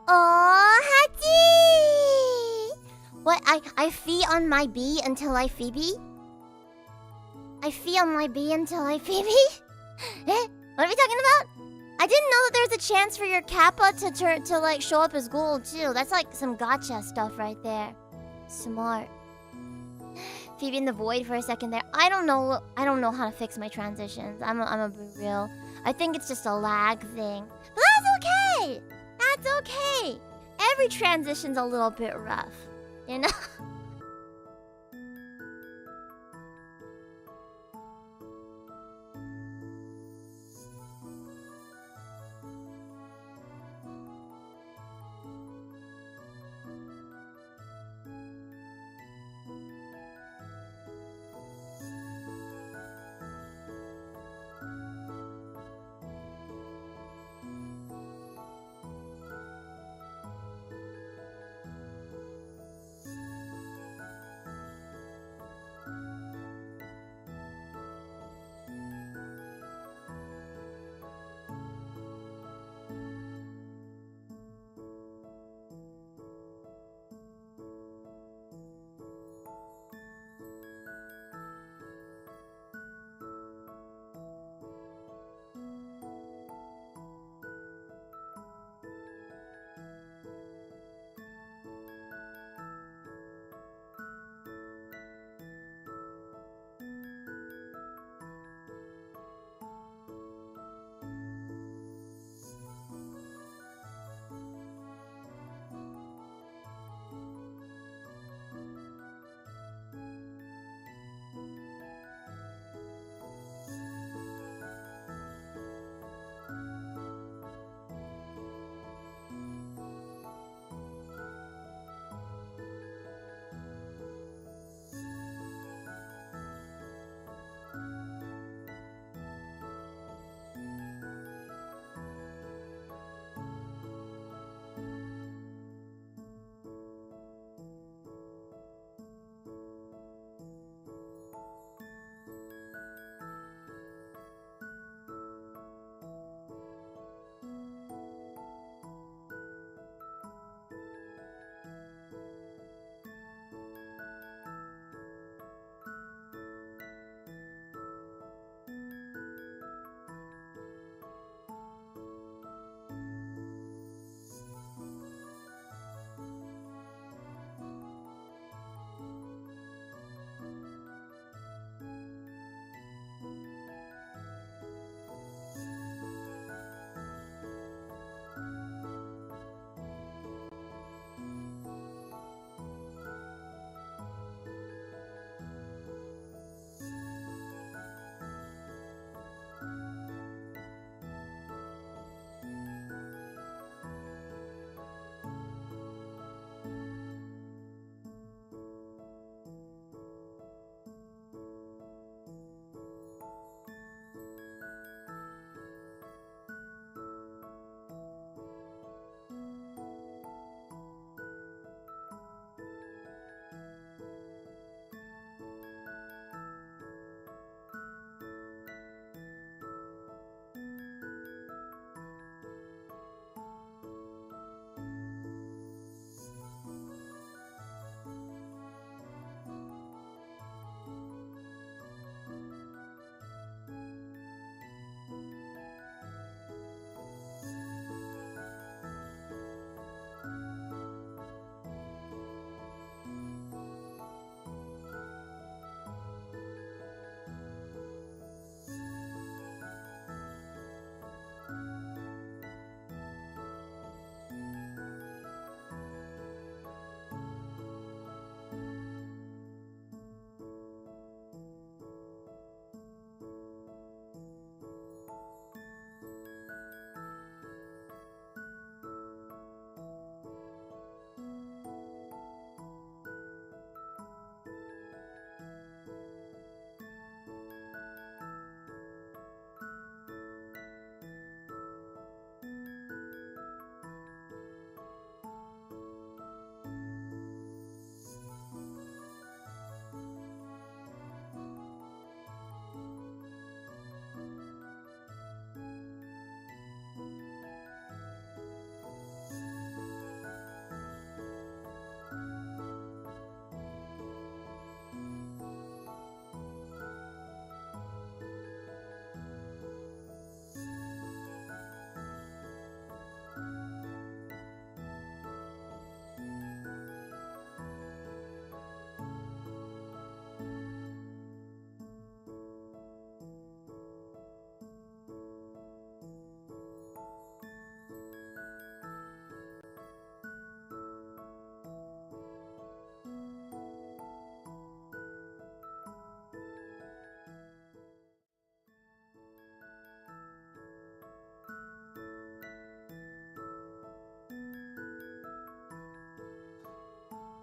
Ohachi! What? I fee on my B until I Feebee? I fee on my B until I Feebee? Eh? What are we talking about? I didn't know that there was a chance for your kappa to like show up as gold too. That's like some gotcha stuff right there. Smart. Feebee in the void for a second there. I don't know how to fix my transitions. I'm a be real. I think it's just a lag thing. But that's okay! That's okay! Every transition's a little bit rough. You know?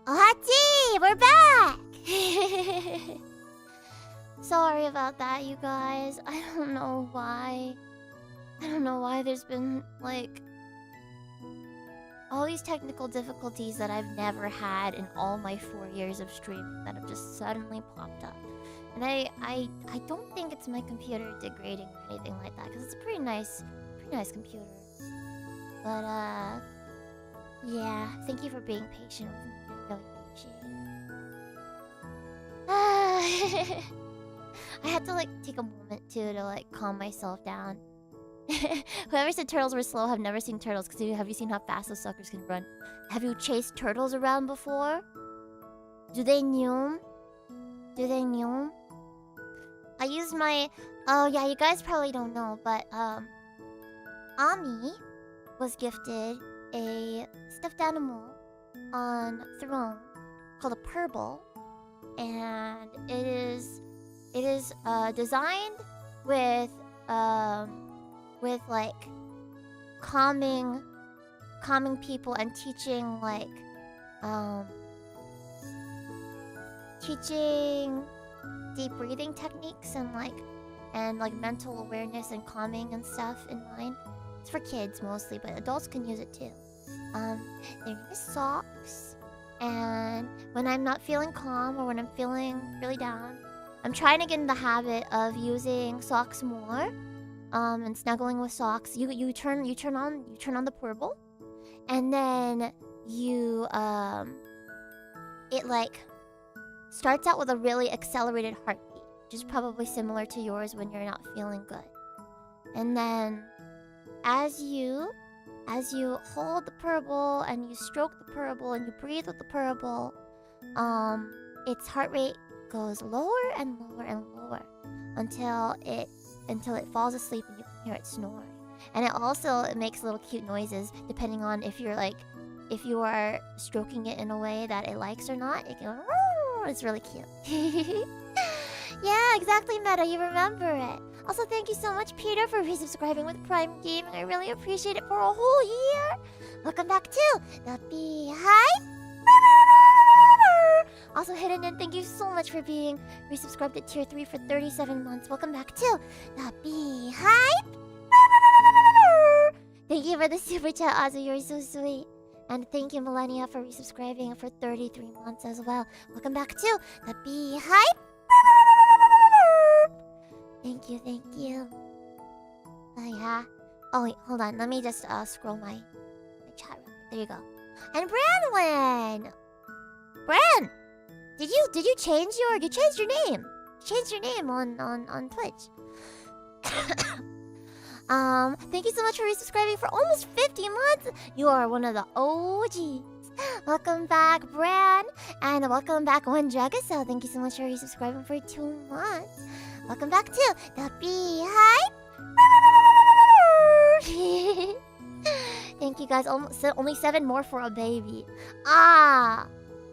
Ohachi, we're back! Sorry about that, you guys. I don't know why. There's been, like, all these technical difficulties that I've never had in all my 4 years of streaming that have just suddenly popped up. And I don't think it's my computer degrading or anything like that, because it's a pretty nice computer. But, yeah, thank you for being patient with me. I really appreciate it. I had to, like, take a moment, too, to, like, calm myself down. Whoever said turtles were slow have never seen turtles, because have you seen how fast those suckers can run? Have you chased turtles around before? Do they new? I used my... Oh, yeah, you guys probably don't know, but, Ami was gifted a stuffed animal on Throne called a Purble, and it is designed with like calming people and teaching like teaching deep breathing techniques and like mental awareness and calming and stuff in mind. It's for kids mostly, but adults can use it too. Their name is Socks, and when I'm not feeling calm or when I'm feeling really down, I'm trying to get in the habit of using Socks more, and snuggling with Socks. You turn on the Purple, and then it like starts out with a really accelerated heartbeat, which is probably similar to yours when you're not feeling good. And then as you hold the Purple and you stroke the Purple and you breathe with the Purple, its heart rate goes lower and lower and lower until it falls asleep and you can hear it snoring. And it makes little cute noises depending on if you are stroking it in a way that it likes or not. It can it's really cute. Yeah, exactly, Meta. You remember it. Also, thank you so much, Peter, for resubscribing with Prime Gaming. I really appreciate it for a whole year. Welcome back to the VTuber. Also, Hidden and thank you so much for being resubscribed at Tier 3 for 37 months. Welcome back to the VTuber. Thank you for the super chat, Azu. You're so sweet. And thank you, Millennia, for resubscribing for 33 months as well. Welcome back to the VTuber. Thank you. Yeah. Oh wait, hold on. Let me just scroll my chat. There you go. And Branwyn! Bran! Did you change your name? You changed your name on Twitch. Thank you so much for resubscribing for almost 50 months. You are one of the OGs. Welcome back, Bran. And welcome back, One Dragacell. Thank you so much for resubscribing for 2 months. Welcome back to the VTuber. Thank you guys. Only 7 more for a baby.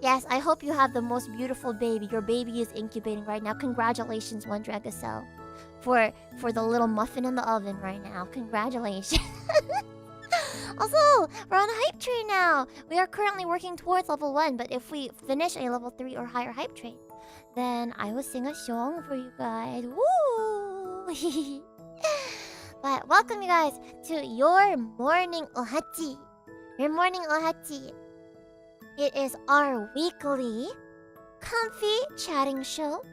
Yes, I hope you have the most beautiful baby. Your baby is incubating right now. Congratulations, One Dragacell, for the little muffin in the oven right now. Congratulations. Also, we're on a hype train now. We are currently working towards level 1, but if we finish a level 3 or higher hype train, then I will sing a song for you guys. Woo! But welcome, you guys, to your Morning Ohachi. Your Morning Ohachi. It is our weekly comfy chatting show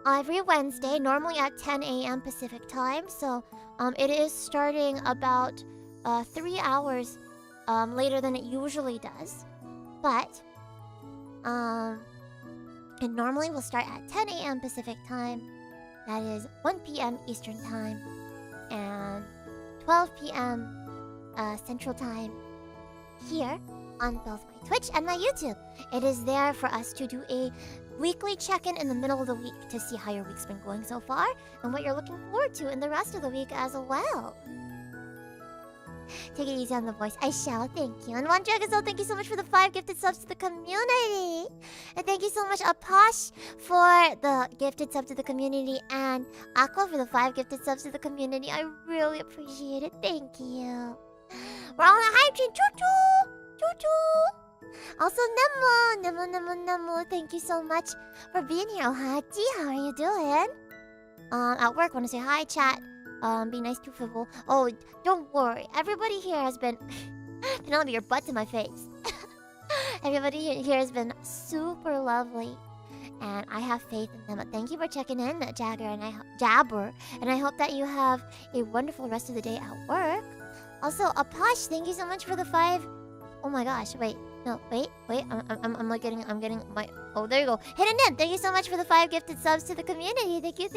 every Wednesday, normally at 10 a.m. Pacific time. So it is starting about 3 hours later than it usually does. But it normally will start at 10 a.m. Pacific time. That is 1 p.m. Eastern time and 12 p.m. Central time here on both my Twitch and my YouTube. It is there for us to do a weekly check-in in the middle of the week to see how your week's been going so far and what you're looking forward to in the rest of the week as well. Take it easy on the voice. I shall, thank you. And One Dragazelle, thank you so much for the 5 gifted subs to the community. And thank you so much, Aposh, for the gifted sub to the community. And Aqua for the 5 gifted subs to the community. I really appreciate it. Thank you. We're all on a hype train. Choo-choo! Choo-choo! Also, Nemo, thank you so much for being here. Ohachi, how are you doing? At work, want to say hi, chat. Be nice to Fibble. Oh, don't worry. Everybody here has been telling your butt to my face. Everybody here has been super lovely, and I have faith in them. But thank you for checking in, Jabber, and I hope that you have a wonderful rest of the day at work. Also, Apash, thank you so much for the 5. Oh my gosh, wait. No, wait. I'm getting my. Oh, there you go. Hidden Nim, thank you so much for the 5 gifted subs to the community. Thank you.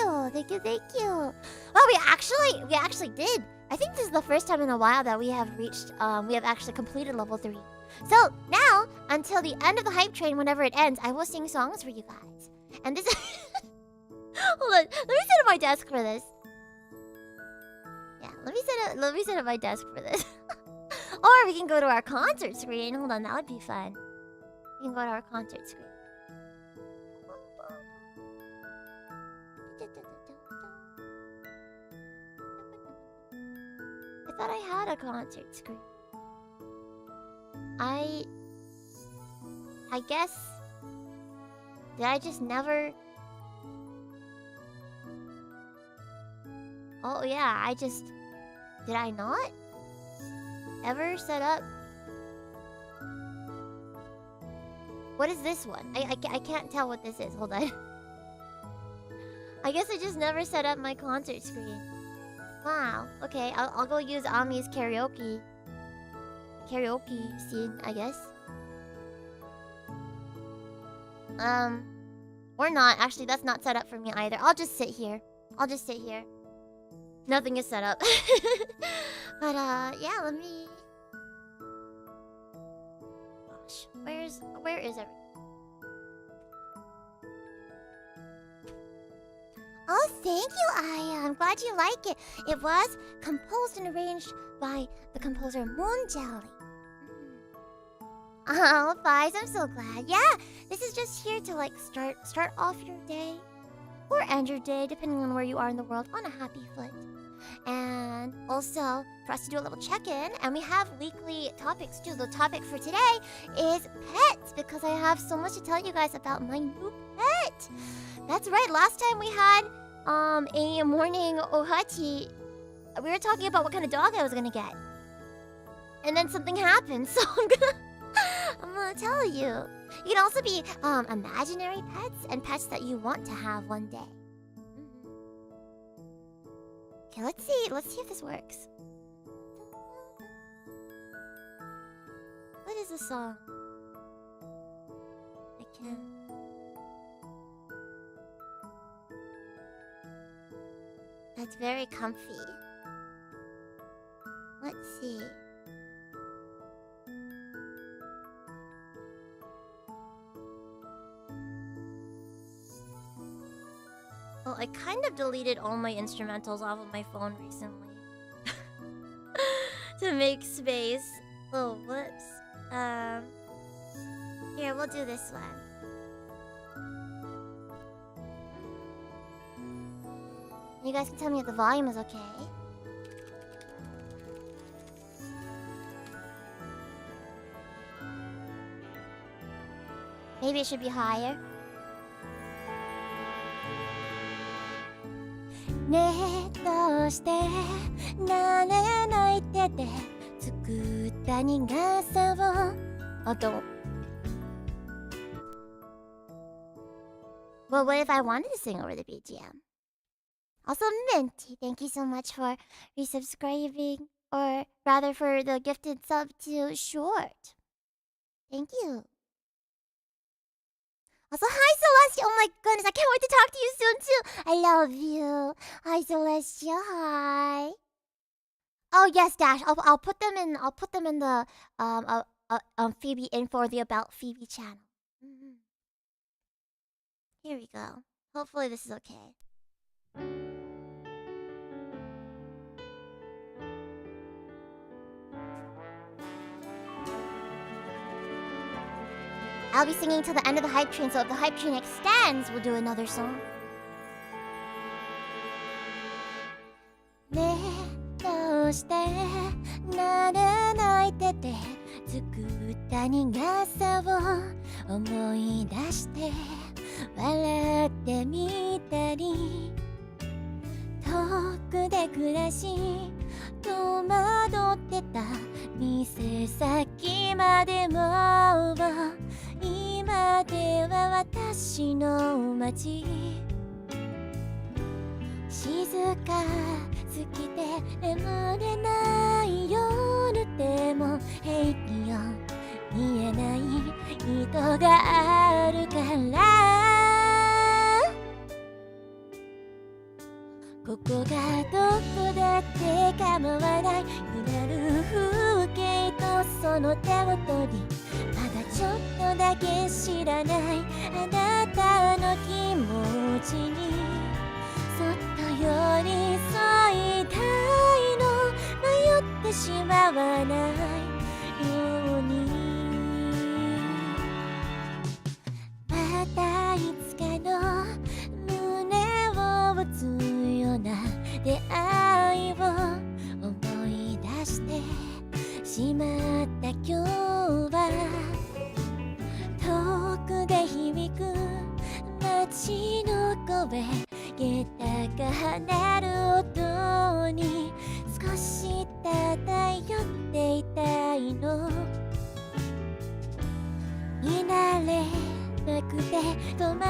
Wow, we actually did. I think this is the first time in a while that we have reached. We have actually completed level 3. So now, until the end of the hype train, whenever it ends, I will sing songs for you guys. And this. Hold on, let me sit at my desk for this. Yeah, let me sit at my desk for this. Or we can go to our concert screen. Hold on, that would be fun. We can go to our concert screen. I thought I had a concert screen. I guess... Did I just never... Oh yeah, I just... Did I not ever set up? What is this one? I can't tell what this is. Hold on. I guess I just never set up my concert screen. Wow. Okay, I'll go use Ami's karaoke scene, I guess. Or not. Actually, that's not set up for me either. I'll just sit here. Nothing is set up. But yeah, let me... Gosh, where is everything? Oh, thank you, Aya. I'm glad you like it. It was composed and arranged by the composer Moon Jelly. Oh, Fies, I'm so glad. Yeah, this is just here to like start off your day or end your day, depending on where you are in the world, on a happy foot. And also for us to do a little check-in, and we have weekly topics too. The topic for today is pets, because I have so much to tell you guys about my new pet. That's right, last time we had a morning ohachi, we were talking about what kind of dog I was gonna get. And then something happened, so I'm gonna tell you. You can also be imaginary pets and pets that you want to have one day. Okay, let's see if this works. What is the song? I can't. That's very comfy. Let's see. Well, I kind of deleted all my instrumentals off of my phone recently. To make space. Oh, whoops. Here, we'll do this one. You guys can tell me if the volume is okay. Maybe it should be higher. ねえどうして慣れない手で作った苦さを Oh, don't. Well, what if I wanted to sing over the BGM? Also, Minty, thank you so much for resubscribing, or rather for the gifted sub to Short. Thank you. Also, hi Celestia! Oh my goodness, I can't wait to talk to you soon too. I love you. Hi Celestia, hi. Oh yes, Dash. I'll put them in. I'll put them in the Phoebe info, the About Phoebe channel. Here we go. Hopefully this is okay. I'll be singing till the end of the hype train, so if the hype train extends, we'll do another song. ねえどうして慣れない手で作った谷傘を思い出して笑ってみたり、遠くで暮らし戸惑ってた店先までも、今では私の街、静かすぎて眠れない夜でも平気よ、見えない糸があるから、ここがどこだって構わない、揺れる風景とその手を取り、まだちょっとだけ知らないあなたの気持ちにそっと寄り添いたいの、迷ってしまわないように。またいつかの胸を打つような出会いを思い出してしまった今日は、遠くで響く街の声、下駄が跳ねる音に少し漂っていたいの、見慣れなくて戸惑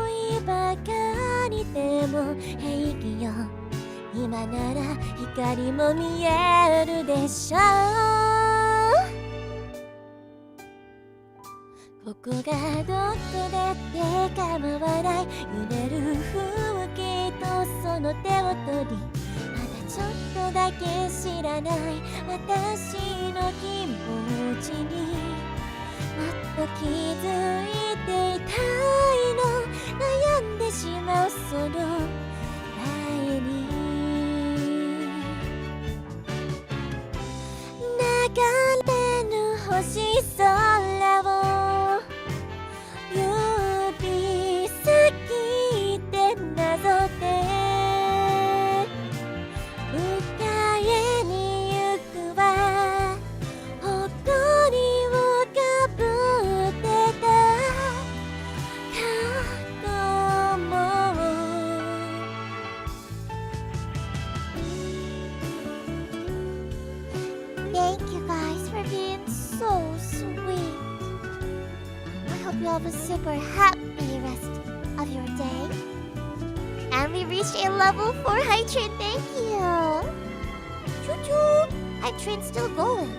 いばかりでも平気よ、今なら光も見えるでしょう。ここがどこだって構わない、揺れる風景とその手を取り、まだちょっとだけ知らない私の気持ちにもっと気づいていたいの、悩んでしまうその前に、流れる星空を指先でなぞって迎えに行くわ、誇りをかぶってた過去も。 Thank you guys for being so sweet. I hope you have a super happy rest of your day. And we reached a level 4 hype train, thank you! Choo choo! Hype train's still going.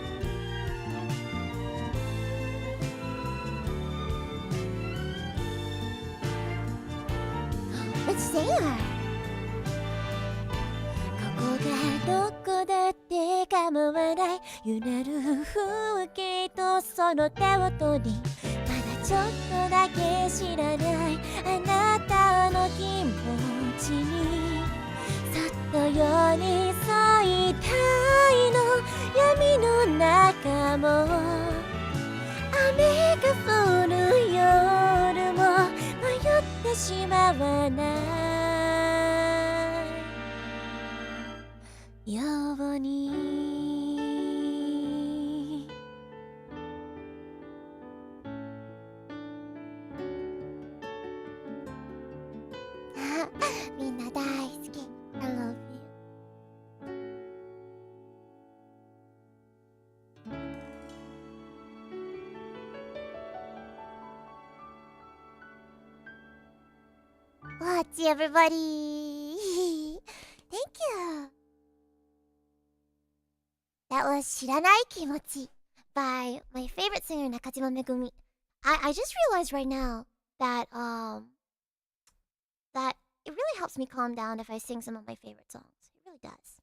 It's there! ここがどこだって構わない、揺れる風景とその手を取り、ちょっとだけ知らないあなたの気持ちにそっと寄り添いたいの、闇の中も雨が降る夜も迷ってしまわないように。みんな大好き。I love you. What's everybody? Thank you. That was 知らない気持ち by my favorite singer Nakajima Megumi. I just realized right now that that it really helps me calm down if I sing some of my favorite songs. It really does.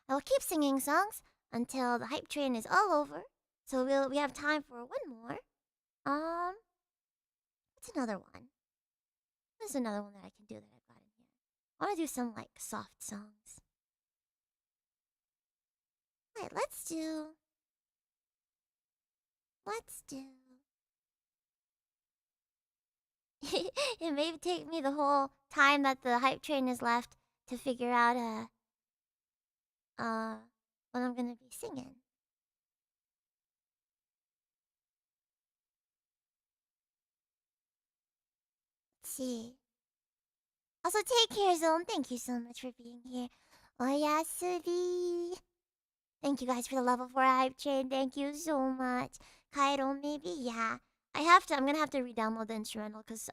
I will keep singing songs until the hype train is all over. So we have time for one more. What's another one? What's another one that I can do that I've got in here? I want to do some like soft songs. Alright, let's do. It may take me the whole time that the hype train is left to figure out what I'm gonna be singing. see. Also, take care, Zone. Thank you so much for being here. Oyasubi. Thank you guys for the level 4 hype train. Thank you so much. Kairo, maybe? Yeah. I'm gonna have to re-download the instrumental because,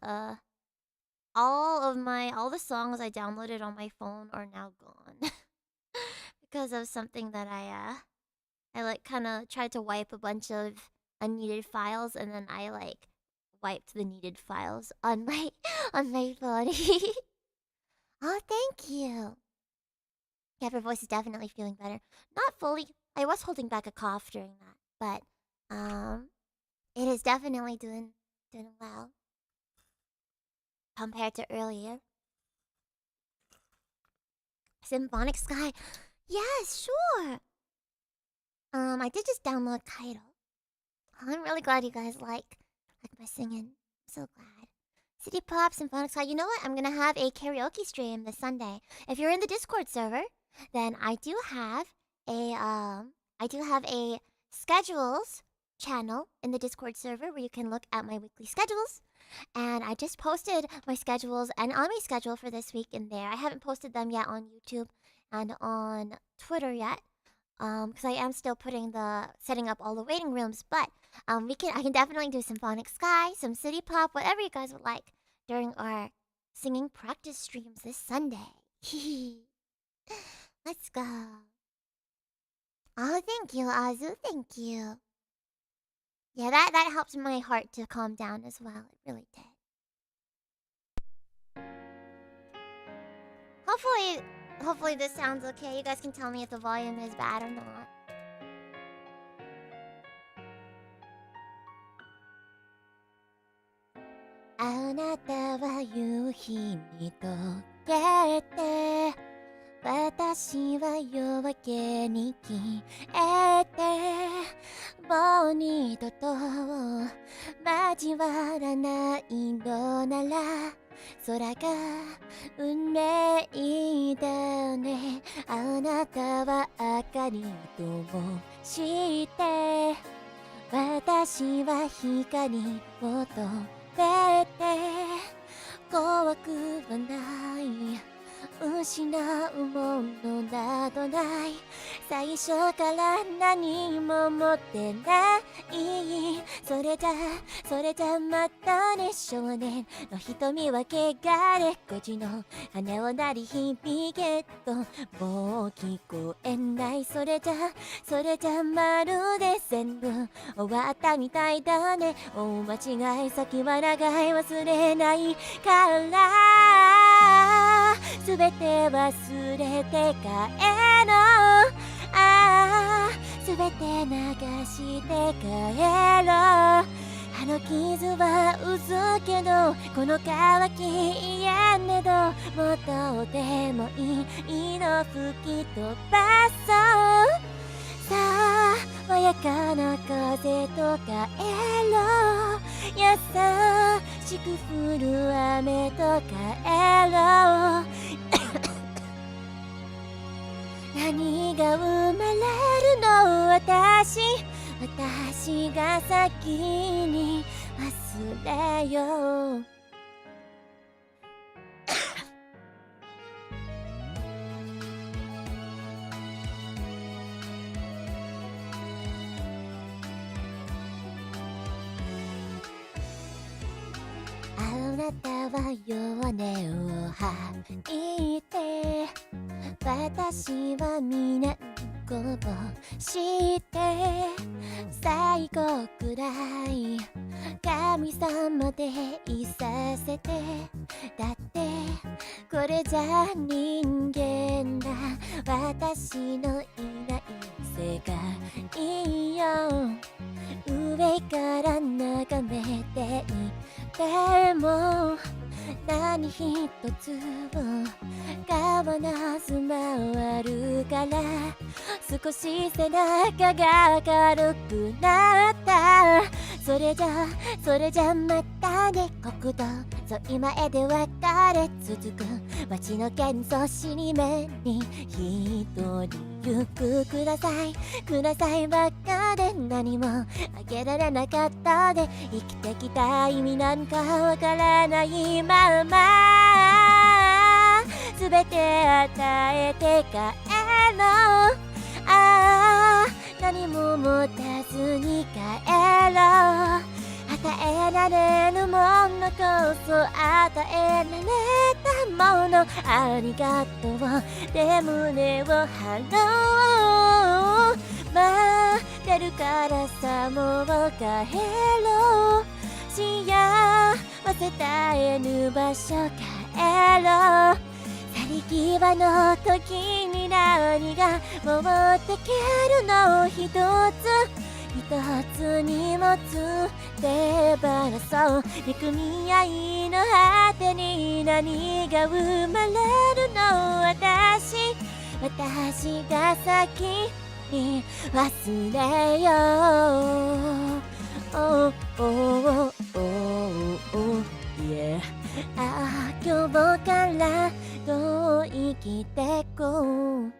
all the songs I downloaded on my phone are now gone. Because of something that I like kind of tried to wipe a bunch of unneeded files and then I like wiped the needed files on my phone. Oh, thank you. Yeah, her voice is definitely feeling better. Not fully. I was holding back a cough during that, but it is definitely doing well compared to earlier. Symphonic Sky. Yes, sure. I did just download Kaido. I'm really glad you guys like my singing. I'm so glad. City Pop, Symphonic Sky. You know what? I'm gonna have a karaoke stream this Sunday. If you're in the Discord server, then I do have a schedules channel in the Discord server where you can look at my weekly schedules. And I just posted my schedules and Ami schedule for this week in there. I haven't posted them yet on YouTube and on Twitter yet. Because I am still setting up all the waiting rooms, but I can definitely do Symphonic Sky, some City Pop, whatever you guys would like during our singing practice streams this Sunday. Let's go. Oh, thank you, Azu. Thank you. Yeah, that helped my heart to calm down as well. It really did. Hopefully this sounds okay. You guys can tell me if the volume is bad or not. Anata wa yuhi ni tokete, watashi wa yoake ni kiete, bonito to majiwaranai no nara 空が運命だねあなたは明かりともして私は光を止めて怖くはない失うものなどない最初から何も持ってないそれじゃまたね少年の瞳は汚れ孤児の羽を鳴り響けともう聞こえないそれじゃまるで全部終わったみたいだね大間違い先は長い忘れないからすべて忘れて帰ろうすべて流して帰ろうあの傷はうずけどこの乾き嫌ねどもっとでもいいの吹き飛ばそうさあ爽やかな風と帰ろう優しく降る雨と帰ろう何が生まれるの私が先に忘れようあなたは弱音を吐いて私は皆こぼして最後くらい神様でいさせてだってこれじゃ人間だ私のいない世界いいよ上から眺めていても何一つを変わらず回るから少し背中が軽くなったそれじゃまたね国道沿い前で別れ続く街の喧騒尻目に一人行くくださいばっかでて何もあげられなかったで生きてきた意味なんかわからないまま全て与えて帰ろう何も持たずに帰ろう与えられぬものこそ与えられたものありがとうで胸を張ろう待ってるからさもう帰ろう幸せ絶えぬ場所帰ろう去り際の時に何が持ってけるの一つ一つ荷物手放そう憎み合いの果てに何が生まれるの私が先に忘れよう Oh, oh, oh, oh, yeah 今日からどう生きてこう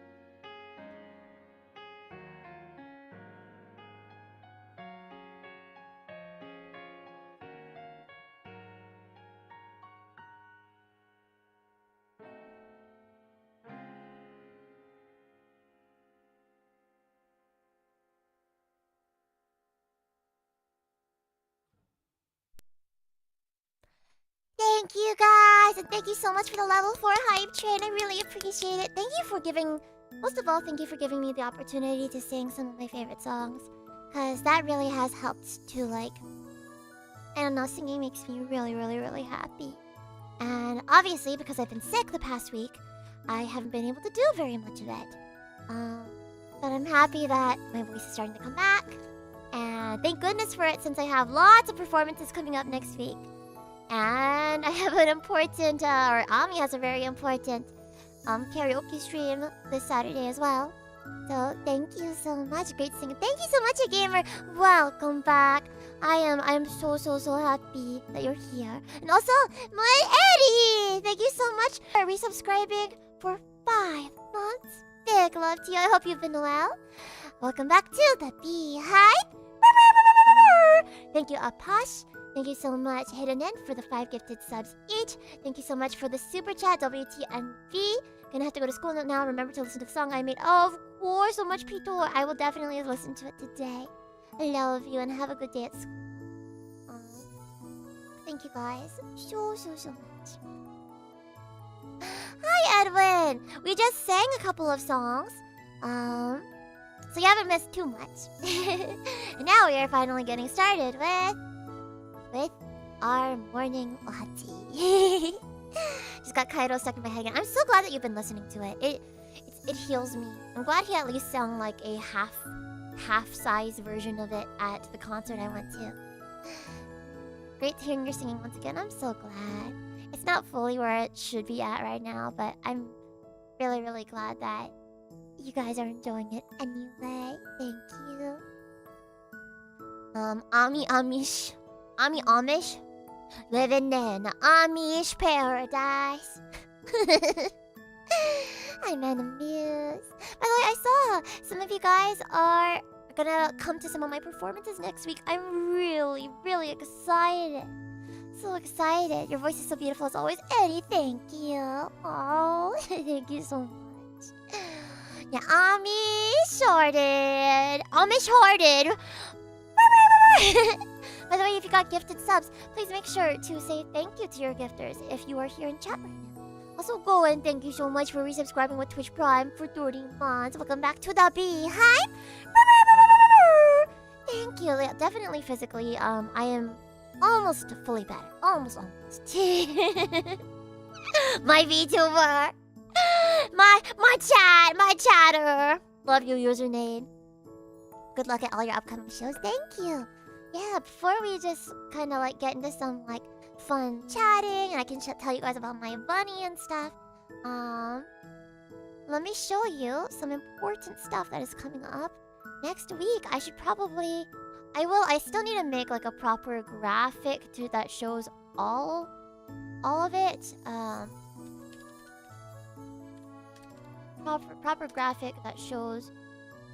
Thank you guys, and thank you so much for the level 4 hype train. I really appreciate it. Most of all, thank you for giving me the opportunity to sing some of my favorite songs. Because that really has helped to, I don't know, singing makes me really, really, really happy. And obviously, because I've been sick the past week, I haven't been able to do very much of it. But I'm happy that my voice is starting to come back. And thank goodness for it, since I have lots of performances coming up next week. And I have an important, or Ami has a very important karaoke stream this Saturday as well. So thank you so much, great singer. Thank you so much, a gamer. Welcome back. I am so happy that you're here. And also, my Eddie, thank you so much for resubscribing for 5 months. Big love to you. I hope you've been well. Welcome back to the Beehive. Thank you, Apash. Thank you so much, Hidden End, for the 5 gifted subs each. Thank you so much for the super chat, WTNV. Gonna have to go to school now. Remember to listen to the song I made. Oh, of course, so much, Pito. I will definitely listen to it today. I love you and have a good day at school. Thank you guys so much. Hi, Edwin. We just sang a couple of songs. So you haven't missed too much. And now we are finally getting started with our Morning Ohachi. Just got Kaido stuck in my head again. I'm so glad that you've been listening to it. It heals me. I'm glad he at least sang like a half-size version of it at the concert I went to. Great hearing your singing once again. I'm so glad. It's not fully where it should be at right now, but I'm really glad that you guys are enjoying it anyway. Thank you. Ami Amish, living in the Amish paradise. I'm amused. By the way, I saw some of you guys are gonna come to some of my performances next week. I'm really excited. So excited. Your voice is so beautiful as always. Eddie, thank you. Oh, thank you so much. Yeah, Amish-hearted. By the way, if you got gifted subs, please make sure to say thank you to your gifters if you are here in chat right now. Also, go and thank you so much for resubscribing with Twitch Prime for 30 months. Welcome back to the Beehive. Thank you. Yeah, definitely physically, I am almost fully better. Almost. My VTuber. My chatter. Love your username. Good luck at all your upcoming shows. Thank you. Yeah, before we just kind of get into some fun chatting, and I can tell you guys about my bunny and stuff. Let me show you some important stuff that is coming up next week. I still need to make a proper graphic that shows all of it. Proper graphic that shows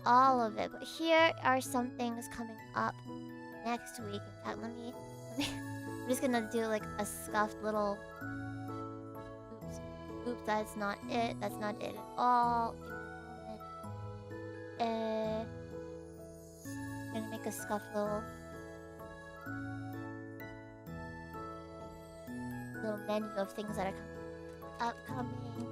all of it, but here are some things coming up next week. In fact, let me I'm just gonna do like a scuffed little oops, that's not it. That's not it at all. Give me a moment. I'm gonna make a scuffed little menu of things that are upcoming.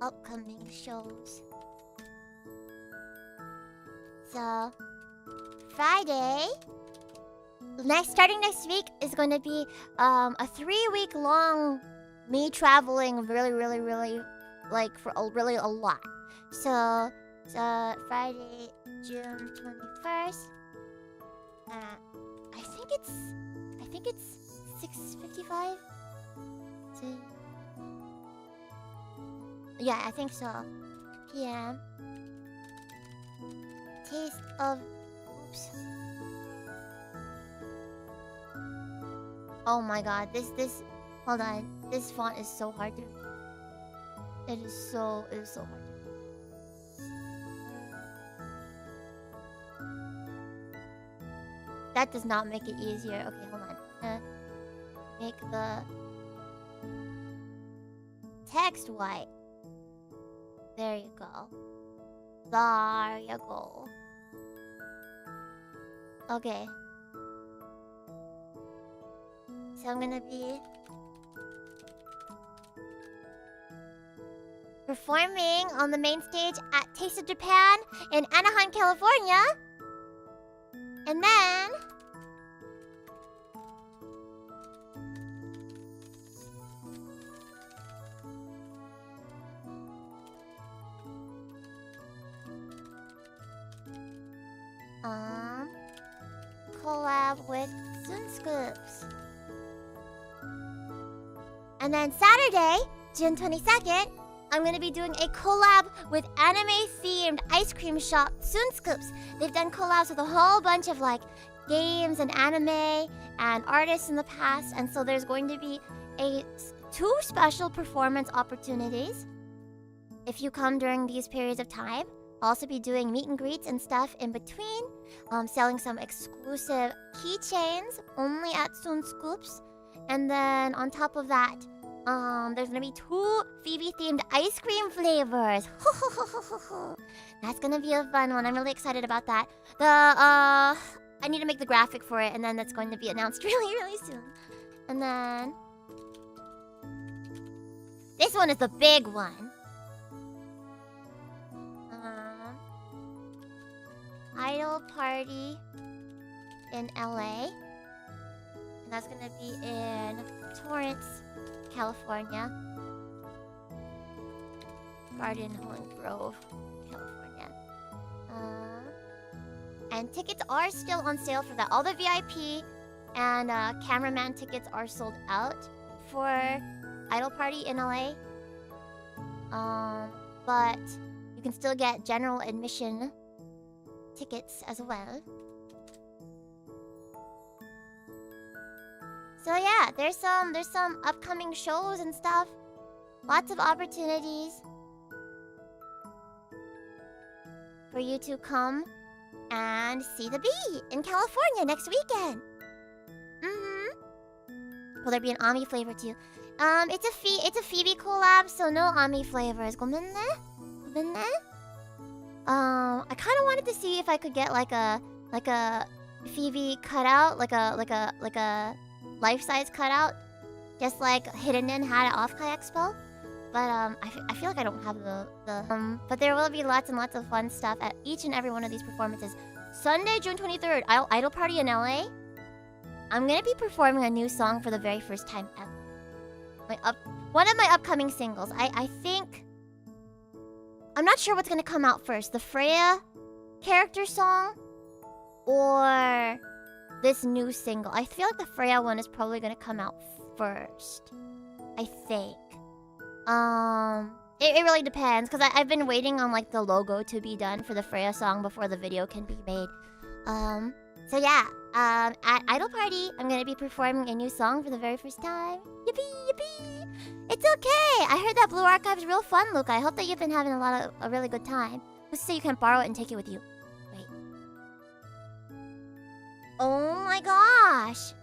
Upcoming shows. So Friday, starting next week is going to be a 3-week long me traveling really like for really a lot. So Friday, June 21st. I think it's 6:55. Yeah, I think so. PM. Taste of oops. Oh my god, this hold on. This font is so hard to read. It is so hard to read. That does not make it easier. Okay, hold on. Make the text white. There you go. There you go. Okay. So I'm gonna be performing on the main stage at Taste of Japan in Anaheim, California. And then collab with Scoops. And then Saturday, June 22nd, I'm gonna be doing a collab with anime-themed ice cream shop Scoops. They've done collabs with a whole bunch of like games and anime and artists in the past, and so there's going to be 2 special performance opportunities if you come during these periods of time. I'll also be doing meet and greets and stuff in between, selling some exclusive keychains only at Scoops, and then on top of that, there's gonna be 2 Phoebe-themed ice cream flavors. That's gonna be a fun one. I'm really excited about that. I need to make the graphic for it, and then that's going to be announced really soon. And then this one is the big one. Idol party in LA. And that's gonna be in Torrance, California. Garden Home Grove, California. And tickets are still on sale for that. All the VIP and cameraman tickets are sold out for Idol Party in LA. But you can still get general admission tickets as well. So yeah, there's some upcoming shows and stuff. Lots of opportunities for you to come and see the bee in California next weekend. Will there be an Ami flavor too? It's a Feebee collab, so no Ami flavors. 고맙네. I kind of wanted to see if I could get like a Feebee cutout, like a life-size cutout, just like Hidden had at Off-Kai Expo. But I feel like I don't have the but there will be lots and lots of fun stuff at each and every one of these performances. Sunday, June 23rd, Idol Party in LA. I'm gonna be performing a new song for the very first time ever. One of my upcoming singles. I think I'm not sure what's gonna come out first, the Freya character song or this new single. I feel like the Freya one is probably gonna come out first. I think. It really depends, because I've been waiting on like the logo to be done for the Freya song before the video can be made. So yeah, at Idol Party, I'm gonna be performing a new song for the very first time. Yippee, yippee! It's okay! I heard that Blue Archive's real fun, Luca. I hope that you've been having a really good time. Who's to say you can borrow it and take it with you? Wait. Oh my gosh!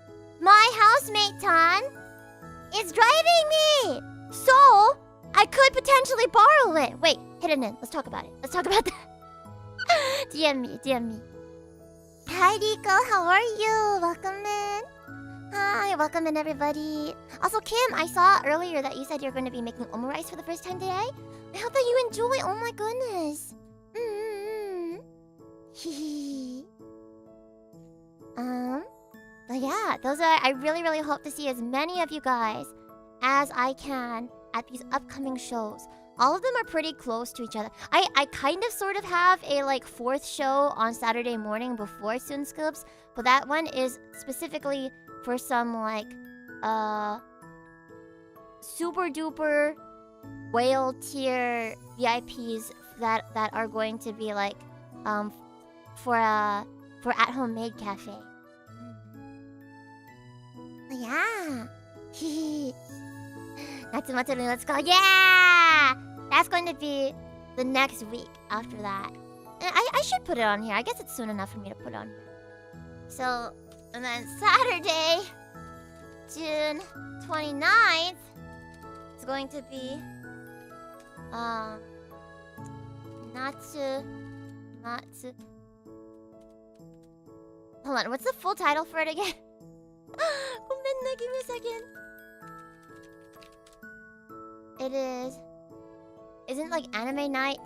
My housemate, Tan, is driving me! So, I could potentially borrow it. Wait, hidden in. Let's talk about it. Let's talk about that. DM me, DM me. Hi, Rico. How are you? Welcome in. Hi, welcome in, everybody. Also, Kim, I saw earlier that you said you're going to be making omurice for the first time today. I hope that you enjoy. Oh my goodness. But yeah, I really, really hope to see as many of you guys as I can at these upcoming shows. All of them are pretty close to each other. I kind of sort of have a like 4th show on Saturday morning before Soon Scoops, but that one is specifically for some like super duper whale tier VIPs that are going to be like for at-home maid cafe. Yeah. Natsumatsuri, let's go. Yeah! That's going to be the next week after that. And I should put it on here. I guess it's soon enough for me to put it on here. So, and then Saturday, June 29th, is going to be Natsu. Hold on, what's the full title for it again? Gomenna, give me a second. It is... Isn't it like anime night?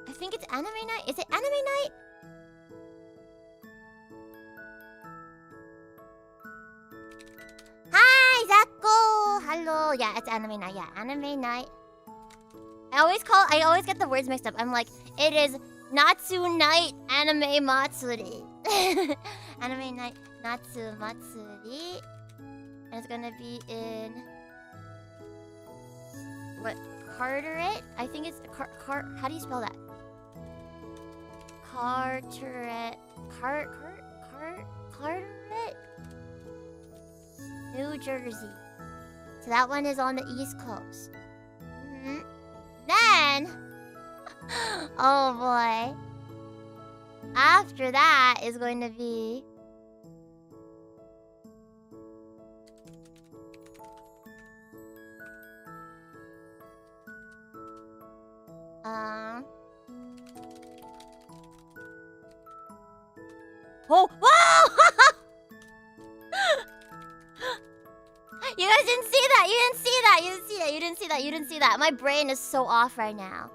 I think it's anime night. Is it anime night? Hi, Zakko! Hello. Yeah, it's anime night. Yeah, anime night. I always get the words mixed up. I'm like, it is Natsu Night Anime Matsuri. Anime night Natsu Matsuri. And it's gonna be in... What? Carteret? I think it's... how do you spell that? Carteret... Carteret? New Jersey. So that one is on the East Coast. Then... oh boy. After that is going to be... Oh! Whoa! You guys didn't see that! You didn't see that! You didn't see that! You didn't see that! You didn't see that! My brain is so off right now.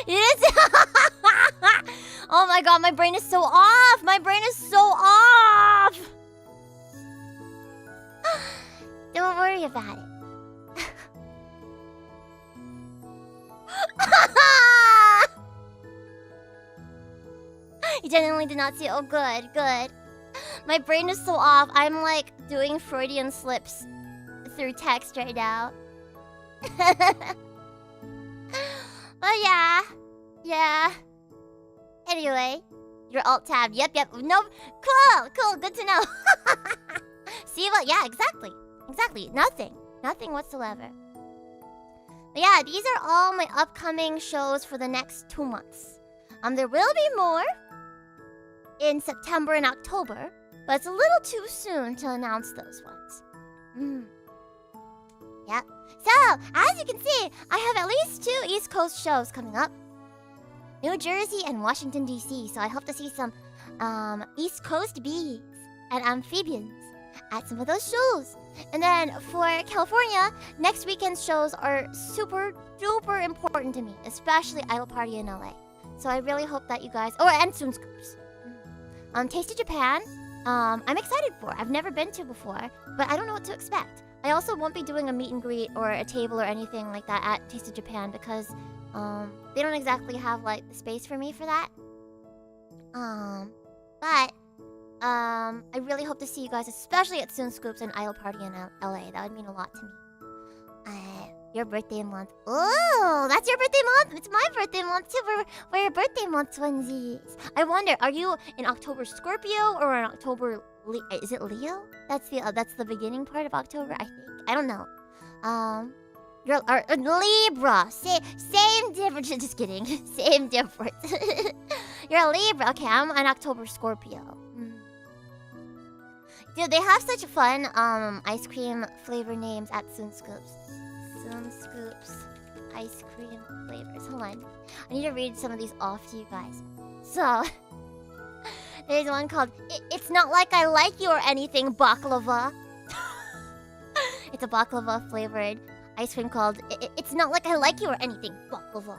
You didn't see... oh my god, my brain is so off! My brain is so off! Don't worry about it. You genuinely did not see it. Oh, good, good. My brain is so off. I'm like doing Freudian slips through text right now. But yeah. Yeah. Anyway, your alt tab. Yep. No. Cool. Good to know. See what? Yeah, exactly. Nothing whatsoever. But yeah, these are all my upcoming shows for the next 2 months. There will be more in September and October, but it's a little too soon to announce those ones. Yep. So, as you can see, I have at least 2 East Coast shows coming up. New Jersey and Washington, D.C. So I hope to see some East Coast bees and amphibians at some of those shows. And then for California, next weekend's shows are super duper important to me, especially Idol Party in LA. So I really hope that you guys... Oh, and Soon Scoops. Taste of Japan, I'm excited for. I've never been to before, but I don't know what to expect. I also won't be doing a meet and greet or a table or anything like that at Taste of Japan because they don't exactly have like the space for me for that. But I really hope to see you guys, especially at Soon Scoops and Idol Party in LA. That would mean a lot to me. Your birthday month. Oh, that's your birthday month. It's my birthday month too. We're birthday month twinsies. I wonder, are you an October Scorpio or an October? Is it Leo? That's the beginning part of October, I think. I don't know. You're Libra. Same difference. Just kidding. Same difference. You're a Libra. Okay, I'm an October Scorpio. Dude, they have such fun ice cream flavor names at Soon Scoops. Soon Scoops ice cream flavors. Hold on. I need to read some of these off to you guys. So, there's one called It's Not Like I Like You or Anything Baklava. It's a baklava flavored ice cream called It's Not Like I Like You or Anything Baklava.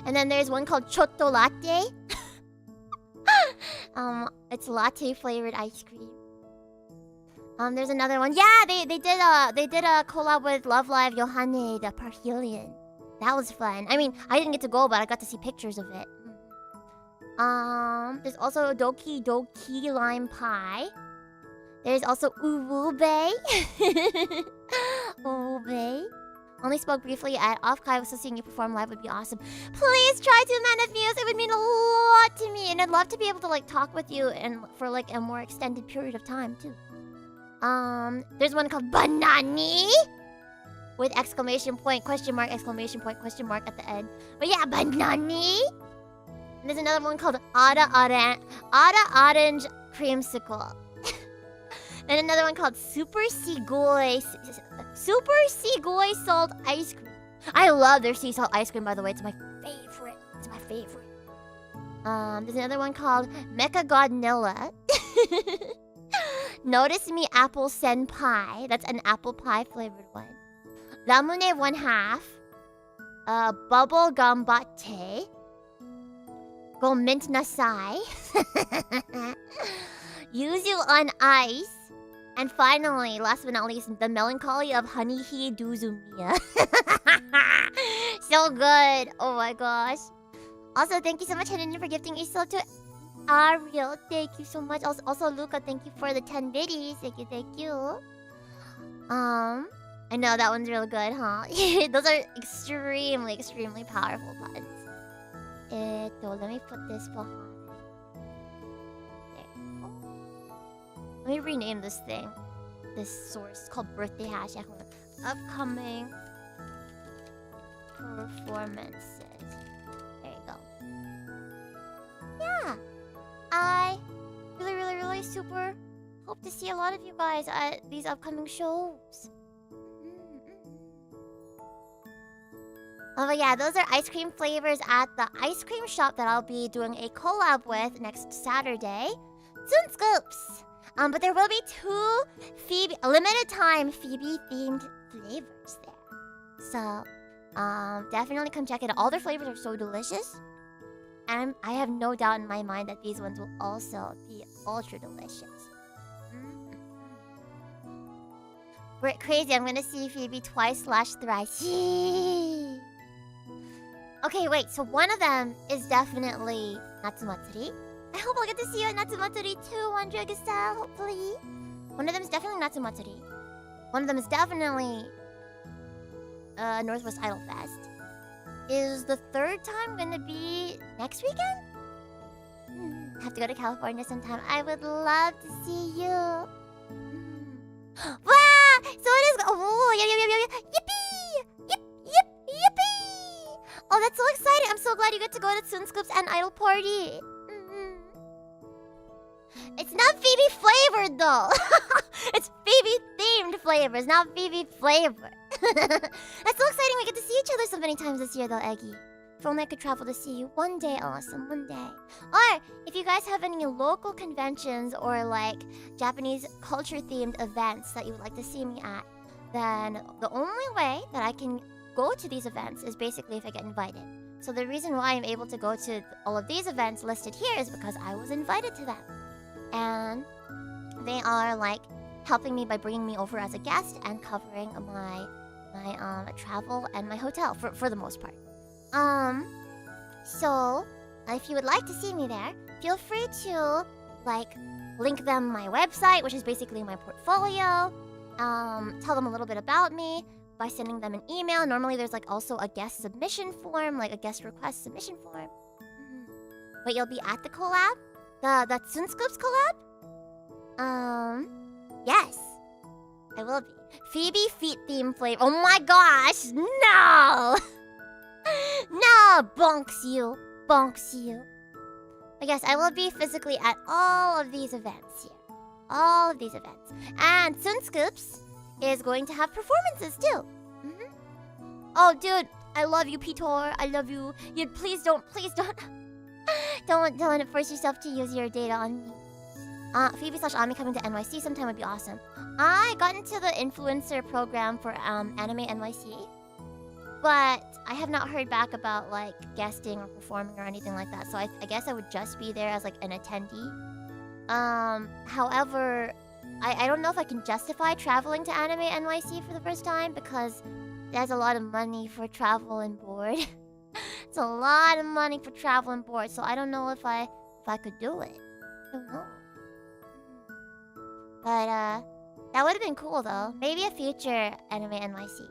And then there's one called Chotto Latte. It's latte flavored ice cream. There's another one. Yeah, they did a collab with Love Live Yohane the Parhelion. That was fun. I mean, I didn't get to go, but I got to see pictures of it. There's also Doki Doki lime pie. There's also Uwube. Uwube. Only spoke briefly at Off-Kai, so seeing you perform live would be awesome. Please try 2 minute views. It would mean a lot to me, and I'd love to be able to like talk with you and for like a more extended period of time too. There's one called Banani with exclamation point, question mark, exclamation point, question mark at the end. But yeah, Banani. And there's another one called Ada Orange Creamsicle. And another one called Super Seagoy Salt Ice Cream. I love their sea salt ice cream, by the way. It's my favorite. It's my favorite. There's another one called Mecha Godnilla. Notice Me Apple Senpai. That's an apple pie flavored one. Ramune 1/2. Bubble Gambate. Go Mint Nasai. Yuzu on Ice. And finally, last but not least, The Melancholy of Hanihi Duzumiya. So good. Oh my gosh. Also, thank you so much, Hidden, for gifting a sub to Ariel. Thank you so much. Also, Luca, thank you for the 10 biddies. Thank you. I know that one's real good, huh? Those are extremely, extremely powerful buttons. Let me put this behind. Let me rename this thing. This source. It's called Birthday Hash. Upcoming performances. There you go. Yeah. I really super hope to see a lot of you guys at these upcoming shows. Oh, but yeah, those are ice cream flavors at the ice cream shop that I'll be doing a collab with next Saturday. Soon Scoops! But there will be 2 Phoebe, limited time Phoebe themed flavors there. So, definitely come check it out. All their flavors are so delicious. And I have no doubt in my mind that these ones will also be ultra delicious. We're crazy, I'm gonna see Phoebe twice/thrice. Okay, wait, so one of them is definitely Natsumatsuri. I hope I'll get to see you at Natsumatsuri too, Wandriga-style, hopefully. One of them is definitely Natsumatsuri. One of them is definitely Northwest Idol Fest. Is the 3rd time gonna be next weekend? Have to go to California sometime. I would love to see you. Wow! So it is. Oh, yippee! Yippee! Oh, that's so exciting! I'm so glad you get to go to Soon Scoops and Idol Party. It's not Phoebe flavored though. It's Phoebe themed flavors, not Phoebe flavored. That's so exciting. We get to see each other so many times this year though, Eggy. If only I could travel to see you one day, awesome, one day. Or if you guys have any local conventions or like Japanese culture themed events that you would like to see me at, then the only way that I can go to these events is basically if I get invited. So the reason why I'm able to go to all of these events listed here is because I was invited to them. And they are like helping me by bringing me over as a guest and covering my travel and my hotel for the most part. So if you would like to see me there, feel free to like link them my website, which is basically my portfolio. Tell them a little bit about me. by sending them an email. Normally there's like also a guest submission form, like a guest request submission form. But you'll be at the collab? The Tsunscoops collab? Yes. I will be. Phoebe feet theme flavor. Oh my gosh! No! No! Bonks you. Bonks you. But yes, I will be physically at all of these events here. All of these events. And Tsunscoops is going to have performances too. Oh, dude, I love you, Pitor. I love you. Please don't. don't force yourself to use your data on me. Phoebe/Ami coming to NYC sometime would be awesome. I got into the influencer program for Anime NYC, but I have not heard back about like guesting or performing or anything like that. So I guess I would just be there as like an attendee. However, I don't know if I can justify traveling to Anime NYC for the first time because there's a lot of money for travel and board. It's a lot of money for travel and board, so I don't know if I could do it. I don't know. But that would have been cool though. Maybe a future Anime NYC.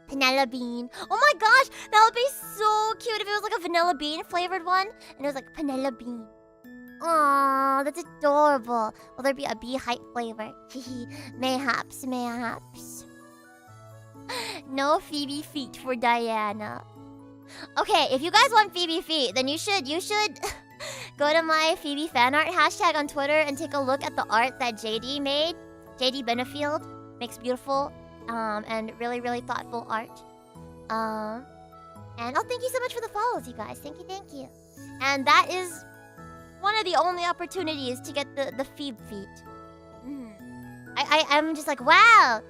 Vanilla bean. Oh my gosh, that would be so cute if it was like a vanilla bean flavored one and it was like vanilla bean. Aww, that's adorable. Will there be a BeeHive flavor? Mayhaps. No Phoebe feet for Diana. Okay, if you guys want Phoebe feet, then you should go to my Phoebe fan art hashtag on Twitter and take a look at the art that JD made. JD Benefield makes beautiful and really, really thoughtful art. And thank you so much for the follows, you guys. Thank you. And that is one of the only opportunities to get the Phoebe feet. I'm just like, wow,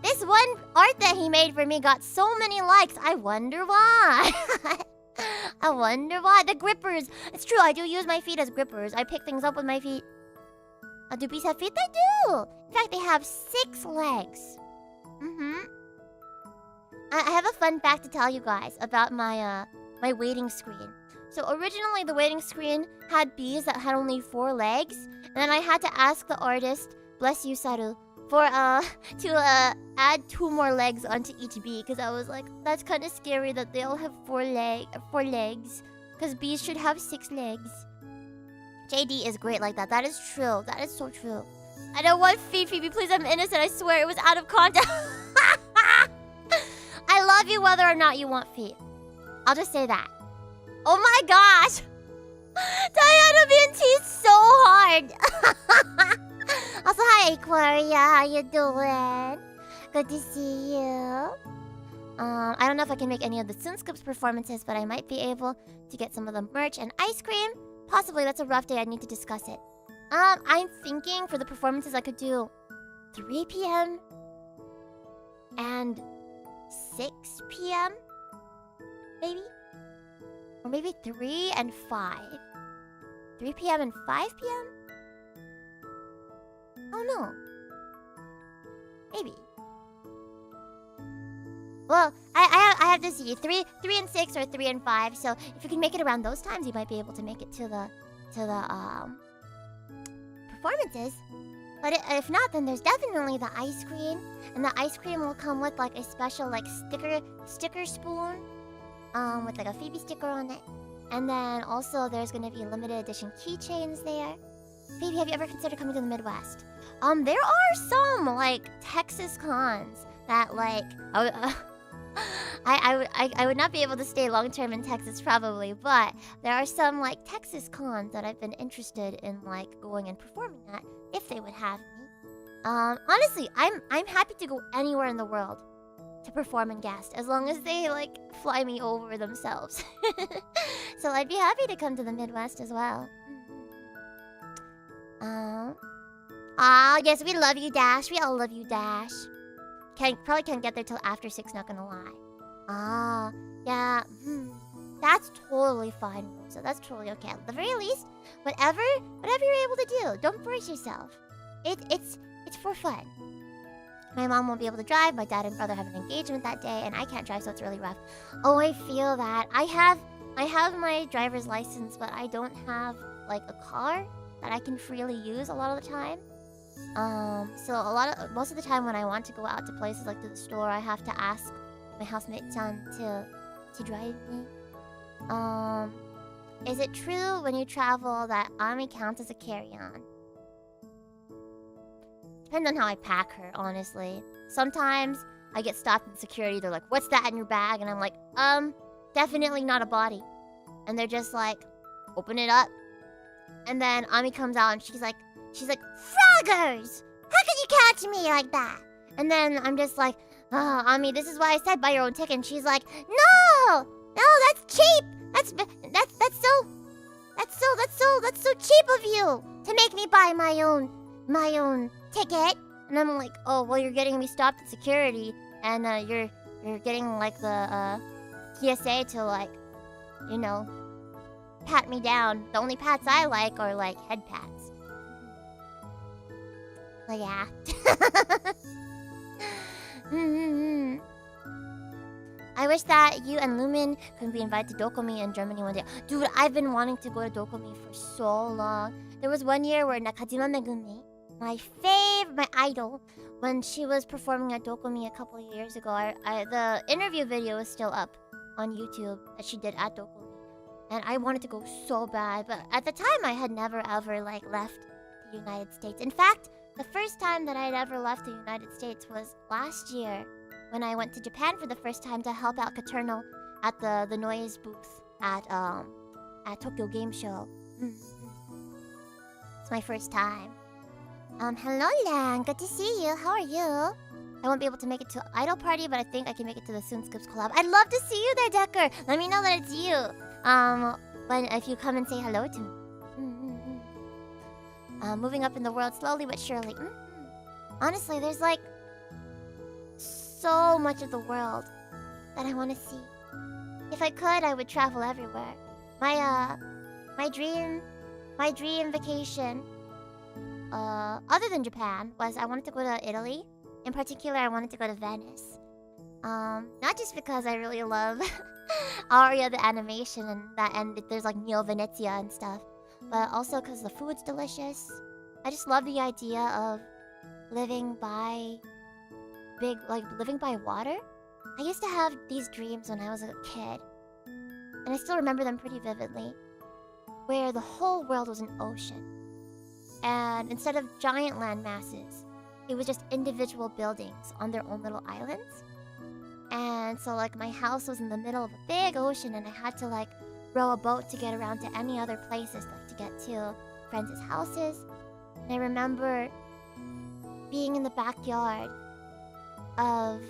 this one art that he made for me got so many likes. I wonder why. I wonder why. The grippers. It's true, I do use my feet as grippers. I pick things up with my feet. Do bees have feet? They do. In fact, they have 6 legs. I have a fun fact to tell you guys about my my waiting screen. So originally the waiting screen had bees that had only 4 legs, and then I had to ask the artist, bless you Saru, for to add 2 more legs onto each bee, because I was like, that's kind of scary that they all have 4 legs, because bees should have 6 legs. JD is great like that. That is true. That is so true. I don't want Phoebe. Please, I'm innocent. I swear it was out of context. I love you whether or not you want feet. I'll just say that. Oh my gosh! Diana being teased so hard. Also, hi Aquaria, how you doing? Good to see you. I don't know if I can make any of the Tsunscoops performances, but I might be able to get some of the merch and ice cream. Possibly, that's a rough day. I need to discuss it. I'm thinking for the performances I could do 3 p.m. and 6 p.m. maybe? Or maybe 3 and 5. 3 p.m. and 5 p.m.? Oh no. Maybe. Well, I have to see 3 and 6 or 3 and 5. So if you can make it around those times, you might be able to make it to the performances. But if not, then there's definitely the ice cream, and the ice cream will come with like a special like sticker spoon, with like a Phoebe sticker on it. And then also there's gonna be limited edition keychains there. Phoebe, have you ever considered coming to the Midwest? There are some like Texas cons that like I would not be able to stay long term in Texas probably, but there are some like Texas cons that I've been interested in like going and performing at if they would have me. Honestly, I'm happy to go anywhere in the world to perform and guest as long as they like fly me over themselves. So I'd be happy to come to the Midwest as well. Yes, we love you, Dash. We all love you, Dash. Probably can't get there till after 6, not gonna lie. Yeah. That's totally fine, Rosa. That's totally okay. At the very least, whatever you're able to do, don't force yourself. It's for fun. My mom won't be able to drive. My dad and brother have an engagement that day, and I can't drive, so it's really rough. Oh, I feel that. I have my driver's license, but I don't have like a car that I can freely use a lot of the time. So most of the time when I want to go out to places like to the store, I have to ask my housemate Chan to drive me. Is it true when you travel that Ami counts as a carry-on? Depends on how I pack her, honestly. Sometimes I get stopped in security. They're like, "What's that in your bag?" And I'm like, definitely not a body." And they're just like, "Open it up." And then Ami comes out and she's like, "Froggers! How could you catch me like that?" And then I'm just like, "Oh, Ami, this is why I said buy your own ticket." And she's like, No, that's cheap. That's so cheap of you to make me buy my own ticket." And I'm like, "Oh, well, you're getting me stopped at security, and you're getting like the TSA to like, you know, pat me down. The only pats I like are like head pats." So yeah. I wish that you and Lumen could be invited to Dokomi in Germany one day. Dude, I've been wanting to go to Dokomi for so long. There was one year where Nakajima Megumi, my idol, when she was performing at Dokomi a couple of years ago, the interview video is still up on YouTube that she did at Dokomi. And I wanted to go so bad, but at the time I had never ever like left the United States. In fact, the first time that I'd ever left the United States was last year when I went to Japan for the first time to help out Katerno at the noise booth at Tokyo Game Show. It's my first time. Hello Lan, good to see you. How are you? I won't be able to make it to Idol Party, but I think I can make it to the Soon Skips collab. I'd love to see you there, Decker. Let me know that it's you. If you come and say hello to me. Moving up in the world slowly but surely. Honestly, there's like so much of the world that I want to see. If I could, I would travel everywhere. My dream vacation, other than Japan, was I wanted to go to Italy. In particular, I wanted to go to Venice. Not just because I really love Aria the animation and there's like Neo Venezia and stuff, but also because the food's delicious. I just love the idea of living by water. I used to have these dreams when I was a kid, and I still remember them pretty vividly, where the whole world was an ocean, and instead of giant land masses, it was just individual buildings on their own little islands. And so like my house was in the middle of a big ocean, and I had to like row a boat to get around to any other places, like to get to friends' houses. And I remember being in the backyard of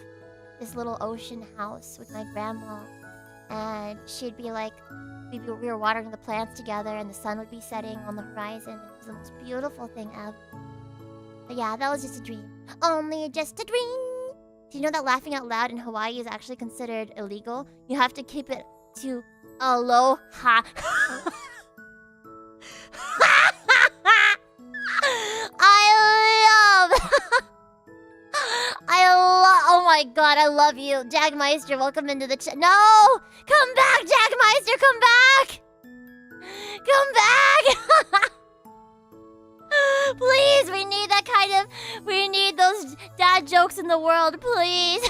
this little ocean house with my grandma, and she'd be like, we were watering the plants together, and the sun would be setting on the horizon. It was the most beautiful thing ever. But yeah, that was just a dream. Only just a dream. Do you know that laughing out loud in Hawaii is actually considered illegal? You have to keep it to aloha. Oh my god, I love you. Jagmeister, welcome into the chat. No! Come back, Jagmeister, come back! Come back! Please, we need that kind of... We need those dad jokes in the world, please.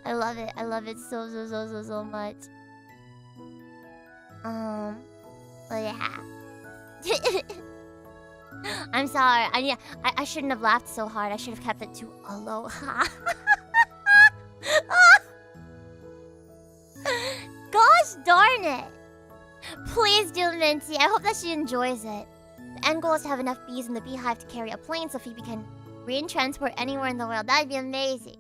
I love it. I love it so much. But yeah. I'm sorry. I shouldn't have laughed so hard. I should have kept it to aloha. Gosh darn it. Please do, Minty. I hope that she enjoys it. The end goal is to have enough bees in the beehive to carry a plane so Phoebe can transport anywhere in the world. That'd be amazing.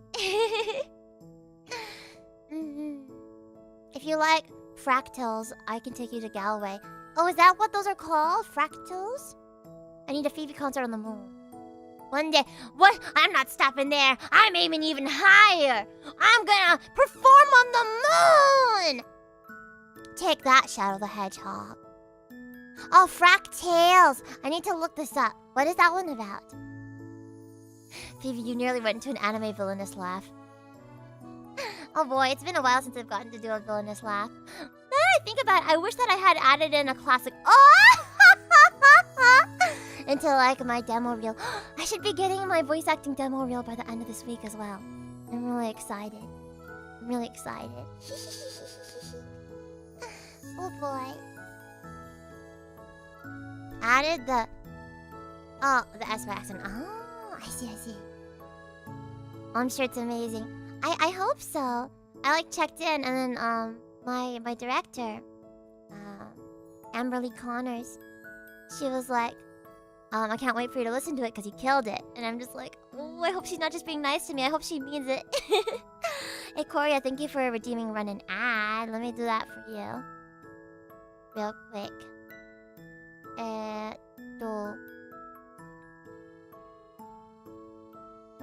If you like fractals, I can take you to Galway. Oh, is that what those are called? Fractals? I need a Phoebe concert on the moon. One day. What? I'm not stopping there. I'm aiming even higher. I'm gonna perform on the moon. Take that, Shadow the Hedgehog. Oh, fractales. I need to look this up. What is that one about? Phoebe, you nearly went into an anime villainous laugh. Oh boy, it's been a while since I've gotten to do a villainous laugh. Now that I think about it, I wish that I had added in a classic... Oh! until like my demo reel. I should be getting my voice acting demo reel by the end of this week as well. I'm really excited. I'm really excited. Oh boy. Added the SY accent. Oh, I see. I'm sure it's amazing. I hope so. I like checked in and then my director, Amberly Connors, she was like, I can't wait for you to listen to it because you killed it. And I'm just like, oh, I hope she's not just being nice to me. I hope she means it. Hey, Korea, thank you for redeeming Run an Ad. Let me do that for you. Real quick.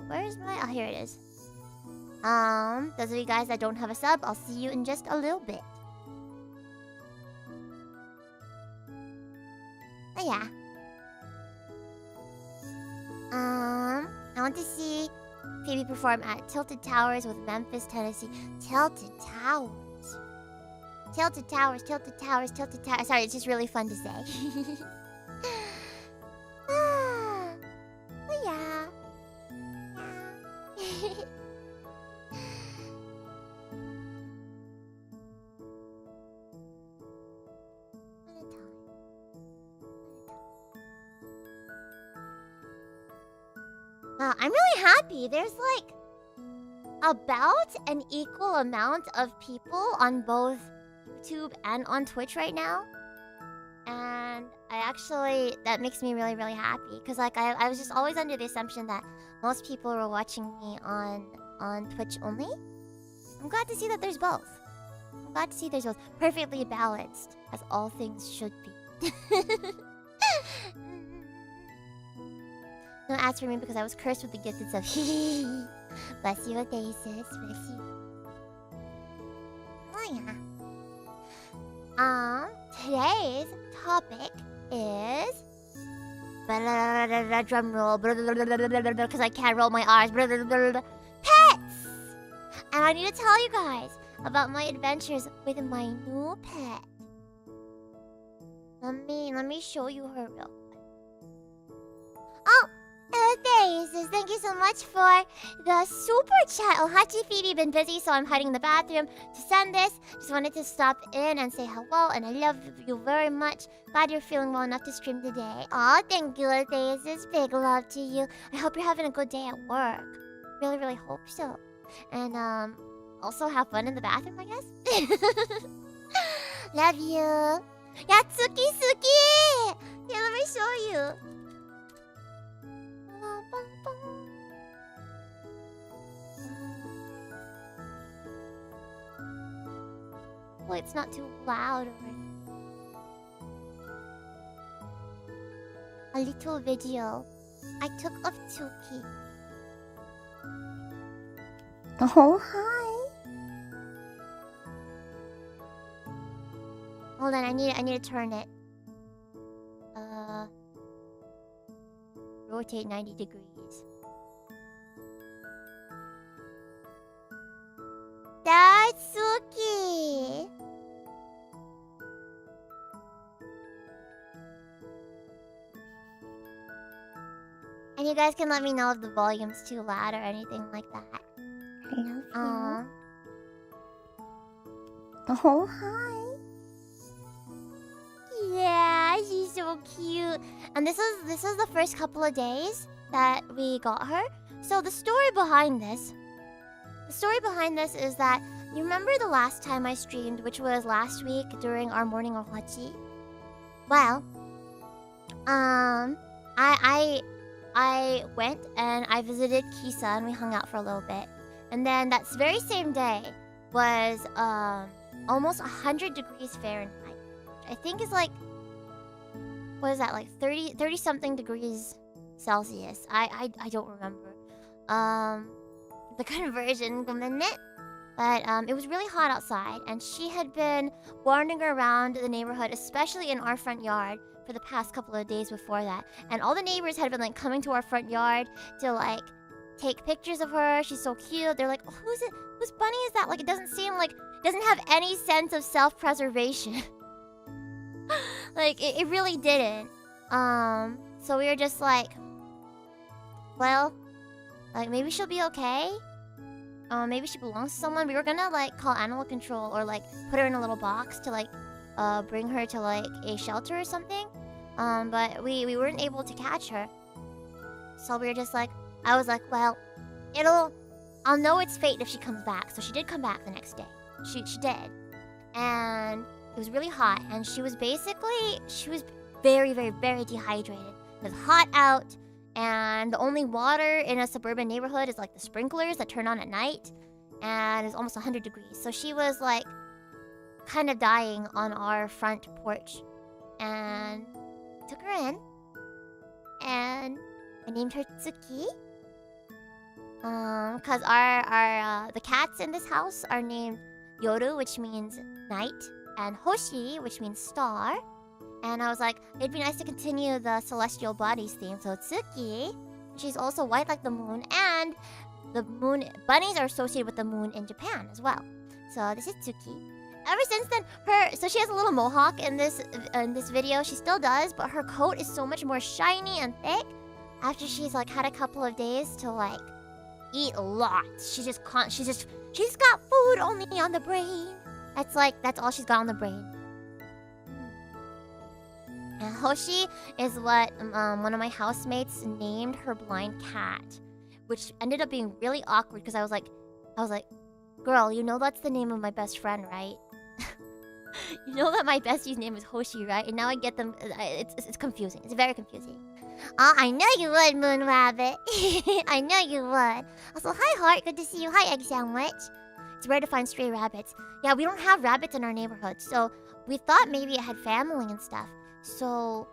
Where's my... Oh, here it is. Those of you guys that don't have a sub, I'll see you in just a little bit. Oh, yeah. I want to see Phoebe perform at Tilted Towers with Memphis, Tennessee. Tilted Towers. Sorry, it's just really fun to say. Oh, yeah. I'm really happy. There's like about an equal amount of people on both YouTube and on Twitch right now. And that makes me really, really happy. Because like I was just always under the assumption that most people were watching me on Twitch only. I'm glad to see that there's both. Perfectly balanced, as all things should be. No ads for me because I was cursed with the gifted stuff. Bless you, Odasis. Bless you. Oh yeah. Today's topic is drum roll because I can't roll my R's. Pets! And I need to tell you guys about my adventures with my new pet. Let me show you her real quick. Oh! Thank you so much for the super chat. Ohachi Phoebe, been busy, so I'm hiding in the bathroom to send this. Just wanted to stop in and say hello, and I love you very much. Glad you're feeling well enough to stream today. Aw, thank you, Thesis. Big love to you. I hope you're having a good day at work. Really, really hope so. And, also have fun in the bathroom, I guess. Love you. Yatsuki Suki! Here, let me show you. Well, it's not too loud. A little video I took of Tuki. Oh, hi. Hold on, I need to turn it. Rotate 90 degrees. Tatsuki! And you guys can let me know if the volume's too loud or anything like that. I love you. Oh, hi. Yeah, she's so cute. And this is the first couple of days that we got her. So the story behind this is that you remember the last time I streamed, which was last week during our Morning Ohachi? Well, I went and I visited Kisa and we hung out for a little bit. And then that very same day was almost 100 degrees Fahrenheit. I think is like, what is that, like 30 something degrees Celsius. I don't remember the conversion minute, but it was really hot outside, and she had been wandering around the neighborhood, especially in our front yard, for the past couple of days before that. And all the neighbors had been like coming to our front yard to like take pictures of her. She's so cute. They're like, oh, whose bunny is that? Like, it doesn't seem like, doesn't have any sense of self-preservation. Like, it really didn't. So we were just like, well, like maybe she'll be okay. Maybe she belongs to someone. We were gonna like call animal control or like put her in a little box to like bring her to like a shelter or something. But we weren't able to catch her. So we were just like, I was like, well, I'll know it's fate if she comes back. So she did come back the next day. She did. And it was really hot. And she was very, very, very dehydrated. It was hot out. And the only water in a suburban neighborhood is like the sprinklers that turn on at night. And it's almost 100 degrees. So she was like kind of dying on our front porch. And took her in. And I named her Tsuki. Cause the cats in this house are named Yoru, which means night, and Hoshi, which means star. And I was like, it'd be nice to continue the celestial bodies theme. So Tsuki, she's also white like the moon, and the moon bunnies are associated with the moon in Japan as well. So this is Tsuki. Ever since then, so she has a little mohawk in this video. She still does, but her coat is so much more shiny and thick. After she's like had a couple of days to like eat a lot, she's got food only on the brain. That's all she's got on the brain. And Hoshi is what one of my housemates named her blind cat, which ended up being really awkward because I was like, girl, you know that's the name of my best friend, right? You know that my bestie's name is Hoshi, right? And now I get them. It's confusing. It's very confusing. I know you would, Moon Rabbit. I know you would. Also, hi, Heart. Good to see you. Hi, Egg Sandwich. It's rare to find stray rabbits. Yeah, we don't have rabbits in our neighborhood, so we thought maybe it had family and stuff. So,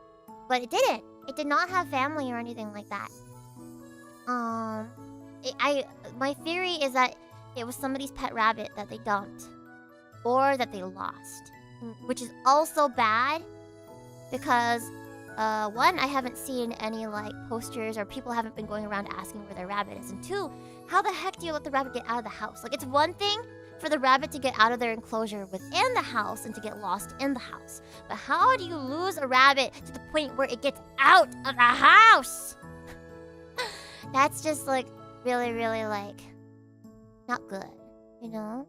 but it didn't. It did not have family or anything like that. My theory is that it was somebody's pet rabbit that they dumped. Or that they lost. Which is also bad. Because, one, I haven't seen any, like, posters or people haven't been going around asking where their rabbit is. And two, how the heck do you let the rabbit get out of the house? Like, it's one thing for the rabbit to get out of their enclosure within the house and to get lost in the house. But how do you lose a rabbit to the point where it gets out of the house? That's just, like, really, really, like, not good. You know?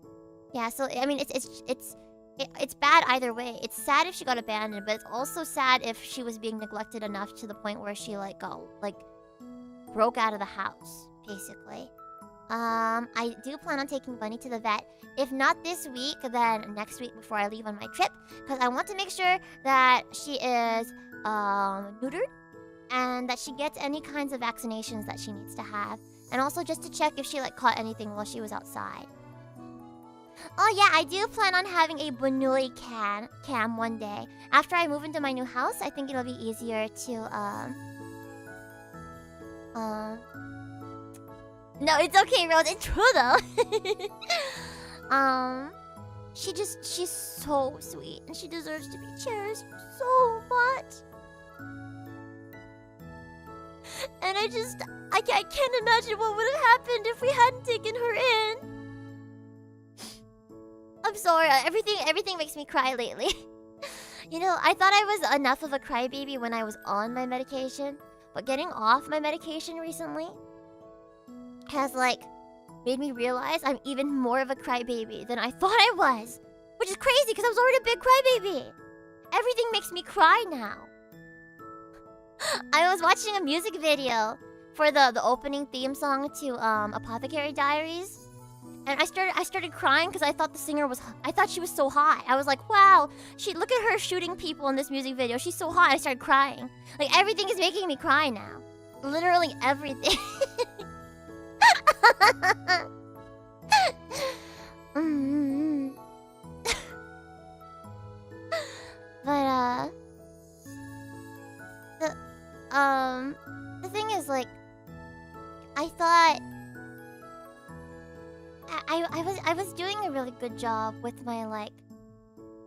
Yeah, so I mean, it's bad either way. It's sad if she got abandoned, but it's also sad if she was being neglected enough to the point where she broke out of the house, basically. I do plan on taking Bunny to the vet. If not this week, then next week before I leave on my trip, because I want to make sure that she is neutered and that she gets any kinds of vaccinations that she needs to have, and also just to check if she caught anything while she was outside. Oh yeah, I do plan on having a Bunui cam one day. After I move into my new house, I think it'll be easier to, No, it's okay, Rose. It's true, though. She's so sweet, and she deserves to be cherished so much. And I can't imagine what would have happened if we hadn't taken her in. I'm sorry, everything makes me cry lately. You know, I thought I was enough of a crybaby when I was on my medication, but getting off my medication recently has, made me realize I'm even more of a crybaby than I thought I was. Which is crazy, because I was already a big crybaby. Everything makes me cry now. I was watching a music video for the opening theme song to Apothecary Diaries. And I started crying because I thought I thought she was so hot. I was like, wow, look at her shooting people in this music video. She's so hot. I started crying. Everything is making me cry now. Literally everything. But the thing is, I thought I was doing a really good job with my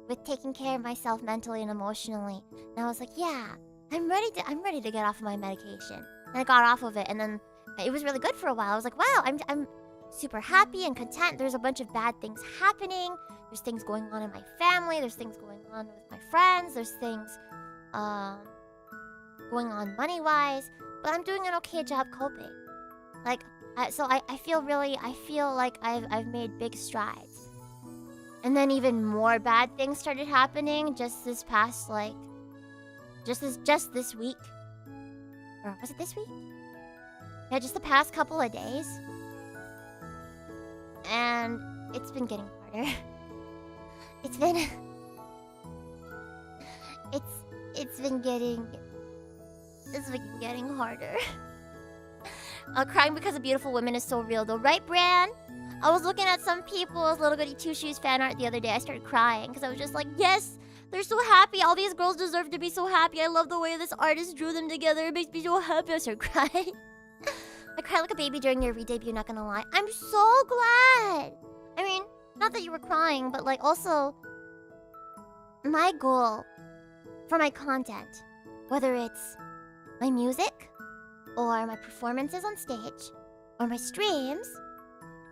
with taking care of myself mentally and emotionally. And I was like, yeah, I'm ready to get off of my medication. And I got off of it, and then it was really good for a while. I was like, wow, I'm super happy and content. There's a bunch of bad things happening. There's things going on in my family. There's things going on with my friends. There's things going on money-wise, but I'm doing an okay job coping. Like, I feel like I've made big strides. And then even more bad things started happening just this past, like, just this week. Or was it this week? Yeah, just the past couple of days. And it's been getting harder. It's been getting harder. Crying because of beautiful women is so real though, right, Bran? I was looking at some people's little goody two shoes fan art the other day. I started crying because I was just like, yes, they're so happy. All these girls deserve to be so happy. I love the way this artist drew them together. It makes me so happy. I started crying. I cried like a baby during your re-debut, not gonna lie. I'm so glad. I mean, not that you were crying, but like also my goal for my content, whether it's my music or my performances on stage or my streams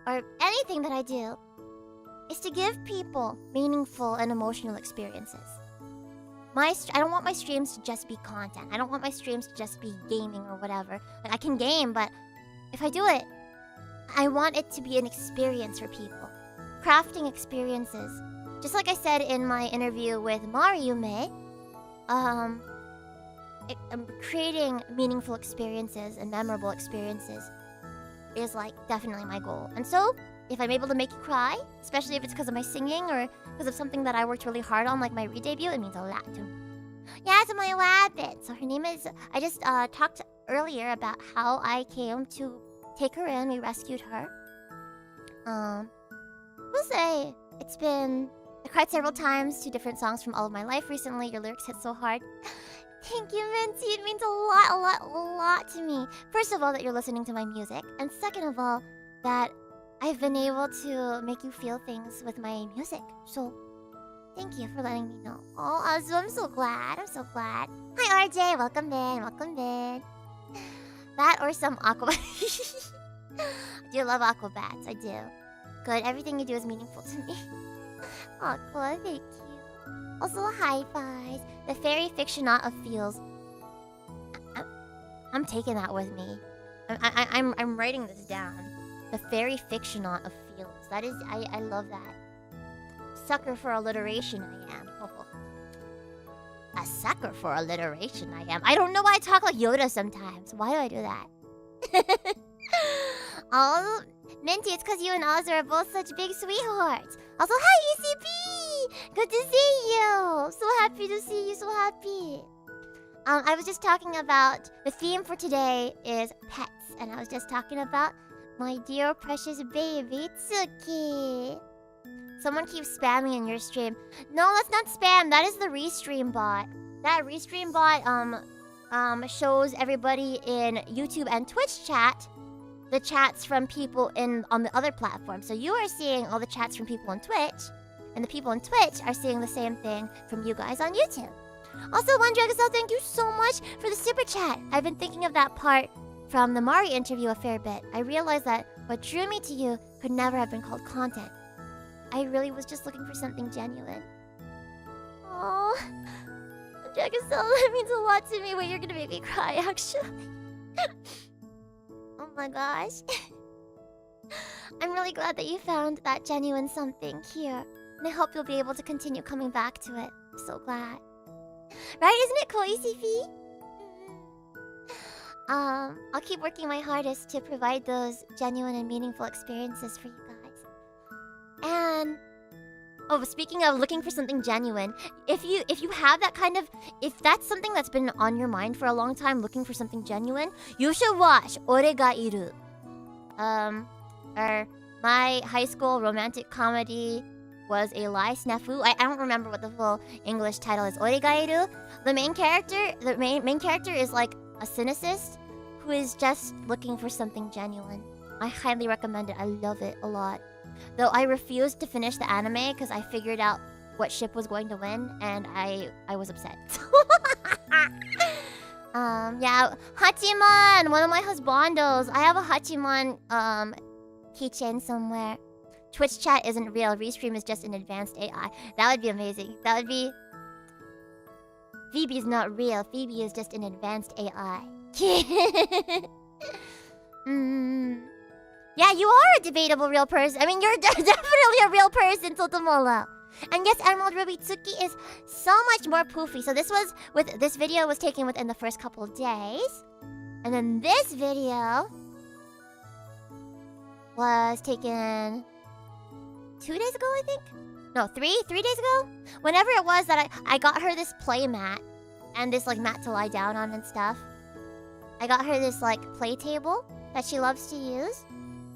or anything that I do, is to give people meaningful and emotional experiences. I don't want my streams to just be content. I don't want my streams to just be gaming or whatever. Like, I can game, but if I do it, I want it to be an experience for people. Crafting experiences. Just like I said in my interview with Mariume, creating meaningful experiences and memorable experiences is like definitely my goal. And so, if I'm able to make you cry, especially if it's because of my singing or because of something that I worked really hard on, like my re-debut, it means a lot to me. Yeah, it's my rabbit. So her name is... I just talked earlier about how I came to take her in. We rescued her. We'll say it's been... I cried several times to different songs from all of my life recently. Your lyrics hit so hard. Thank you, Minty. It means a lot to me. First of all, that you're listening to my music. And second of all, that I've been able to make you feel things with my music. So, thank you for letting me know. Oh, I'm so glad. I'm so glad. Hi, RJ. Welcome in. Welcome in. That or some aquabats. I do love aquabats. I do. Good. Everything you do is meaningful to me. Aqua, thank you. Also, high fives. The fairy fictionaut of feels. I'm taking that with me. I'm writing this down. The fairy fictionaut of feels. That is, I love that. Sucker for alliteration, I am. A sucker for alliteration, I am. I don't know why I talk like Yoda sometimes. Why do I do that? Oh, Minty, it's because you and Oz are both such big sweethearts. Also, hi, ECP! Good to see you! So happy to see you, so happy. I was just talking about... The theme for today is pets. And I was just talking about my dear precious baby, Tsuki. Someone keeps spamming in your stream. No, that's not spam. That is the Restream bot. That Restream bot shows everybody in YouTube and Twitch chat the chats from people on the other platforms. So you are seeing all the chats from people on Twitch, and the people on Twitch are seeing the same thing from you guys on YouTube. Also, One Dragosel, thank you so much for the super chat. I've been thinking of that part from the Mari interview a fair bit. I realized that what drew me to you could never have been called content. I really was just looking for something genuine. Oh, Dragosel, that means a lot to me. Wait, you're gonna make me cry, actually. Oh my gosh. I'm really glad that you found that genuine something here. And I hope you'll be able to continue coming back to it. I'm so glad. Right, isn't it cool, ECP? I'll keep working my hardest to provide those genuine and meaningful experiences for you guys. And... oh, speaking of looking for something genuine, if you have that kind of... if that's something that's been on your mind for a long time, looking for something genuine, you should watch Ore ga iru. Or my high school romantic comedy was a lie snafu. I don't remember what the full English title is. Ore ga iru. The main character is like a cynicist who is just looking for something genuine. I highly recommend it. I love it a lot. Though I refused to finish the anime because I figured out what ship was going to win, and I was upset. Yeah, Hachiman, one of my husbandos. I have a Hachiman keychain somewhere. Twitch chat isn't real. Restream is just an advanced AI. That would be amazing. That would be Phoebe is not real. Phoebe is just an advanced AI. Yeah, you are a debatable real person. I mean, you're definitely a real person, Totomola. And yes, Emerald Ruby Tsuki is so much more poofy. So this video was taken within the first couple of days. And then this video was taken 2 days ago, I think? No, three days ago? Whenever it was that I got her this play mat and this like mat to lie down on and stuff. I got her this like play table that she loves to use.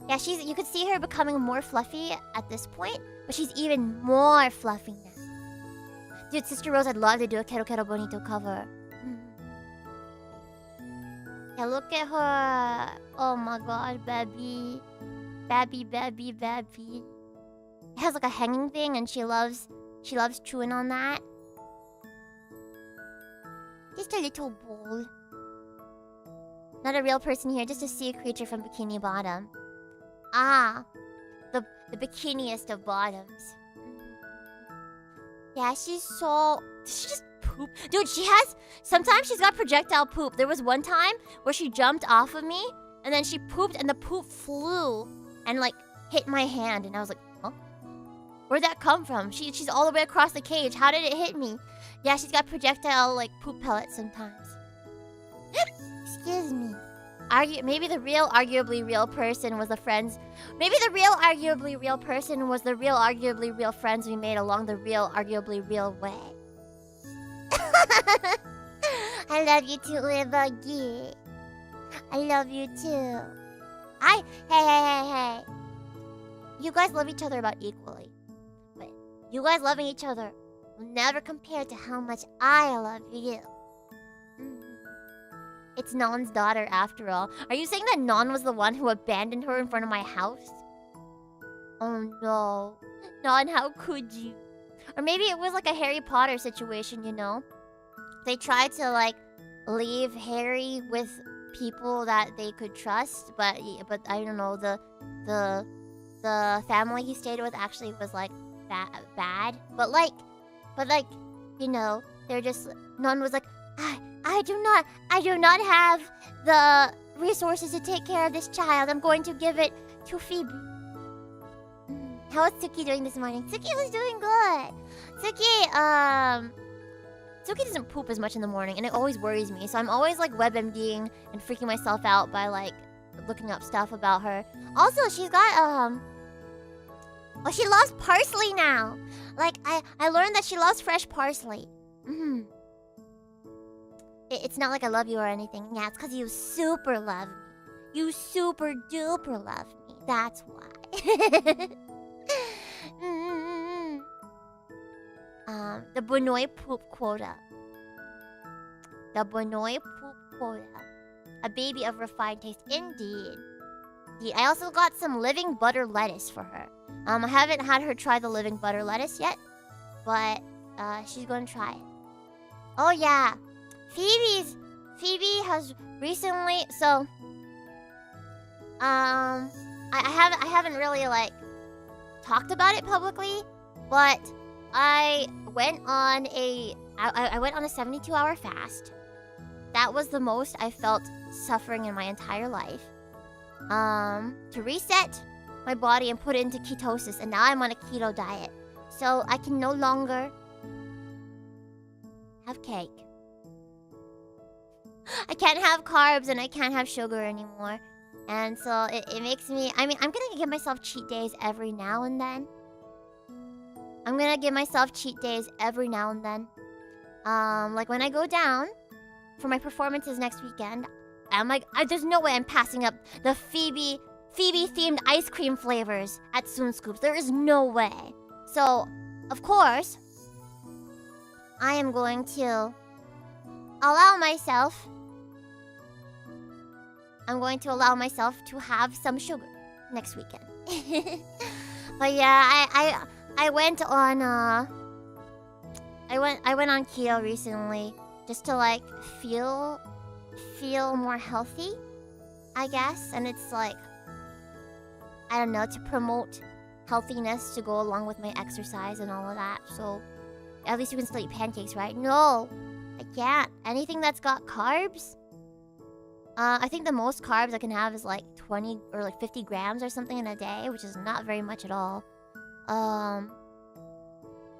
Yeah, you could see her becoming more fluffy at this point, but she's even more fluffy now. Dude, Sister Rose, I'd love to do a Kero Kero Bonito cover. Yeah, look at her. Oh my god, baby. Baby. It has like a hanging thing and she loves chewing on that. Just a little bowl. Not a real person here, just a sea creature from Bikini Bottom. Ah, the bikiniest of bottoms. Yeah, she just poop. Dude, sometimes she's got projectile poop. There was one time where she jumped off of me and then she pooped and the poop flew and like hit my hand and I was like, huh? Where'd that come from? She's all the way across the cage. How did it hit me? Yeah, she's got projectile like poop pellets sometimes. Excuse me. Maybe the real arguably real person was the friends. Maybe the real arguably real person was the real arguably real friends we made along the real arguably real way. I love you too, Buggy. I love you too. Hey. You guys love each other about equally. But you guys loving each other will never compare to how much I love you. It's Non's daughter after all. Are you saying that Non was the one who abandoned her in front of my house? Oh no. Non, how could you? Or maybe it was like a Harry Potter situation, you know? They tried to like leave Harry with people that they could trust, but I don't know, the family he stayed with actually was like bad. But like, you know, they're just Non was like, I do not have the resources to take care of this child. I'm going to give it to Phoebe. How is Tsuki doing this morning? Tsuki was doing good. Tsuki doesn't poop as much in the morning, and it always worries me. So I'm always like WebMDing and freaking myself out by like looking up stuff about her. Also, she's got oh, she loves parsley now. Like I learned that she loves fresh parsley. It's not like I love you or anything. Yeah, it's because you super love me. You super duper love me. That's why. The Bonoi poop quota. The Bonoi poop quota. A baby of refined taste. Indeed. I also got some living butter lettuce for her. I haven't had her try the living butter lettuce yet, but she's gonna try it. Oh yeah. Phoebe has recently, so I haven't really like talked about it publicly, but I went on a 72-hour fast. That was the most I felt suffering in my entire life. To reset my body and put it into ketosis, and now I'm on a keto diet. So I can no longer have cake. I can't have carbs and I can't have sugar anymore. And so it makes me... I mean, I'm gonna give myself cheat days every now and then. Like when I go down for my performances next weekend, I'm like, there's no way I'm passing up the Phoebe themed ice cream flavors at Soon Scoops. There is no way. So, of course, I am going to allow myself to have some sugar next weekend. But yeah, I went on keto recently just to like feel more healthy, I guess. And it's like, I don't know, to promote healthiness to go along with my exercise and all of that. So at least you can still eat pancakes, right? No, I can't. Anything that's got carbs? I think the most carbs I can have is like 20 or like 50 grams or something in a day, which is not very much at all.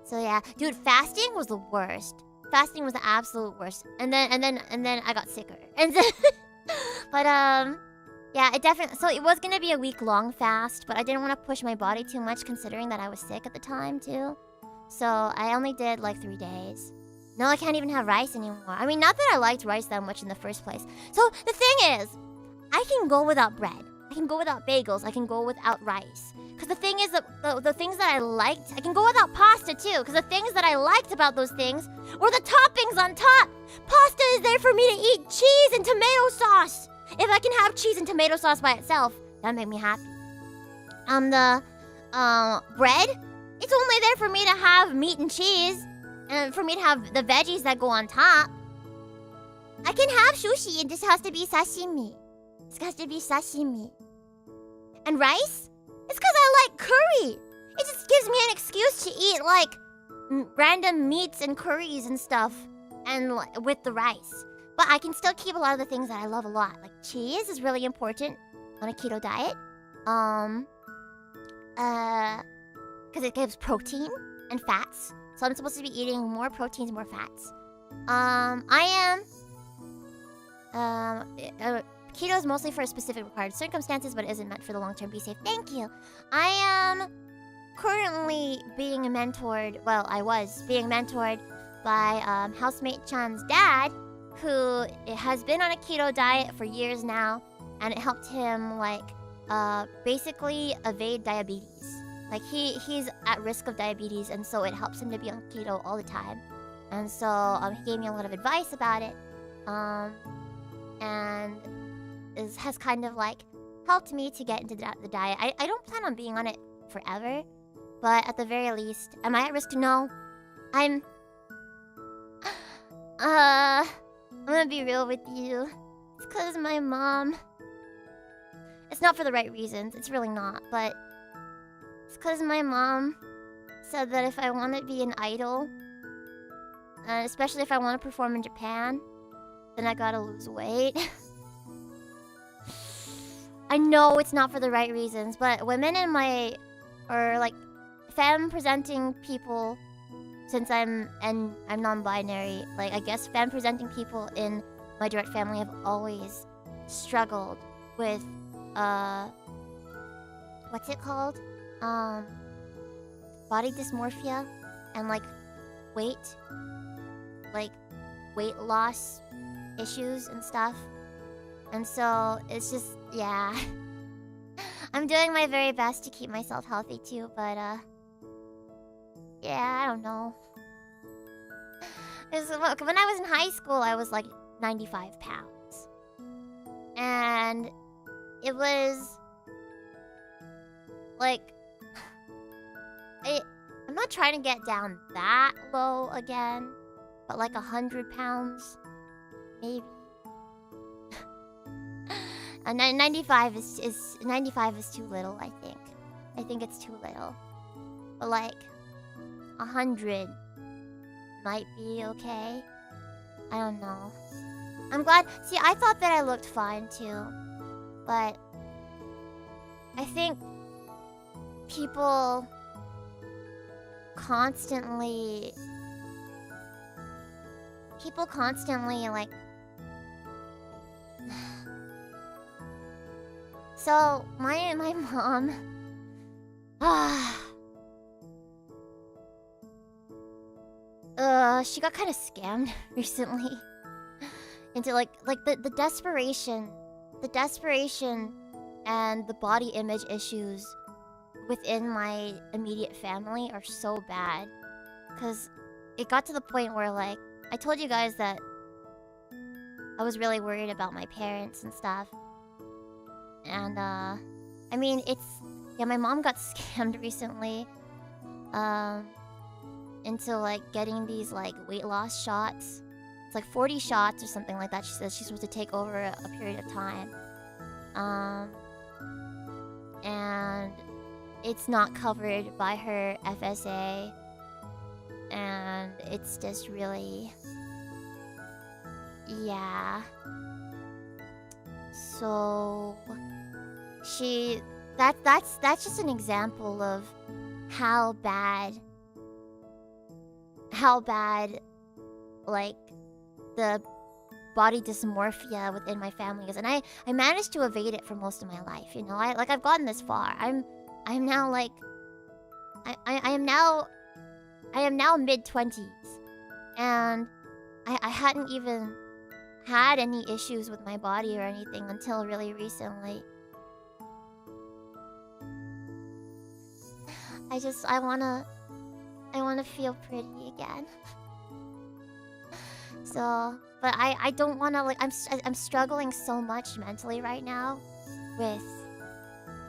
So yeah, dude, fasting was the worst. Fasting was the absolute worst. And then I got sicker. And then, but yeah, it definitely. So it was gonna be a week-long fast, but I didn't want to push my body too much, considering that I was sick at the time too. So I only did like 3 days. No, I can't even have rice anymore. I mean, not that I liked rice that much in the first place. So the thing is, I can go without bread. I can go without bagels. I can go without rice. Because the thing is, the things that I liked, I can go without pasta too. Because the things that I liked about those things were the toppings on top. Pasta is there for me to eat cheese and tomato sauce. If I can have cheese and tomato sauce by itself, that make me happy. The bread, it's only there for me to have meat and cheese, and for me to have the veggies that go on top. I can have sushi. It just has to be sashimi. It has to be sashimi. And rice? It's because I like curry. It just gives me an excuse to eat like random meats and curries and stuff, and with the rice. But I can still keep a lot of the things that I love a lot. Like cheese is really important on a keto diet. Because it gives protein and fats. So I'm supposed to be eating more proteins, more fats. Keto is mostly for specific required circumstances, but it isn't meant for the long term. Be safe. Thank you. I am currently being mentored. Well, I was being mentored by housemate Chan's dad, who has been on a keto diet for years now, and it helped him basically evade diabetes. Like he's at risk of diabetes, and so it helps him to be on keto all the time. And so he gave me a lot of advice about it, and has kind of like helped me to get into the diet. I don't plan on being on it forever, but at the very least, am I at risk? No. I'm gonna be real with you. It's because my mom. It's not for the right reasons. It's really not, but it's because my mom said that if I want to be an idol, especially if I want to perform in Japan, then I gotta lose weight. I know it's not for the right reasons, but women in my, or like femme presenting people, since I'm non-binary, like I guess femme presenting people in my direct family have always struggled with what's it called? Body dysmorphia and like weight loss issues and stuff. And so it's just, yeah. I'm doing my very best to keep myself healthy too, but yeah, I don't know. When I was in high school, I was like 95 pounds. And it was like, I'm not trying to get down that low again, but like 100 pounds, maybe. And 95 is too little, I think. I think it's too little. But like 100 might be okay. I don't know. I'm glad. See, I thought that I looked fine too, but I think people constantly like. So my mom, she got kind of scammed recently into like the desperation and the body image issues within my immediate family are so bad, because it got to the point where, like, I told you guys that I was really worried about my parents and stuff. And I mean, my mom got scammed recently into like getting these like weight loss shots. It's like 40 shots or something like that. She says she's supposed to take over a period of time. And it's not covered by her FSA. And it's just really Yeah. So that's just an example of how bad like the body dysmorphia within my family is, and I managed to evade it for most of my life, you know. I've gotten this far. I'm now like I am now mid-20s, and I hadn't even had any issues with my body or anything until really recently. I wanna feel pretty again. So, but I don't wanna, like, I'm struggling so much mentally right now with,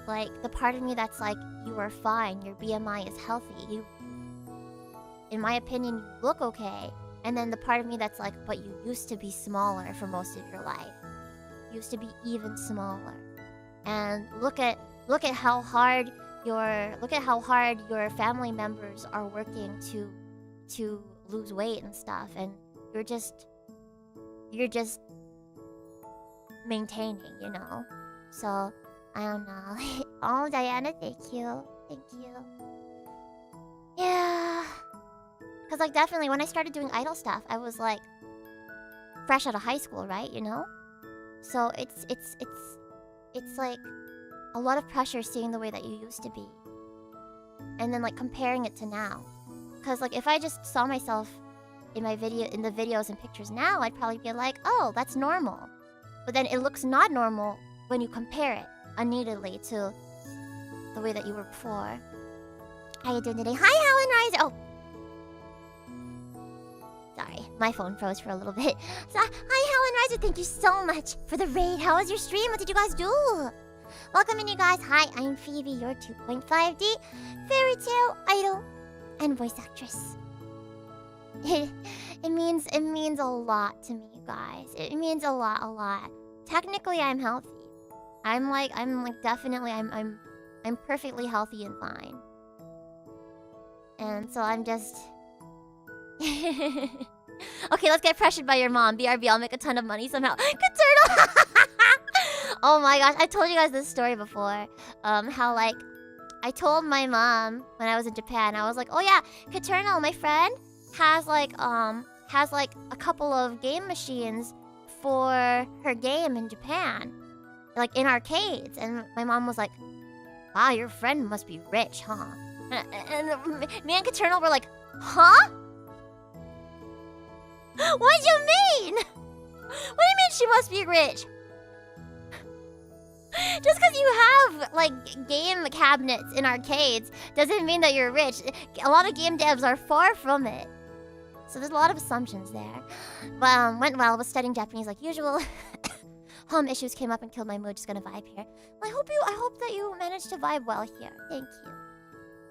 like, the part of me that's like, you are fine, your BMI is healthy, in my opinion, you look okay. And then the part of me that's like, but you used to be smaller for most of your life. You used to be even smaller. And look at how hard your family members are working to lose weight and stuff, and you're just maintaining, you know. So I don't know. Oh, Diana, thank you. Yeah. Cause like definitely when I started doing idol stuff, I was like fresh out of high school, right? You know? So it's like a lot of pressure seeing the way that you used to be. And then like comparing it to now. Cause like if I just saw myself in the videos and pictures now, I'd probably be like, oh, that's normal. But then it looks not normal when you compare it unneededly to the way that you were before. How you doing today? Hi, Helen Riser! Oh. Sorry, my phone froze for a little bit. So, hi, Helen Riser, thank you so much for the raid. How was your stream? What did you guys do? Welcome in, you guys. Hi, I'm Phoebe, your 2.5D Fairytale Idol and voice actress. It means a lot to me, you guys. It means a lot. Technically, I'm healthy. I'm perfectly healthy and fine. And so I'm just... Okay, let's get pressured by your mom. BRB, I'll make a ton of money somehow. Good turtle! Oh my gosh, I told you guys this story before. How like I told my mom when I was in Japan, I was like, oh yeah, Caternal, my friend, has like a couple of game machines for her game in Japan. Like in arcades. And my mom was like, wow, your friend must be rich, huh? And me and Caternal were like, huh? What do you mean? What do you mean she must be rich? Just because you have, like, game cabinets in arcades doesn't mean that you're rich. A lot of game devs are far from it. So there's a lot of assumptions there. Went well, was studying Japanese like usual. Home issues came up and killed my mood, just gonna vibe here. Well, I hope that you managed to vibe well here. Thank you.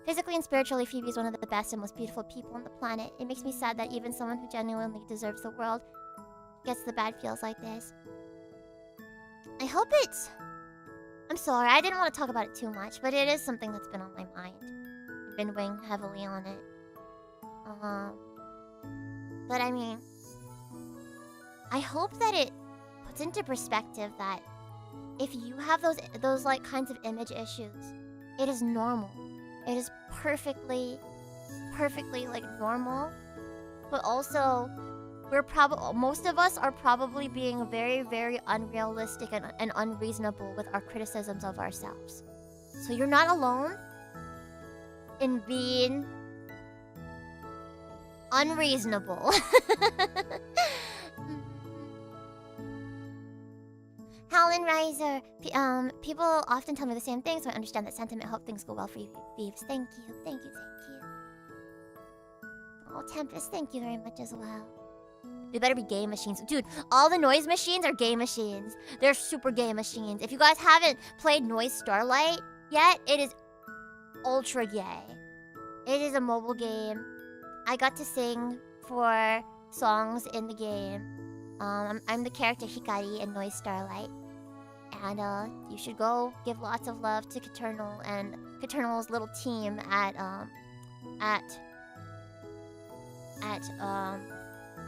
Physically and spiritually, Phoebe is one of the best and most beautiful people on the planet. It makes me sad that even someone who genuinely deserves the world gets the bad feels like this. I hope it's... I'm sorry, I didn't want to talk about it too much, but it is something that's been on my mind. I've been weighing heavily on it. But I mean... I hope that it puts into perspective that if you have those like kinds of image issues, it is normal. It is perfectly like normal, but also most of us are probably being very, very unrealistic and unreasonable with our criticisms of ourselves. So you're not alone in being unreasonable. Helen Riser, people often tell me the same thing, so I understand that sentiment. Hope things go well for you, Phoebes. Thank you. Oh, Tempest, thank you very much as well. They better be game machines. Dude, all the noise machines are game machines. They're super game machines. If you guys haven't played Noise Starlight yet, it is ultra gay. It is a mobile game. I got to sing 4 songs in the game. I'm the character Hikari in Noise Starlight. And you should go give lots of love to Caternal and Caternal's little team at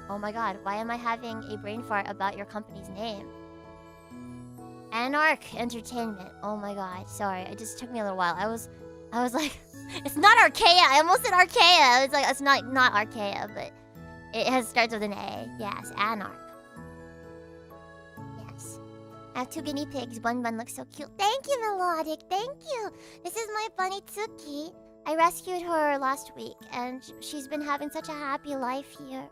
Oh my god, why am I having a brain fart about your company's name? Anarch Entertainment. Oh my god, sorry. It just took me a little while. I was like, it's not Archaea. I almost said Archaea. It's like, it's not Archaea, but it starts with an A. Yes, Anarch. Yes. I have 2 guinea pigs. One looks so cute. Thank you, Melodic. Thank you. This is my bunny Tsuki. I rescued her last week, and she's been having such a happy life here.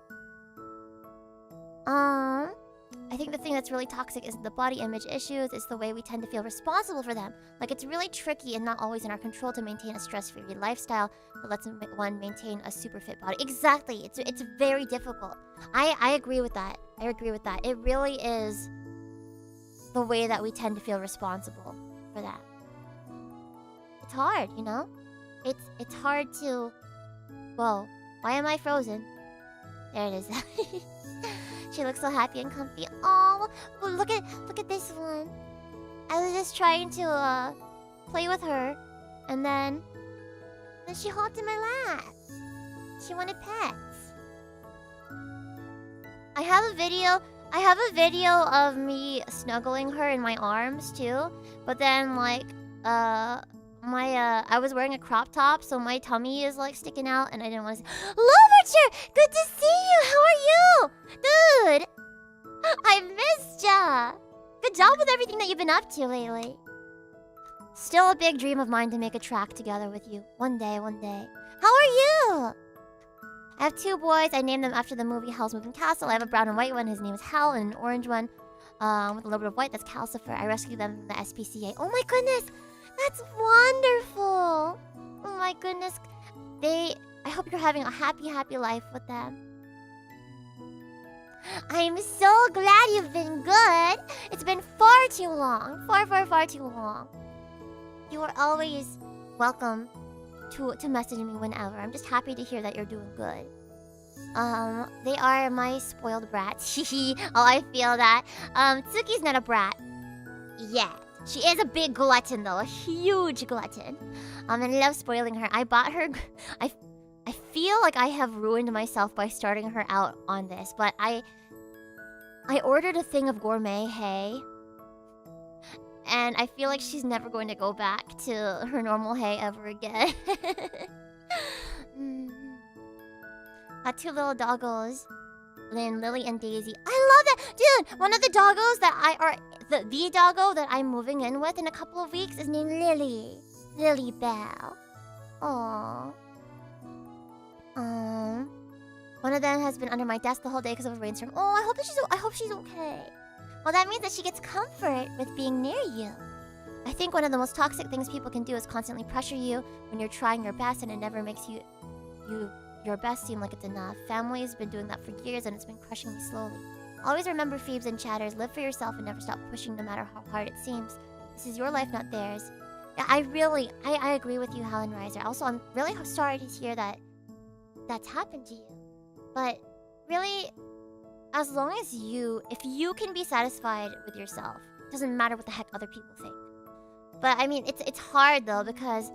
I think the thing that's really toxic isn't the body image issues, it's the way we tend to feel responsible for them. Like, it's really tricky and not always in our control to maintain a stress-free lifestyle that lets one maintain a super fit body. Exactly, it's very difficult. I agree with that. I agree with that. It really is the way that we tend to feel responsible for that. It's hard, you know? It's hard to... Whoa, why am I frozen? There it is. She looks so happy and comfy. Oh, look at this one. I was just trying to play with her, and then she hopped in my lap. She wanted pets. I have a video of me snuggling her in my arms too, but then like I was wearing a crop top, so my tummy is like sticking out, and I didn't want to say, Loverture! Good to see you! How are you? Dude! I missed ya! Good job with everything that you've been up to lately. Still a big dream of mine to make a track together with you. One day, one day. How are you? I have 2 boys. I named them after the movie Hell's Moving Castle. I have a brown and white one. His name is Hell, and an orange one with a little bit of white. That's Calcifer. I rescued them from the SPCA. Oh my goodness! That's wonderful! Oh my goodness. I hope you're having a happy life with them. I'm so glad you've been good. It's been far too long. Far too long. You are always welcome to message me whenever. I'm just happy to hear that you're doing good. They are my spoiled brats. Oh, I feel that. Tsuki's not a brat yet. She is a big glutton though, a huge glutton. And I love spoiling her. I bought her... I feel like I have ruined myself by starting her out on this, but I ordered a thing of gourmet hay. And I feel like she's never going to go back to her normal hay ever again. Got 2 little doggos. Lily and Daisy. I love that! Dude, one of the doggos that the doggo that I'm moving in with in a couple of weeks is named Lily. Lily Bell. Aww. One of them has been under my desk the whole day because of a rainstorm. Oh, I hope she's okay. Well, that means that she gets comfort with being near you. I think one of the most toxic things people can do is constantly pressure you when you're trying your best, and it never makes your best seem like it's enough. Family's been doing that for years, and it's been crushing me slowly. Always remember, Phoebes and chatters, live for yourself and never stop pushing no matter how hard it seems. This is your life, not theirs. Yeah, I agree with you, Helen Reiser. Also, I'm really sorry to hear that that's happened to you. But really, as long as if you can be satisfied with yourself, it doesn't matter what the heck other people think. But I mean, it's hard though, because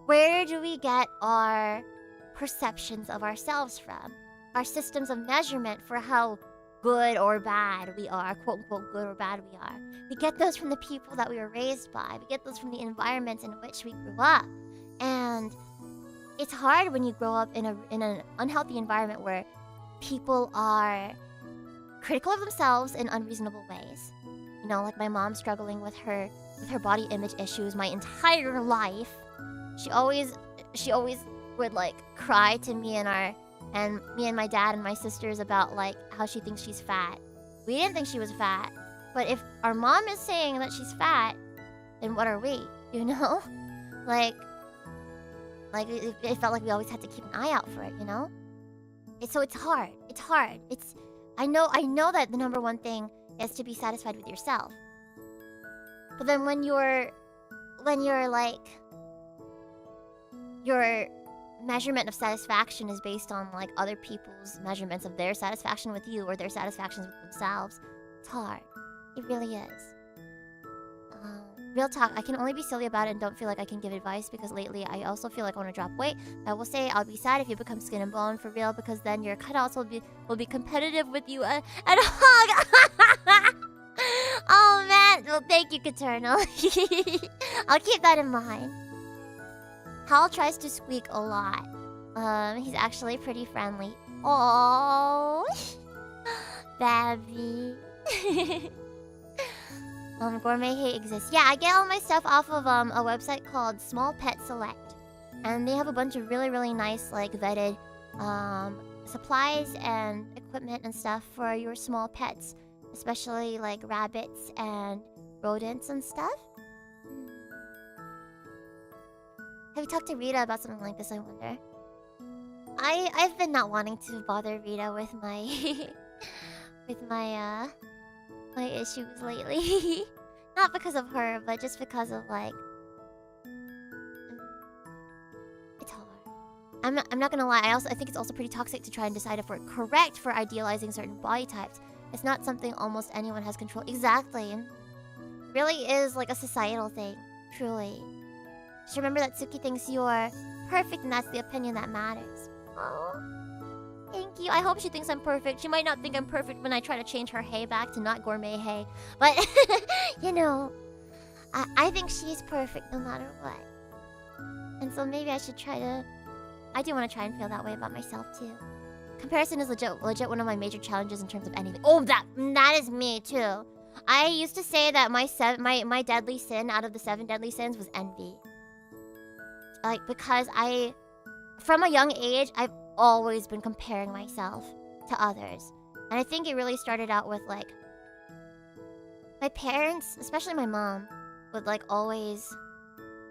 where do we get our perceptions of ourselves from? Our systems of measurement for how good or bad we are, quote unquote good or bad we are. We get those from the people that we were raised by. We get those from the environments in which we grew up. And it's hard when you grow up in an unhealthy environment where people are critical of themselves in unreasonable ways. You know, like my mom struggling with her body image issues my entire life. She always would like cry to me and my dad and my sisters about like how she thinks she's fat. We didn't think she was fat, but if our mom is saying that she's fat, then what are we? You know, like it felt like we always had to keep an eye out for it. You know, so it's hard. It's hard. I know that the number one thing is to be satisfied with yourself. But then when you're like your measurement of satisfaction is based on like other people's measurements of their satisfaction with you or their satisfactions with themselves, it's hard. It really is. real talk, I can only be silly about it and don't feel like I can give advice because lately I also feel like I want to drop weight. I will say I'll be sad if you become skin and bone for real because then your cutouts will be competitive with you at a hug. Oh man, well thank you, Caternal. I'll keep that in mind. Hal tries to squeak a lot. He's actually pretty friendly. Oh, Babby. Gourmet Hay exists. Yeah, I get all my stuff off of a website called Small Pet Select, and they have a bunch of really nice like vetted supplies and equipment and stuff for your small pets, especially like rabbits and rodents and stuff. Have you talked to Rita about something like this, I wonder? I've been not wanting to bother Rita with my my issues lately. Not because of her, but just because of like it's hard. I'm not gonna lie, I think it's also pretty toxic to try and decide if we're correct for idealizing certain body types. It's not something almost anyone has control. Exactly. It really is like a societal thing, truly. Just remember that Suki thinks you're perfect and that's the opinion that matters. Oh, thank you. I hope she thinks I'm perfect. She might not think I'm perfect when I try to change her hay back to not gourmet hay. But, you know, I think she's perfect no matter what. And so maybe I should try to... I do want to try and feel that way about myself too. Comparison is legit one of my major challenges in terms of anything. Oh, that is me too. I used to say that my deadly sin out of the 7 deadly sins was envy. Like, because from a young age, I've always been comparing myself to others. And I think it really started out with, like, my parents, especially my mom, would, like, always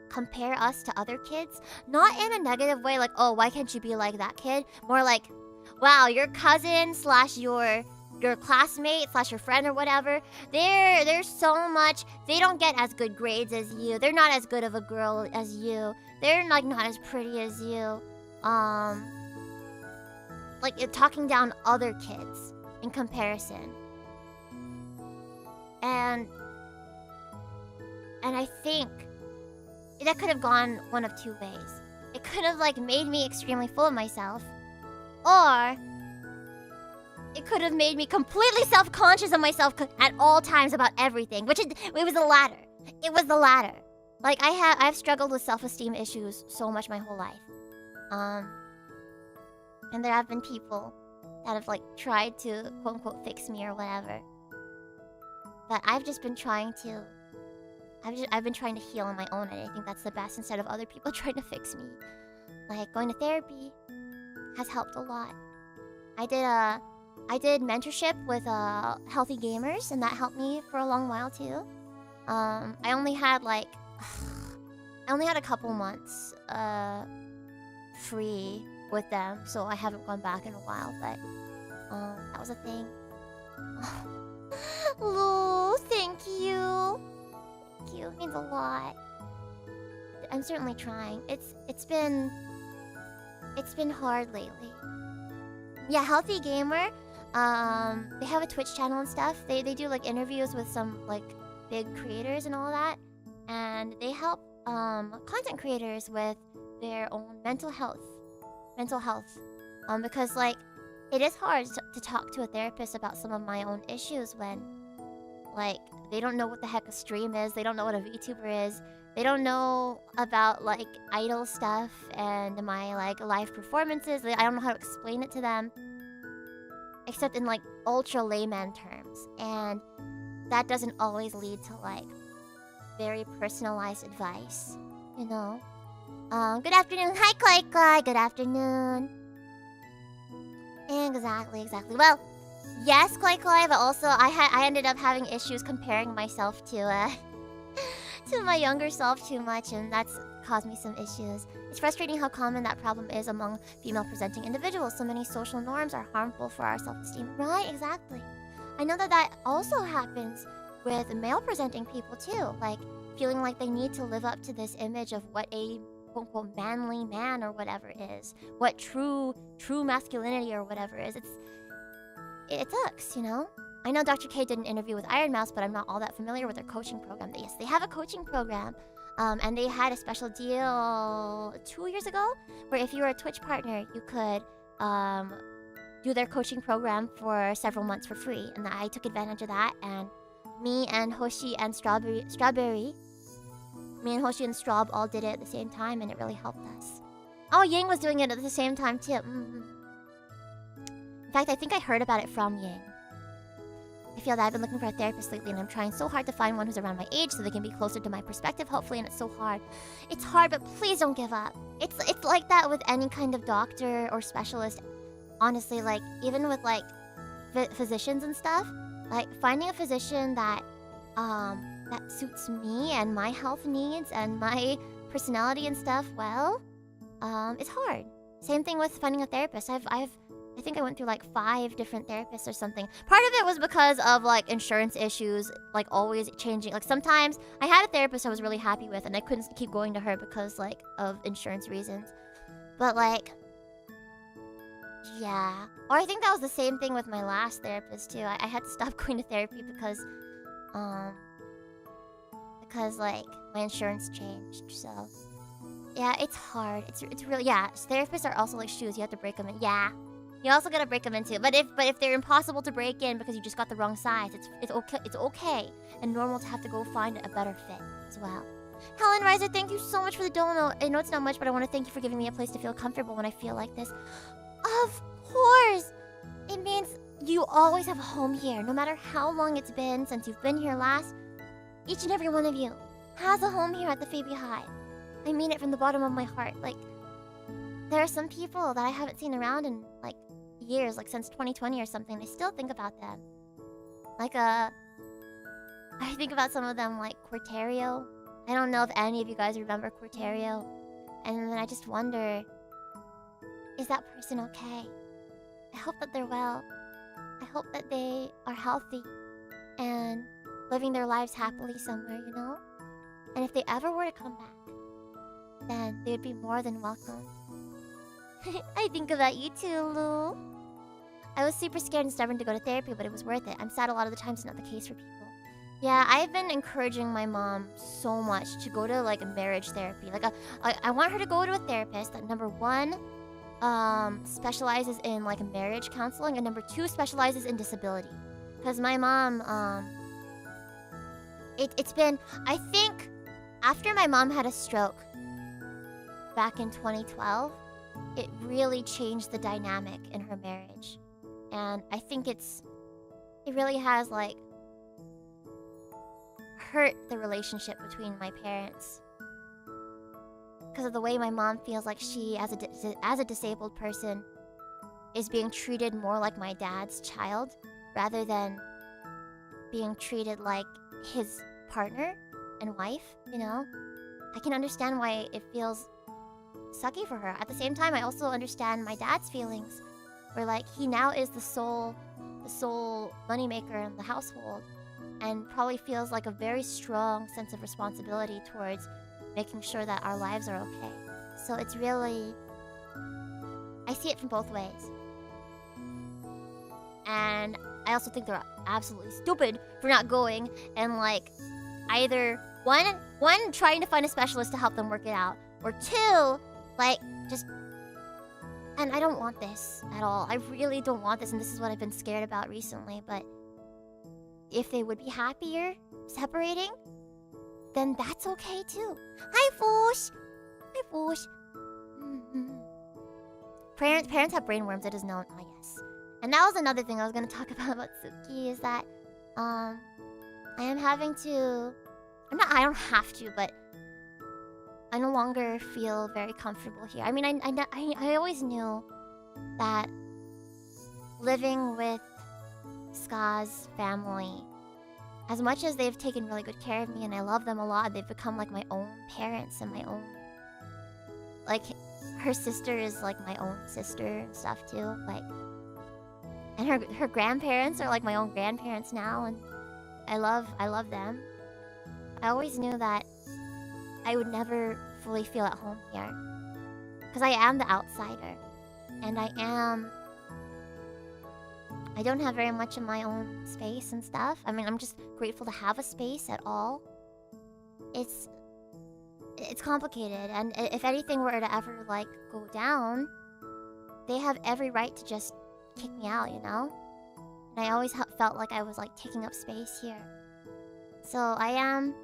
compare us to other kids. Not in a negative way, like, oh, why can't you be like that kid? More like, wow, your cousin / your classmate / your friend or whatever, they're so much, they don't get as good grades as you. They're not as good of a girl as you. They're like not as pretty as you. Like talking down other kids in comparison. And I think that could have gone one of 2 ways. It could have like made me extremely full of myself, or it could have made me completely self-conscious of myself at all times about everything, which it was the latter. It was the latter. Like I've struggled with self-esteem issues so much my whole life. And there have been people that have like tried to quote unquote fix me or whatever. But I've just been trying to I've been trying to heal on my own, and I think that's the best instead of other people trying to fix me. Like going to therapy has helped a lot. I did mentorship with healthy gamers, and that helped me for a long while too. I only had a couple months free with them, so I haven't gone back in a while, but that was a thing. Lou, thank you. Thank you. It means a lot. I'm certainly trying. It's been hard lately. Yeah, Healthy Gamer. They have a Twitch channel and stuff. They do like interviews with some like big creators and all that, and they help content creators with their own mental health. Because like it is hard to talk to a therapist about some of my own issues when like they don't know what the heck a stream is, they don't know what a VTuber is, they don't know about like idol stuff and my like live performances. I don't know how to explain it to them except in like ultra layman terms, and that doesn't always lead to like very personalized advice, you know. Good afternoon. Hi, Clay. Good afternoon. Exactly. Well, yes, Clay, but also I ended up having issues comparing myself to to my younger self too much, and that's caused me some issues. It's frustrating how common that problem is among female-presenting individuals. So many social norms are harmful for our self-esteem. Right, exactly. I know that also happens with male-presenting people too, like feeling like they need to live up to this image of what a quote-unquote manly man or whatever is, what true masculinity or whatever is. It sucks, you know? I know Dr. K did an interview with Iron Mouse, but I'm not all that familiar with their coaching program. Yes, they have a coaching program. And they had a special deal 2 years ago where if you were a Twitch partner, you could do their coaching program for several months for free. And I took advantage of that. And me and Hoshi and Strawberry, me and Hoshi and Straub all did it at the same time, and it really helped us. Oh, Yang was doing it at the same time too. In fact, I think I heard about it from Yang. I feel that I've been looking for a therapist lately, and I'm trying so hard to find one who's around my age so they can be closer to my perspective, hopefully, and it's so hard. It's hard, but please don't give up. It's like that with any kind of doctor or specialist. Honestly, like, even with, like, physicians and stuff, like, finding a physician that suits me and my health needs and my personality and stuff, well, it's hard. Same thing with finding a therapist. I think I went through like 5 different therapists or something. Part of it was because of like insurance issues, like always changing. Like sometimes I had a therapist I was really happy with and I couldn't keep going to her because like of insurance reasons. But like, yeah. Or I think that was the same thing with my last therapist too. I had to stop going to therapy because like my insurance changed. So yeah, it's hard. It's really, yeah. Therapists are also like shoes. You have to break them in. Yeah. You also gotta break them into. But if they're impossible to break in because you just got the wrong size, it's okay and normal to have to go find a better fit as well. Helen Reiser, thank you so much for the dono. I know it's not much, but I want to thank you for giving me a place to feel comfortable when I feel like this. Of course! It means you always have a home here, no matter how long it's been since you've been here last. Each and every one of you has a home here at the FeebeeHive. I mean it from the bottom of my heart. Like, there are some people that I haven't seen around in, like, years, like since 2020 or something. I still think about them. Like, I think about some of them, like Corterio. I don't know if any of you guys remember Corterio. And then I just wonder, is that person okay? I hope that they're well. I hope that they are healthy and living their lives happily somewhere, you know? And if they ever were to come back, then they would be more than welcome. I think about you too, Lou. I was super scared and stubborn to go to therapy, but it was worth it. I'm sad a lot of the times it's not the case for people. Yeah, I've been encouraging my mom so much to go to like a marriage therapy. Like, I want her to go to a therapist that number 1 specializes in like marriage counseling, and number 2 specializes in disability. Because my mom, it's been, I think, after my mom had a stroke back in 2012, it really changed the dynamic in her marriage. And I think it really has like hurt the relationship between my parents because of the way my mom feels like she, as a disabled person, is being treated more like my dad's child rather than being treated like his partner and wife, you know? I can understand why it feels sucky for her. At the same time, I also understand my dad's feelings, where like he now is the sole moneymaker in the household, and probably feels like a very strong sense of responsibility towards making sure that our lives are okay. So it's really, I see it from both ways. And I also think they're absolutely stupid for not going and like either one trying to find a specialist to help them work it out, or 2 like just, and I don't want this at all. I really don't want this, and this is what I've been scared about recently, but if they would be happier separating, then that's okay too. Hi, Foosh! Hi, Foosh! Parents have brainworms, it is known. Oh, yes. And that was another thing I was going to talk about Suki, is that, I am having to... I don't have to, but I no longer feel very comfortable here. I mean, I always knew that living with Ska's family, as much as they've taken really good care of me and I love them a lot, they've become like my own parents and my own... Like, her sister is like my own sister and stuff too. Like, and her grandparents are like my own grandparents now, and I love them. I always knew that I would never fully feel at home here, because I am the outsider, and I I don't have very much of my own space and stuff. I mean, I'm just grateful to have a space at all. It's complicated, and if anything were to ever like go down, they have every right to just kick me out, you know? And I always felt like I was like taking up space here. So I am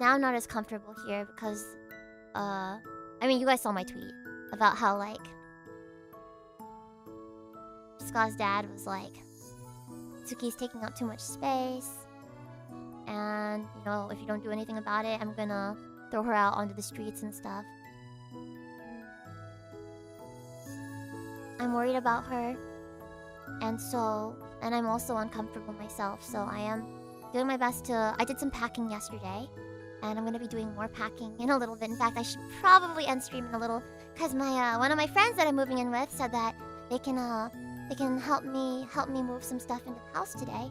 now not as comfortable here because I mean, you guys saw my tweet about how like Ska's dad was like, Tsuki's taking up too much space, and you know, if you don't do anything about it, I'm gonna throw her out onto the streets and stuff. I'm worried about her, and I'm also uncomfortable myself, so I am doing my best to... I did some packing yesterday, and I'm gonna be doing more packing in a little bit. In fact, I should probably end stream in a little, because my one of my friends that I'm moving in with said that they can help me move some stuff into the house today.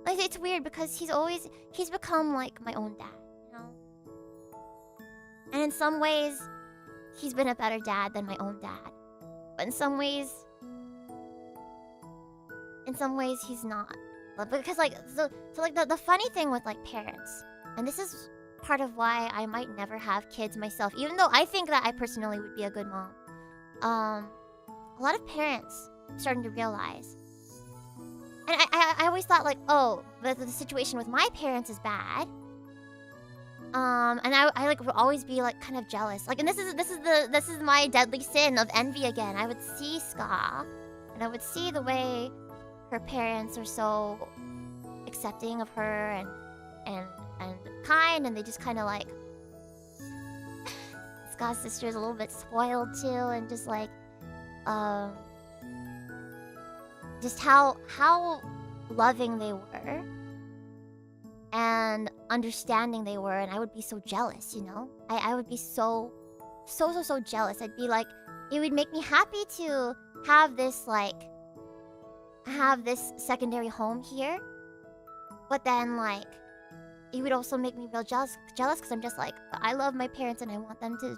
Like, it's weird because he's become like my own dad, you know? And in some ways, he's been a better dad than my own dad. But in some ways he's not. Because like, so like the funny thing with like parents, and this is part of why I might never have kids myself, even though I think that I personally would be a good mom. A lot of parents are starting to realize, and I always thought like, oh, the situation with my parents is bad. And I like would always be like kind of jealous. Like, and this is my deadly sin of envy again. I would see Ska, and I would see the way her parents are so accepting of her and kind, and they just kind of like... Ska's sister is a little bit spoiled too, and just like just how loving they were and understanding they were, and I would be so jealous, you know? I would be so jealous. I'd be like, it would make me happy to have this secondary home here, but then like it would also make me real jealous because I'm just like, I love my parents and I want them to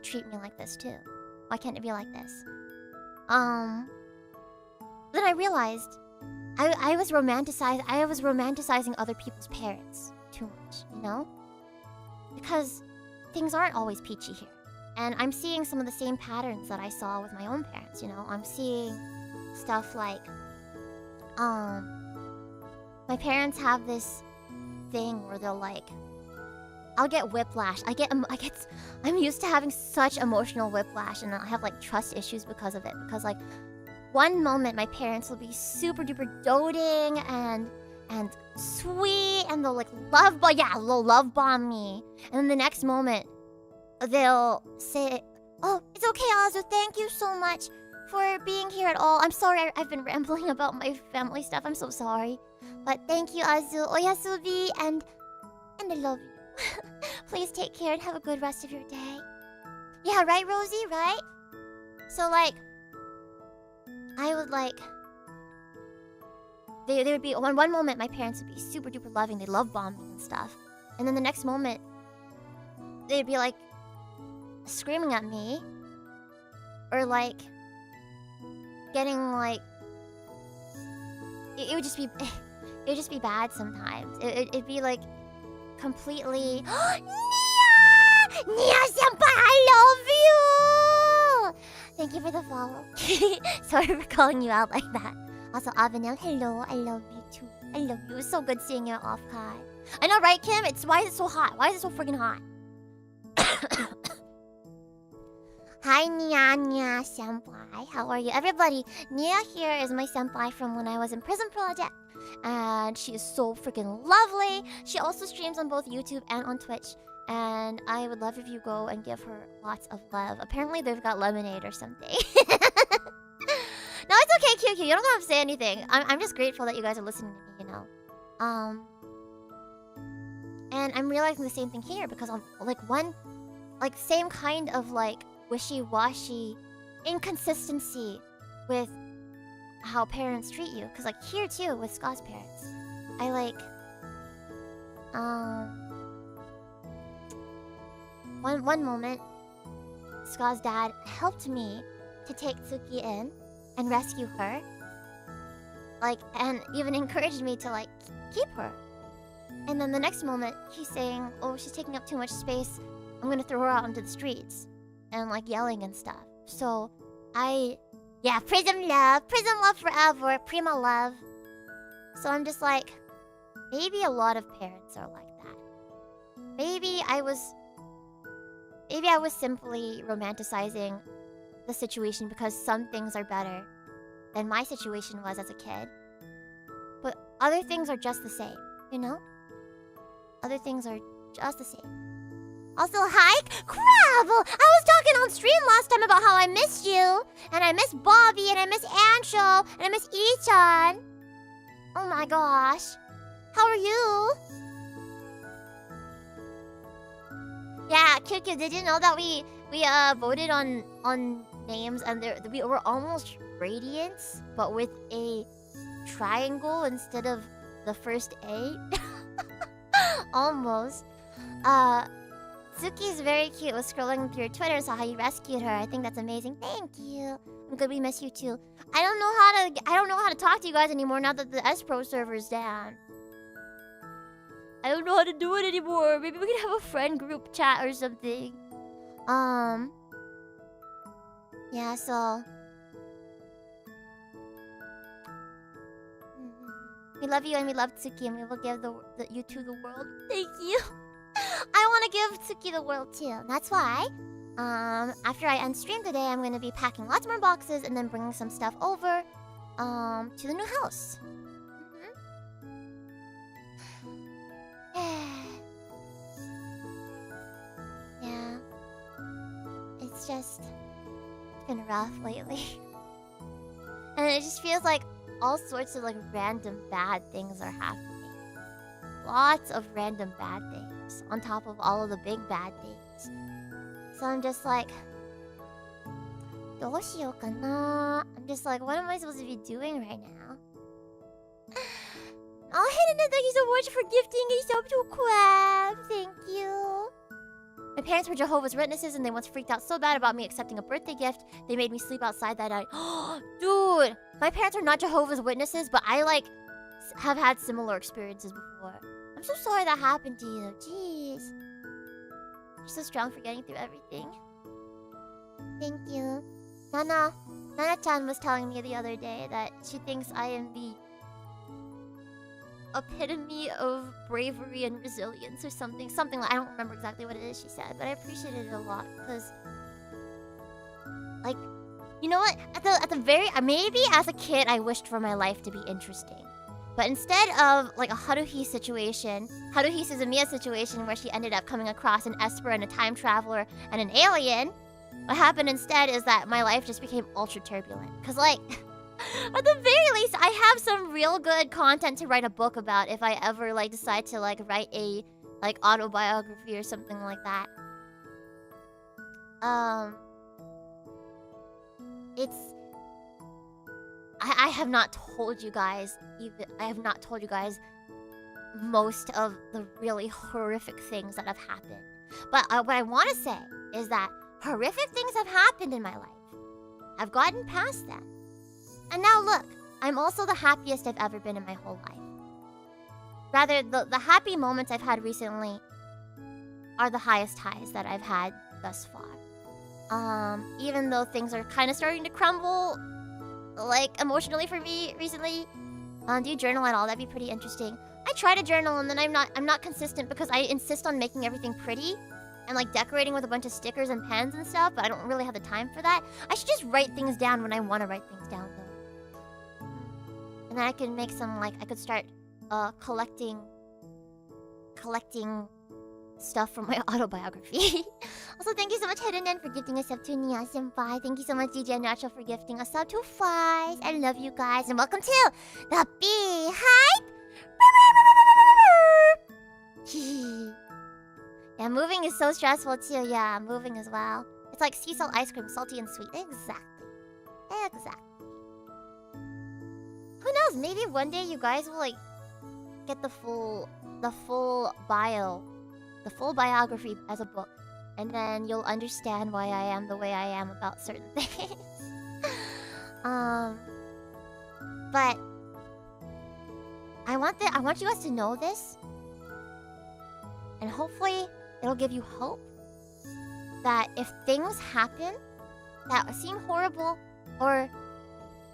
treat me like this too. Why can't it be like this? Then I realized I was romanticizing other people's parents too much, you know? Because things aren't always peachy here. And I'm seeing some of the same patterns that I saw with my own parents, you know? I'm seeing stuff like my parents have this thing where they'll like, I'll get whiplash. I'm used to having such emotional whiplash, and I have like trust issues because of it. Because like one moment my parents will be super duper doting and sweet, and they'll like love bomb me, and then the next moment they'll say, "Oh, it's okay, Azu. Thank you so much for being here at all. I'm sorry I've been rambling about my family stuff. I'm so sorry. But thank you, Azu. Oyasubi, and I love you. Please take care and have a good rest of your day." Yeah, right, Rosie, right? So like, I would like, they would be, one moment my parents would be super duper loving, they love bomb me and stuff, and then the next moment they'd be like screaming at me, or like getting like, it would just be bad sometimes. It'd be like completely Nia senpai, I love you! Thank you for the follow. Sorry for calling you out like that. Also, Avenel, hello, I love you too. I love you. It was so good seeing you off, Kai. I know, right, Kim? Why is it so hot? Why is it so freaking hot? Hi, Nia senpai. How are you? Everybody, Nia here is my senpai from when I was in Prison Project. And she is so freaking lovely. She also streams on both YouTube and on Twitch. And I would love if you go and give her lots of love. Apparently they've got lemonade or something. No, it's okay, QQ. You don't have to say anything. I'm just grateful that you guys are listening to me, you know. And I'm realizing the same thing here because I'm like same kind of like wishy-washy inconsistency with how parents treat you. Because like here too with Ska's parents, I like one moment Ska's dad helped me to take Tsuki in and rescue her. Like, and even encouraged me to, like, keep her. And then the next moment, he's saying, oh, she's taking up too much space. I'm gonna throw her out into the streets. And, like, yelling and stuff. So, yeah, Prism love forever, Prima love. So I'm just like, maybe a lot of parents are like that. Maybe I was simply romanticizing the situation because some things are better than my situation was as a kid. But other things are just the same, you know? Other things are just the same. Also, hi, Crabble! I was talking on stream last time about how I missed you. And I miss Bobby, and I miss Anshul, and I miss Ichan. Oh my gosh. How are you? Yeah, QQ, did you know that we voted on names and we were almost Radiants, but with a triangle instead of the first A? Almost. Tsuki's very cute. Was scrolling through your Twitter, saw how you rescued her. I think that's amazing. Thank you. I'm good. We miss you too. I don't know how to talk to you guys anymore now that the S-Pro server's down. I don't know how to do it anymore. Maybe we can have a friend group chat or something. Yeah. So we love you and we love Tsuki and we will give you to the world. Thank you. I want to give Tsuki the world too. That's why, after I end stream today, I'm going to be packing lots more boxes and then bringing some stuff over, to the new house. Yeah. It's just been rough lately. And it just feels like all sorts of like random bad things are happening. Lots of random bad things on top of all of the big bad things. So I'm just like, どうしようかな? I'm just like, what am I supposed to be doing right now? Oh, Hidden, thank you so much for gifting a sub to Quab. Thank you. My parents were Jehovah's Witnesses and they once freaked out so bad about me accepting a birthday gift, they made me sleep outside that night. Dude, my parents are not Jehovah's Witnesses, but I, like, have had similar experiences before. I'm so sorry that happened to you. Jeez. You're so strong for getting through everything. Thank you. Nana-chan was telling me the other day that she thinks I am the epitome of bravery and resilience or something. Something like, I don't remember exactly what it is she said, but I appreciated it a lot because, like, you know what? At the very, maybe as a kid I wished for my life to be interesting. But instead of like a Haruhi situation, Haruhi Suzumiya situation where she ended up coming across an Esper and a time traveler and an alien, what happened instead is that my life just became ultra turbulent. Cause like, at the very least, I have some real good content to write a book about if I ever like decide to like write a like autobiography or something like that. I have not told you guys most of the really horrific things that have happened. But what I want to say is that horrific things have happened in my life. I've gotten past them. And now look, I'm also the happiest I've ever been in my whole life. Rather, the happy moments I've had recently are the highest highs that I've had thus far. Even though things are kind of starting to crumble, like, emotionally for me recently. Do you journal at all? That'd be pretty interesting. I try to journal and then I'm not consistent because I insist on making everything pretty and like decorating with a bunch of stickers and pens and stuff, but I don't really have the time for that. I should just write things down when I want to write things down though. And then I can make some, like, I could start collecting stuff from my autobiography. Also, thank you so much, Hidden, for gifting a sub to Nia Senpai. Thank you so much, DJ Natural, for gifting a sub to Flies. I love you guys, and welcome to the Beehive. Yeah, moving is so stressful too. Yeah, moving as well. It's like sea salt ice cream, salty and sweet. Exactly. Who knows? Maybe one day you guys will like get the full biography as a book, and then you'll understand why I am the way I am about certain things. But I want you guys to know this, and hopefully it'll give you hope that if things happen that seem horrible or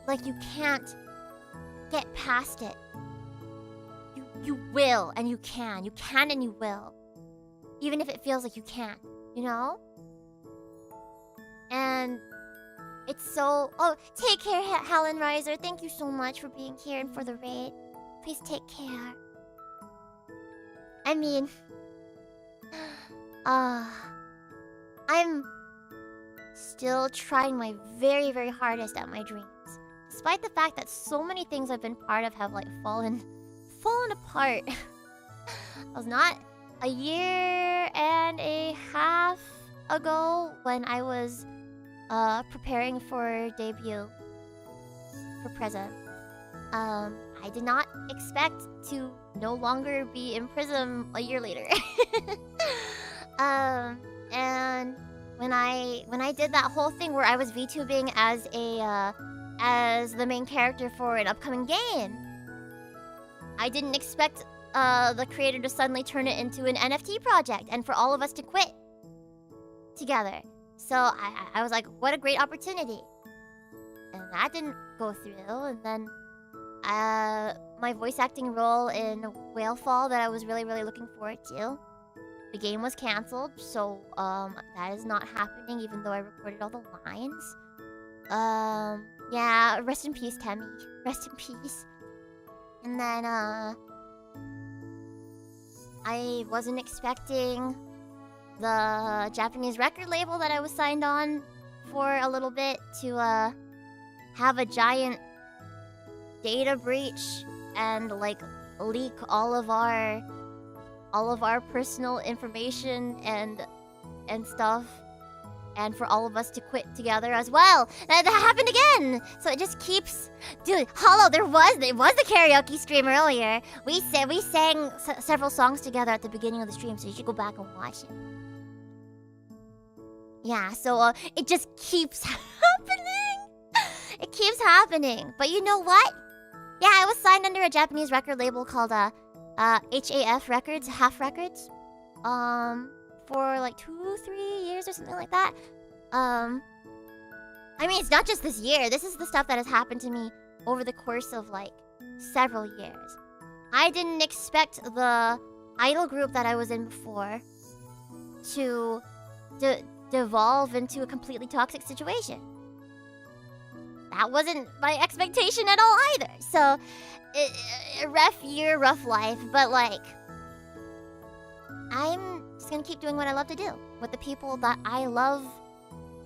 like you can't get past it, you will and you can. You can and you will. Even if it feels like you can't, you know? And it's so... Oh, take care, Helen Reiser. Thank you so much for being here and for the raid. Please take care. I mean... I'm still trying my very, very hardest at my dreams. Despite the fact that so many things I've been part of have, like, fallen apart. I was not a year and a half ago when I was preparing for debut for Prism. I did not expect to no longer be in Prism a year later. And when I did that whole thing where I was VTubing as the main character for an upcoming game, I didn't expect the creator to suddenly turn it into an NFT project and for all of us to quit together. So I was like, what a great opportunity. And that didn't go through. And then my voice acting role in Whalefall that I was really, really looking forward to, the game was canceled. So that is not happening even though I recorded all the lines. Yeah, rest in peace, Temmie. Rest in peace. And then I wasn't expecting the Japanese record label that I was signed on for a little bit to have a giant data breach and like leak all of our personal information and stuff, and for all of us to quit together as well. That happened again. So it just keeps... Dude, Hollow, it was the karaoke stream earlier. We sang several songs together at the beginning of the stream, so you should go back and watch it. Yeah, so it just keeps happening. It keeps happening. But you know what? Yeah, I was signed under a Japanese record label called HAF Records, Half Records. For like 2-3 years or something like that. I mean, it's not just this year. This is the stuff that has happened to me over the course of like several years. I didn't expect the idol group that I was in before to devolve into a completely toxic situation. That wasn't my expectation at all either. So, rough year, rough life, but like, I'm just gonna keep doing what I love to do with the people that I love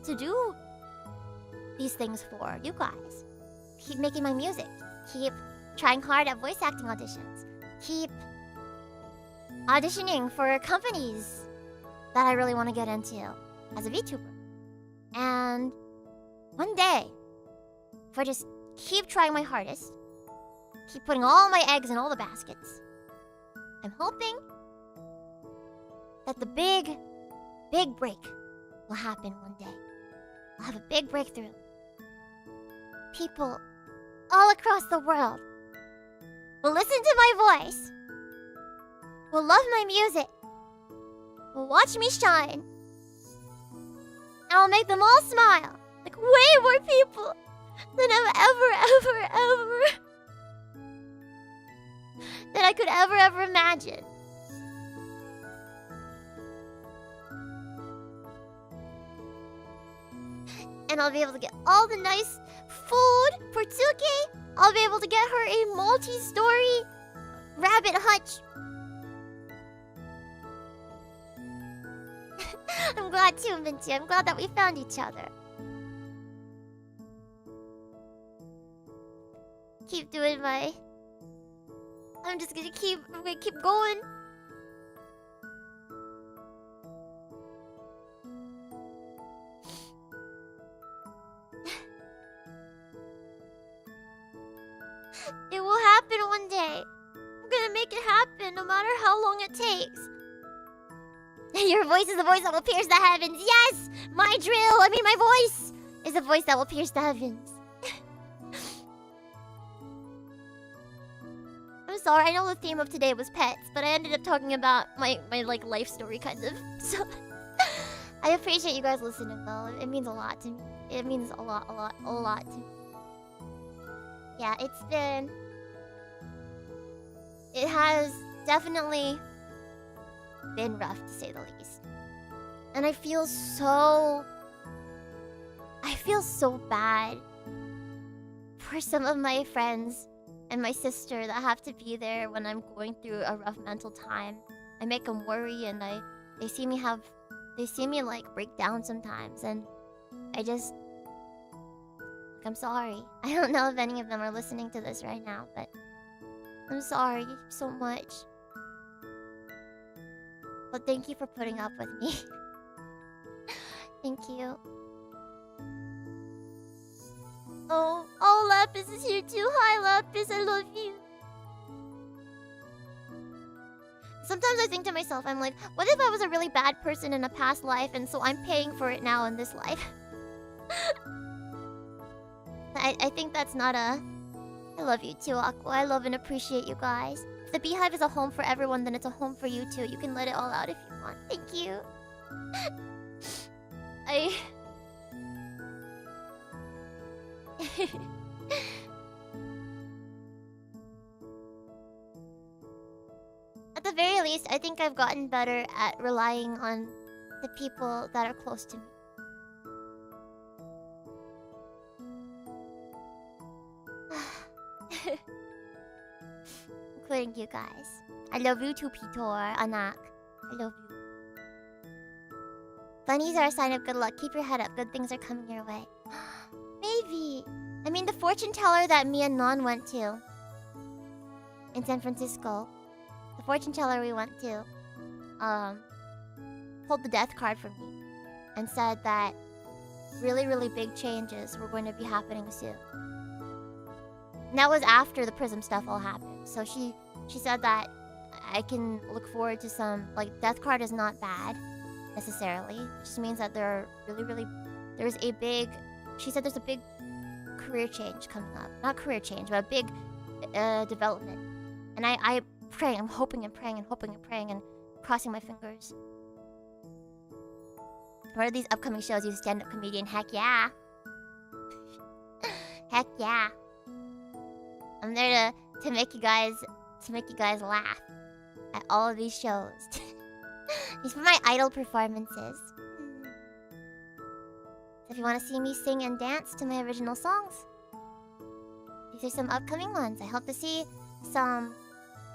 to do these things for. You guys. Keep making my music. Keep trying hard at voice acting auditions. Keep auditioning for companies that I really want to get into as a VTuber. And one day, if I just keep trying my hardest, keep putting all my eggs in all the baskets, I'm hoping that the big break will happen one day. I'll have a big breakthrough. People all across the world will listen to my voice, will love my music, will watch me shine, and I'll make them all smile like way more people than I could ever imagine. And I'll be able to get all the nice food for Tsuki. I'll be able to get her a multi-story rabbit hutch. I'm glad too, Minty. I'm glad that we found each other. Keep doing my... I'm gonna keep going. It will happen one day. I'm gonna make it happen no matter how long it takes. Your voice is the voice that will pierce the heavens. Yes! My voice is the voice that will pierce the heavens. sorry. I know the theme of today was pets, but I ended up talking about my like life story kind of. So I appreciate you guys listening though. It means a lot to me. It means a lot to me. Yeah, it has definitely been rough to say the least. And I feel so bad for some of my friends and my sister that have to be there when I'm going through a rough mental time. I make them worry, and they see me like break down sometimes, and I'm sorry. I don't know if any of them are listening to this right now, but I'm sorry so much. But thank you for putting up with me. Thank you. Oh, Lapis is here too. Hi, Lapis. I love you. Sometimes I think to myself, I'm like, what if I was a really bad person in a past life, and so I'm paying for it now in this life? I think that's not a... I love you too, Aqua. I love and appreciate you guys. If the Beehive is a home for everyone, then it's a home for you too. You can let it all out if you want. Thank you. At the very least, I think I've gotten better at relying on the people that are close to me. Including you guys. I love you too, Pitor, Anak. I love you. Bunnies are a sign of good luck. Keep your head up. Good things are coming your way. Maybe. I mean, the fortune teller that me and Non went to in San Francisco. The fortune teller we went to pulled the death card for me and said that really, really big changes were going to be happening soon. And that was after the Prism stuff all happened. So she said that I can look forward to some, like, death card is not bad necessarily. It just means that there are there's a big career change coming up. Not career change, but a big development. And I pray, I'm hoping and praying and hoping and praying and crossing my fingers. What are these upcoming shows? You stand-up comedian? Heck yeah. Heck yeah. I'm there to make you guys laugh at all of these shows. These are my idol performances. So if you want to see me sing and dance to my original songs, these are some upcoming ones. I hope to see some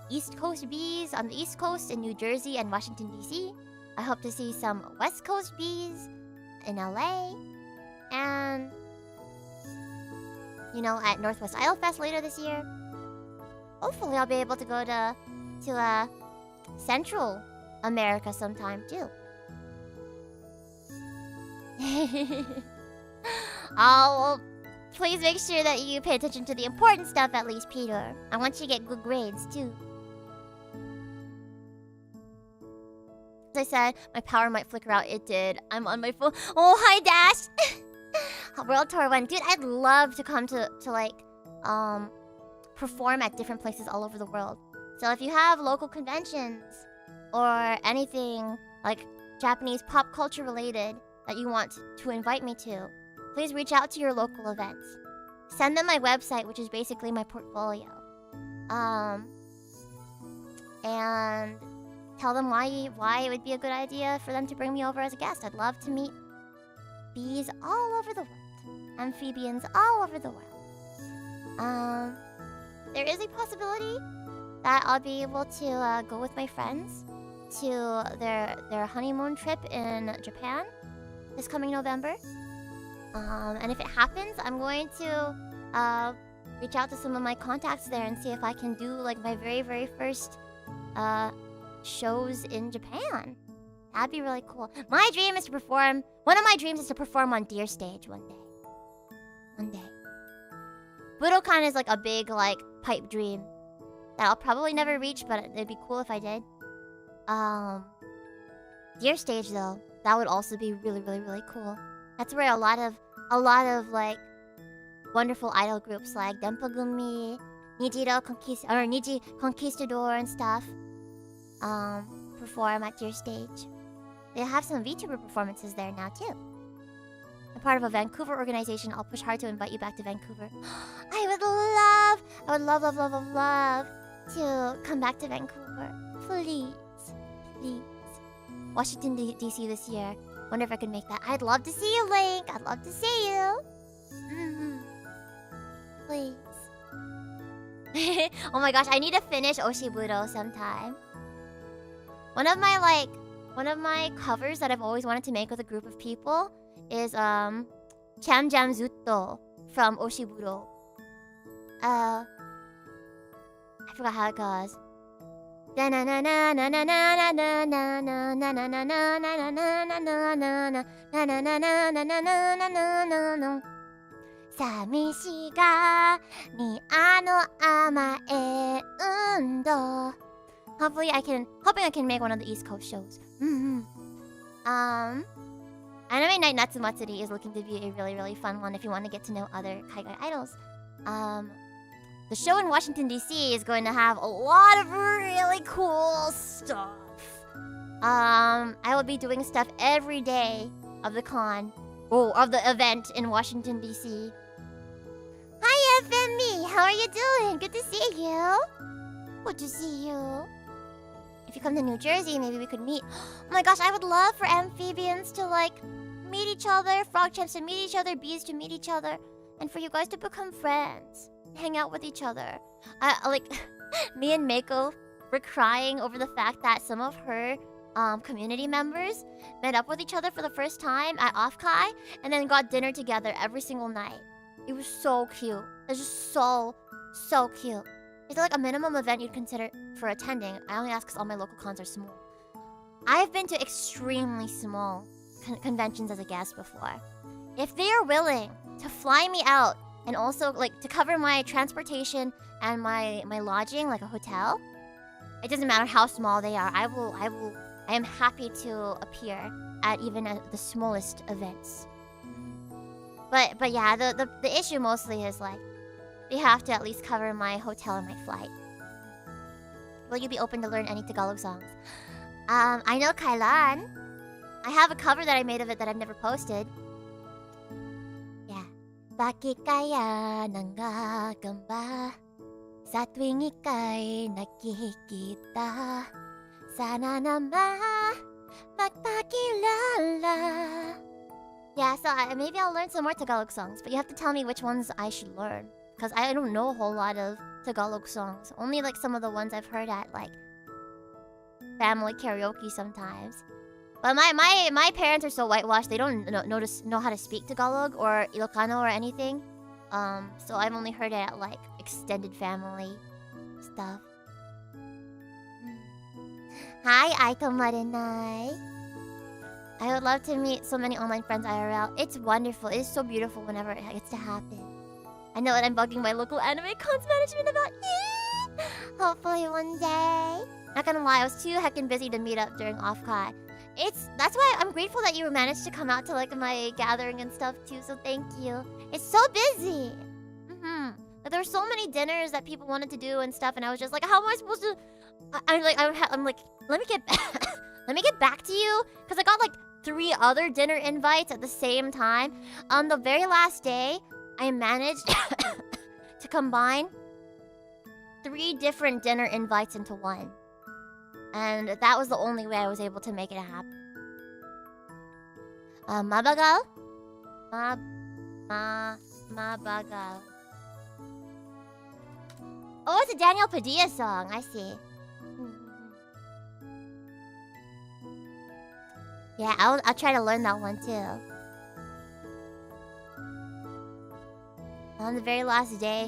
East Coast bees on the East Coast in New Jersey and Washington, D.C. I hope to see some West Coast bees in L.A. And, you know, at Northwest Idol Fest later this year. Hopefully I'll be able to go to Central America sometime too. Oh, well, please make sure that you pay attention to the important stuff at least, Peter. I want you to get good grades too. As I said, my power might flicker out. It did. I'm on my phone. Oh, hi, Dash. World Tour 1. Dude, I'd love to come to like, perform at different places all over the world. So if you have local conventions or anything like Japanese pop culture related that you want to invite me to, please reach out to your local events. Send them my website, which is basically my portfolio. And tell them why it would be a good idea for them to bring me over as a guest. I'd love to meet bees all over the world. Amphibians all over the world. There is a possibility that I'll be able to go with my friends to their honeymoon trip in Japan this coming November. And if it happens, I'm going to reach out to some of my contacts there and see if I can do like my very, very first shows in Japan. That'd be really cool. My dream is to perform. One of my dreams is to perform on Deer Stage one day. One day. Budokan is like a big like pipe dream that I'll probably never reach, but it'd be cool if I did. Deer Stage though, that would also be really, really, really cool. That's where a lot of like wonderful idol groups like Denpagumi Niji Conquistador and stuff perform at your stage. They have some VTuber performances there now too. I'm part of a Vancouver organization. I'll push hard to invite you back to Vancouver. I would love to come back to Vancouver. Please. Washington, D.C. this year. Wonder if I could make that. I'd love to see you, Link. I'd love to see you. Please. Oh my gosh, I need to finish Oshiburo sometime. One of my covers that I've always wanted to make with a group of people is Cham Jam Zutto from Oshiburo. I forgot how it goes. Hopefully I can make one of the East Coast shows. Anime Night Natsumatsuri is looking to be a really, really fun one if you want to get to know other Kaigai idols. The show in Washington, D.C. is going to have a lot of really cool stuff. I will be doing stuff every day of the of the event in Washington, D.C. Hi, FME! How are you doing? Good to see you. Good to see you. If you come to New Jersey, maybe we could meet. Oh my gosh, I would love for amphibians to meet each other, frog champs to meet each other, bees to meet each other, and for you guys to become friends, hang out with each other. Me and Mako were crying over the fact that some of her community members met up with each other for the first time at Off-Kai and then got dinner together every single night. It was so cute. It was just so cute. Is there a minimum event you'd consider for attending? I only ask because all my local cons are small. I've been to extremely small conventions as a guest before. If they are willing to fly me out and also to cover my transportation and my lodging, like a hotel, it doesn't matter how small they are. I am happy to appear at even the smallest events. But yeah, the issue mostly is they have to at least cover my hotel and my flight. Will you be open to learn any Tagalog songs? I know Kailan. I have a cover that I made of it that I've never posted. Yeah. Bakit kaya nanggagamba sa tuwing ika'y nakikita? Sana naman magpakilala. Yeah, so maybe I'll learn some more Tagalog songs, but you have to tell me which ones I should learn. Because I don't know a whole lot of Tagalog songs. Only some of the ones I've heard at family karaoke sometimes. But my parents are so whitewashed, they don't know how to speak Tagalog or Ilocano or anything. So I've only heard it at extended family stuff. Hi, Aito Marinai. I would love to meet so many online friends IRL. It's wonderful. It's so beautiful whenever it gets to happen. I know what I'm bugging my local anime cons management about. Hopefully one day. Not gonna lie, I was too heckin' busy to meet up during Off-Kai. That's why I'm grateful that you managed to come out to my gathering and stuff too, so thank you. It's so busy. There were so many dinners that people wanted to do and stuff, and I was just how am I supposed to... I'm like, let me get back to you, because I got 3 other dinner invites at the same time. On the very last day, I managed to combine 3 different dinner invites into one. And that was the only way I was able to make it happen. Mabagal? Mabagal. Oh, it's a Daniel Padilla song. I see. Yeah, I'll try to learn that one too. On the very last day,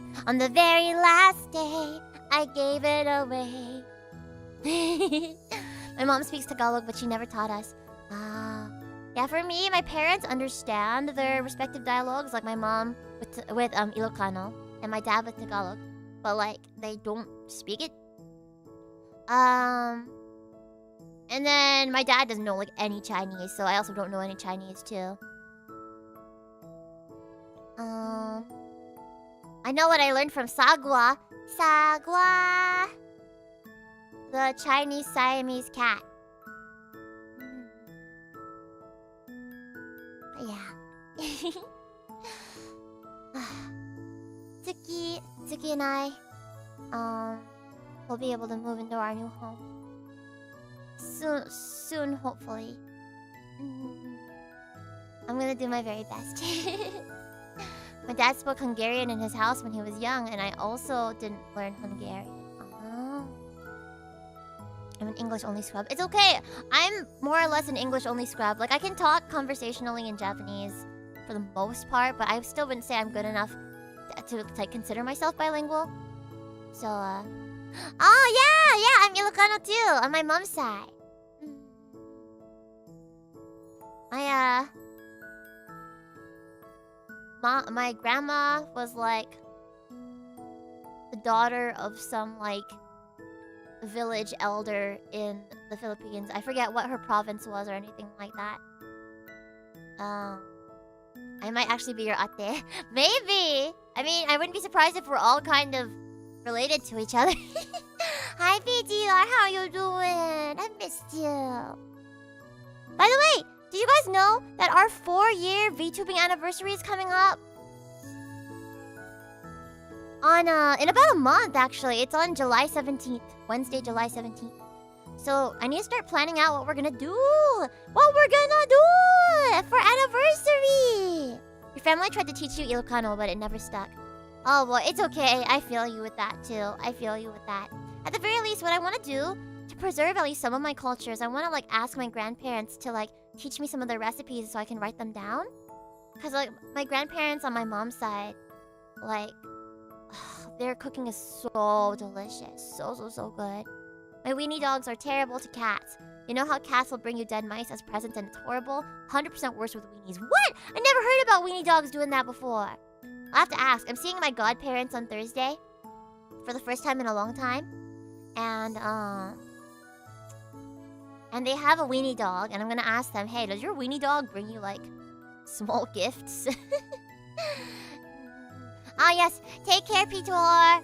I gave it away. My mom speaks Tagalog, but she never taught us. Yeah, for me, my parents understand their respective dialogues. My mom with Ilocano and my dad with Tagalog, but they don't speak it. And then my dad doesn't know any Chinese, so I also don't know any Chinese too. I know what I learned from Sagwa. Sagwa. The Chinese Siamese cat. Yeah. Tsuki and I, will be able to move into our new home. Soon, hopefully. I'm gonna do my very best. My dad spoke Hungarian in his house when he was young, and I also didn't learn Hungarian. I'm an English-only scrub. It's okay. I'm more or less an English-only scrub. Like, I can talk conversationally in Japanese for the most part, but I still wouldn't say I'm good enough to like consider myself bilingual. So, oh yeah, I'm Ilocano too on my mom's side. My grandma was like the daughter of some like village elder in the Philippines. I forget what her province was or anything like that. I might actually be your ate. Maybe! I mean, I wouldn't be surprised if we're all kind of related to each other. Hi, PGR, how are you doing? I missed you. By the way, did you guys know that our 4-year VTubing anniversary is coming up? In about a month, actually. It's on July 17th. Wednesday, July 17th. So, I need to start planning out what we're gonna do! What we're gonna do! For anniversary! Your family tried to teach you Ilocano, but it never stuck. Oh, well, it's okay. I feel you with that, too. I feel you with that. At the very least, what I want to do, to preserve at least some of my cultures, I want to, like, ask my grandparents to, like, teach me some of their recipes so I can write them down. Because, like, my grandparents on my mom's side, like, their cooking is so delicious. So good. My weenie dogs are terrible to cats. You know how cats will bring you dead mice as presents and it's horrible? 100% worse with weenies. What? I never heard about weenie dogs doing that before. I'll have to ask. I'm seeing my godparents on Thursday for the first time in a long time. And they have a weenie dog, and I'm gonna ask them, hey, does your weenie dog bring you, like, small gifts? Ah, yes. Take care, Pitor.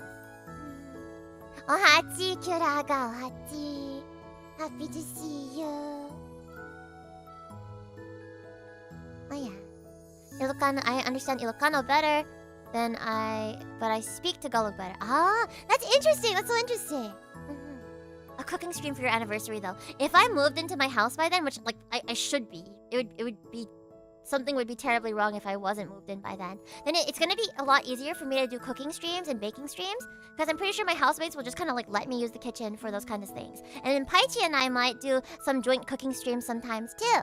Ohachi, Kyuraga, Ohachi. Happy to see you. Oh, yeah. Ilocano, I understand Ilocano better but I speak Tagalog better. Ah, that's interesting. That's so interesting. A cooking stream for your anniversary, though. If I moved into my house by then, which, like, I should be, it would be... Something would be terribly wrong if I wasn't moved in by then. Then it's gonna be a lot easier for me to do cooking streams and baking streams, because I'm pretty sure my housemates will just kind of like let me use the kitchen for those kind of things. And then Paichi and I might do some joint cooking streams sometimes too.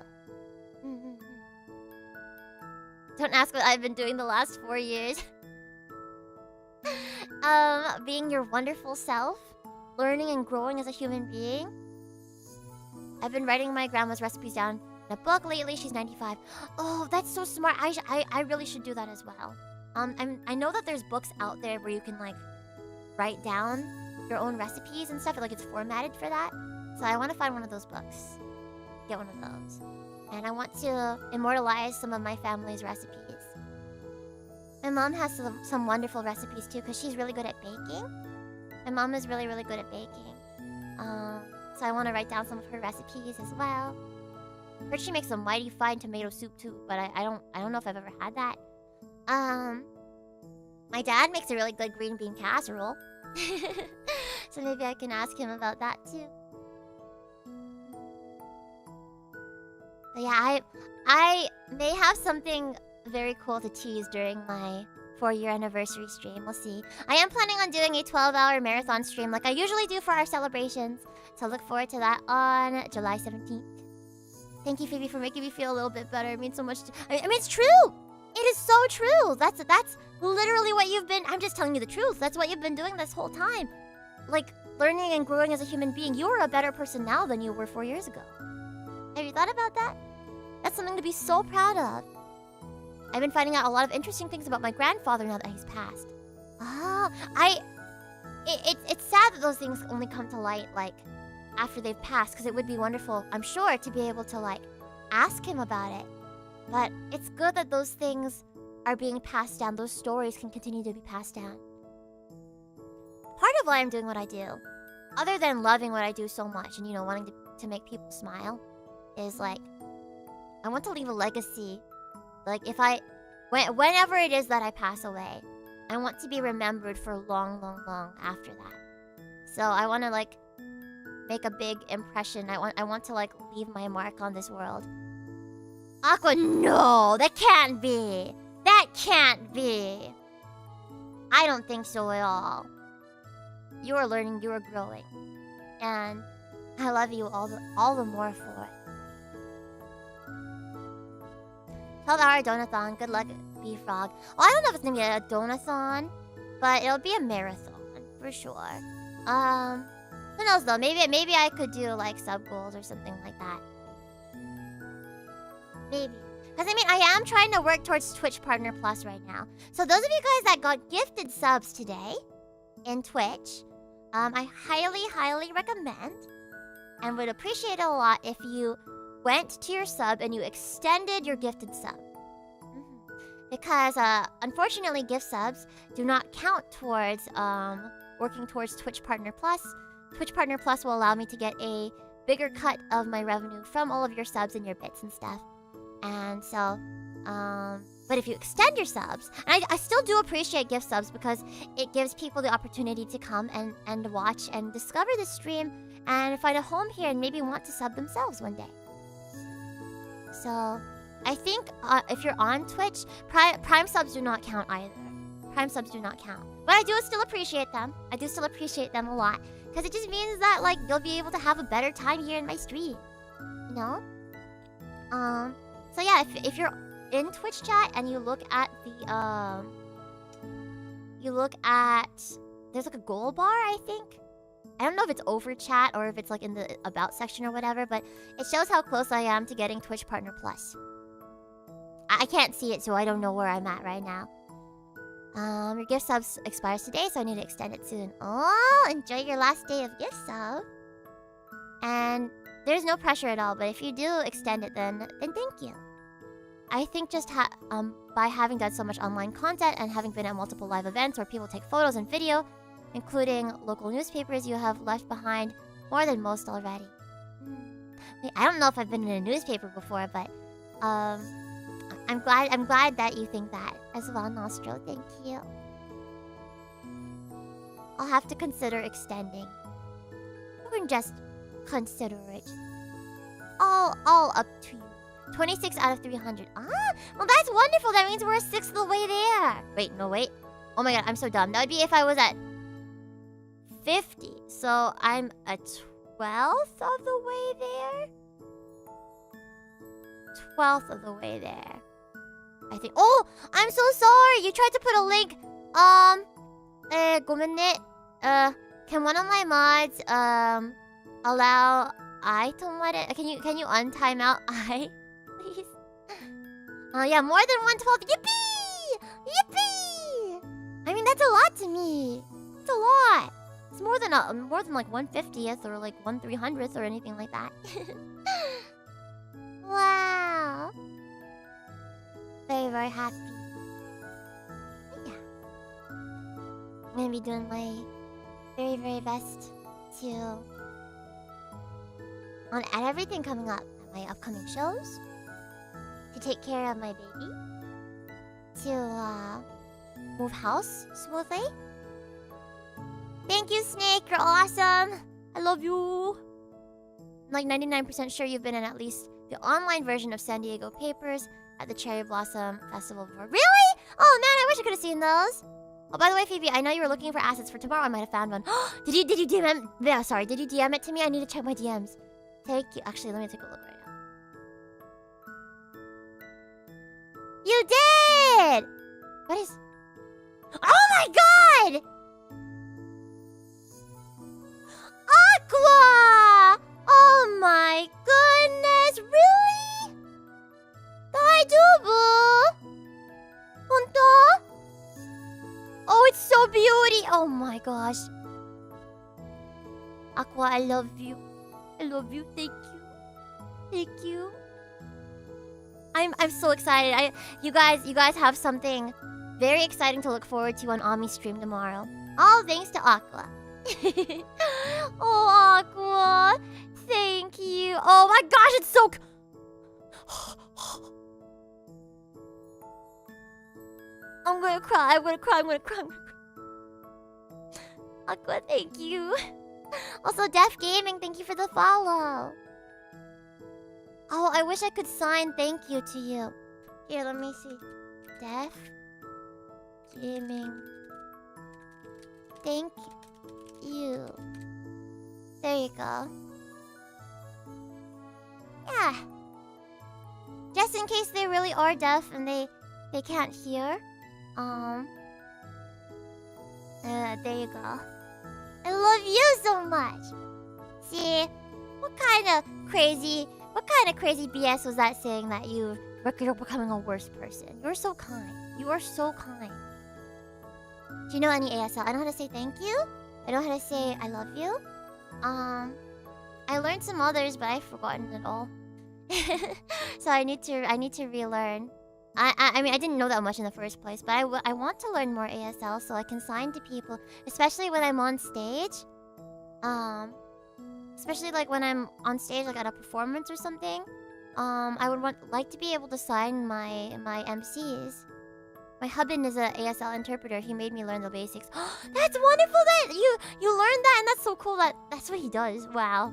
Don't ask what I've been doing the last 4 years. Being your wonderful self, learning and growing as a human being. I've been writing my grandma's recipes down in a book lately. She's 95. Oh, that's so smart. I really should do that as well. I know that there's books out there where you can like write down your own recipes and stuff. Like it's formatted for that. So I want to find one of those books. Get one of those. And I want to immortalize some of my family's recipes. My mom has some wonderful recipes too, because she's really good at baking. My mom is really, really good at baking. So I want to write down some of her recipes as well. Heard she makes a mighty fine tomato soup too, but I don't know if I've ever had that. My dad makes a really good green bean casserole. So maybe I can ask him about that too. But yeah, I may have something very cool to tease during my 4-year anniversary stream. We'll see. I am planning on doing a 12-hour marathon stream like I usually do for our celebrations. So look forward to that on July 17th. Thank you, Phoebe, for making me feel a little bit better. It means so much to... I mean, it's true! It is so true! That's literally what you've been... I'm just telling you the truth. That's what you've been doing this whole time. Like, learning and growing as a human being. You are a better person now than you were 4 years ago. Have you thought about that? That's something to be so proud of. I've been finding out a lot of interesting things about my grandfather now that he's passed. It's sad that those things only come to light, like, after they've passed, because it would be wonderful, I'm sure, to be able to, like, ask him about it. But it's good that those things are being passed down. Those stories can continue to be passed down. part of why I'm doing what I do, other than loving what I do so much and, wanting to make people smile, is like, I want to leave a legacy. Like, whenever it is that I pass away, I want to be remembered for long, long, long after that. So I want to, like, make a big impression. I want to, like, leave my mark on this world. Aqua, no! That can't be! That can't be! I don't think so at all. You are learning, you are growing. And I love you all the more for it. 12-hour donathon. Good luck, Bee Frog. Well, I don't know if it's gonna be a donathon, but it'll be a marathon for sure. Who knows though? Maybe I could do like sub goals or something like that. Maybe. Because I am trying to work towards Twitch Partner Plus right now. So those of you guys that got gifted subs today in Twitch, I highly, highly recommend and would appreciate it a lot if you went to your sub and you extended your gifted sub. Because unfortunately gift subs do not count towards working towards Twitch Partner Plus. Twitch Partner Plus will allow me to get a bigger cut of my revenue from all of your subs and your bits and stuff. And so, but if you extend your subs, and I still do appreciate gift subs because it gives people the opportunity to come and watch and discover the stream and find a home here and maybe want to sub themselves one day. So, I think if you're on Twitch, Prime subs do not count either. Prime subs do not count. But I do still appreciate them. I do still appreciate them a lot. Because it just means that, like, you'll be able to have a better time here in my stream. You know? So yeah, if you're in Twitch chat and you look at the, there's like a goal bar, I think. I don't know if it's over chat or if it's like in the about section or whatever, but it shows how close I am to getting Twitch Partner Plus. I can't see it, so I don't know where I'm at right now. Your gift subs expires today, so I need to extend it soon. Oh, enjoy your last day of gift sub. And there's no pressure at all, but if you do extend it, then thank you. I think just by having done so much online content and having been at multiple live events where people take photos and video, including local newspapers, you have left behind more than most already. Wait, I don't know if I've been in a newspaper before, but I'm glad that you think that as well, Nostro. Thank you. I'll have to consider extending. You can just consider it. All up to you. 26 out of 300. Ah, well that's wonderful. That means we're a sixth of the way there. Wait, no, wait. Oh my god, I'm so dumb. That would be if I was at 50. So I'm a 12th of the way there? 12th of the way there. I think. Oh, I'm so sorry. You tried to put a link. 고맙네. Can one of my mods allow I to let it? Can you untime out I, please? Yeah, more than 1/12. Yippee! Yippee! I mean, that's a lot to me. It's a lot. It's more than like 1/50th or like 1/300th or anything like that. Wow. Very, very happy. Yeah. I'm gonna be doing my very, very best to at everything coming up. My upcoming shows. To take care of my baby. To move house smoothly. Thank you, Snake. You're awesome. I love you. I'm like 99% sure you've been in at least the online version of San Diego Papers at the Cherry Blossom Festival before. Really? Oh man, I wish I could have seen those. Oh, by the way, Phoebe, I know you were looking for assets for tomorrow. I might have found one. Did you DM? Yeah, sorry. Did you DM it to me? I need to check my DMs. Thank you. Actually, let me take a look right now. You did! What is... Oh my god! Aqua! Oh my goodness, really? 다이두부? 혼또? Oh, it's so beauty! Oh my gosh. Aqua, I love you. I love you. Thank you. Thank you. I'm so excited. You guys have something Very exciting to look forward to on Ami stream tomorrow. All thanks to Aqua. Oh, Aqua. Thank you. Oh my gosh, it's so... I'm gonna cry, I'm gonna cry. Aqua, thank you. Also, Def Gaming, thank you for the follow. Oh, I wish I could sign thank you to you. Here, let me see. Def Gaming. Thank you. There you go. Yeah. Just in case they really are deaf and they can't hear. There you go. I love you so much. See, what kind of crazy BS was that saying that you're becoming a worse person? You're so kind. You are so kind. Do you know any ASL? I know how to say thank you. I know how to say I love you. I learned some others, but I've forgotten it all. So I need to relearn. I mean, I didn't know that much in the first place, but I want to learn more ASL so I can sign to people, especially when I'm on stage. Especially like when I'm on stage, like at a performance or something. I would like to be able to sign my MCs. My husband is an ASL interpreter. He made me learn the basics. That's wonderful that you learned that, and that's so cool that that's what he does. Wow,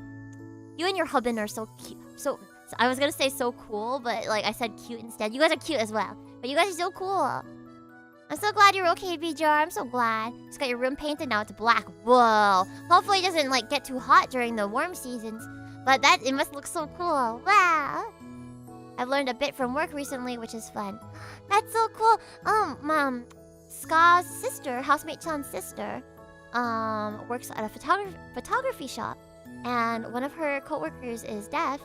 you and your husband are so cute. So I was gonna say so cool, but like I said cute instead. You guys are cute as well, but you guys are so cool. I'm so glad you're okay, BJR. I'm so glad. Just got your room painted, now it's black. Whoa. Hopefully it doesn't like get too hot during the warm seasons. But it must look so cool. Wow. I've learned a bit from work recently, which is fun. That's so cool. Ska's sister, housemate Chan's sister, works at a photography shop. And one of her coworkers is deaf.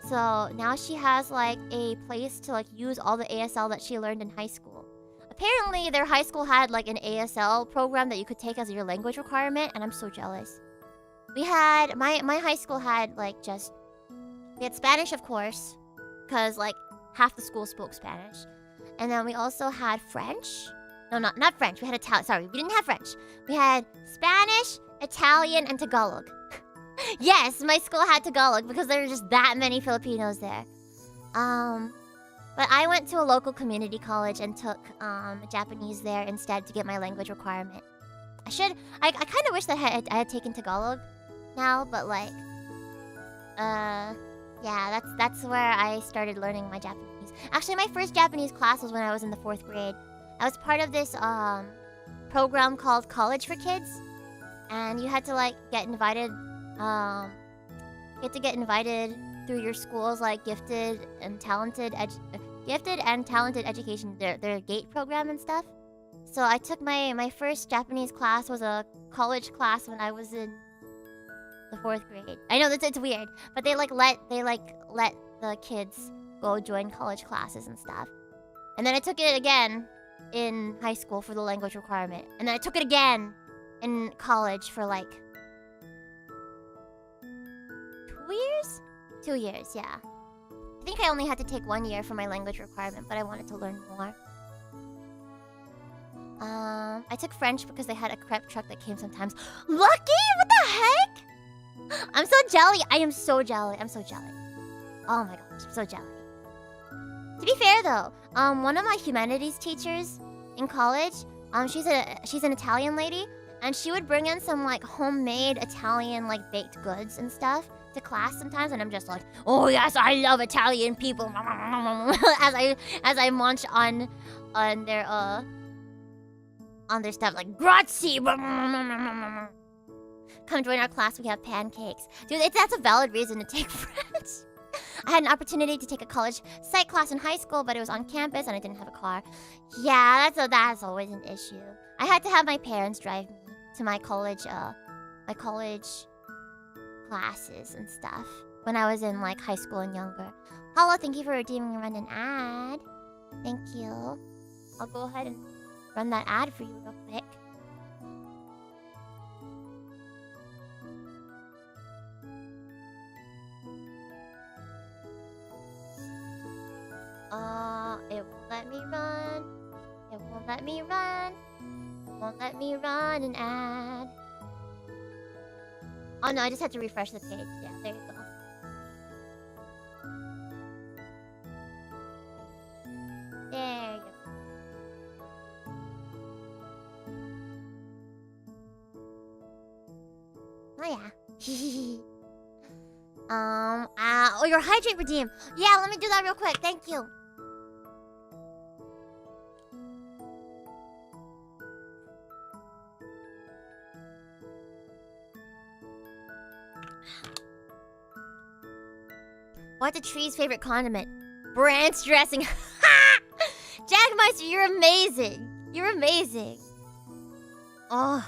So now she has like a place to like use all the ASL that she learned in high school. Apparently their high school had like an ASL program that you could take as your language requirement, and I'm so jealous. We had my high school had like we had Spanish, of course, because like half the school spoke Spanish. And then we also had French. No, not French. We had Italian. Sorry, we didn't have French. We had Spanish, Italian, and Tagalog. Yes, my school had Tagalog because there were just that many Filipinos there. But I went to a local community college and took Japanese there instead to get my language requirement. I kind of wish that I had taken Tagalog now, but like, yeah, that's where I started learning my Japanese. Actually, my first Japanese class was when I was in the 4th grade. I was part of this program called College for Kids, and you had to like get invited. You had to get invited through your school's like gifted and talented education, their GATE program and stuff. So I took my first Japanese class was a college class when I was in the 4th grade. I know it's weird, but they let the kids go join college classes and stuff. And then I took it again in high school for the language requirement, and then I took it again in college for like 2 years? 2 years, yeah. I think I only had to take 1 year for my language requirement, but I wanted to learn more. I took French because they had a crepe truck that came sometimes. Lucky? What the heck? I'm so jelly. I am so jelly. I'm so jelly. Oh my gosh, I'm so jelly. To be fair though, one of my humanities teachers in college, she's an Italian lady, and she would bring in some like homemade Italian like baked goods and stuff to class sometimes, and I'm just like, oh yes, I love Italian people. as I munch on their stuff like grazie. Come join our class, we have pancakes. Dude, that's a valid reason to take French. I had an opportunity to take a college psych class in high school, but it was on campus and I didn't have a car. Yeah, that's always an issue. I had to have my parents drive me to my college classes and stuff when I was in like high school and younger. Paula, thank you for redeeming and run an ad. Thank you. I'll go ahead and run that ad for you real quick. It won't let me run. It won't let me run. It won't let me run an ad. Oh no, I just had to refresh the page. Yeah, there you go. There you go. Oh yeah. Oh, your hydrate redeem. Yeah, let me do that real quick. Thank you. What's a tree's favorite condiment? Branch dressing. Jackmeister, you're amazing. You're amazing. Oh.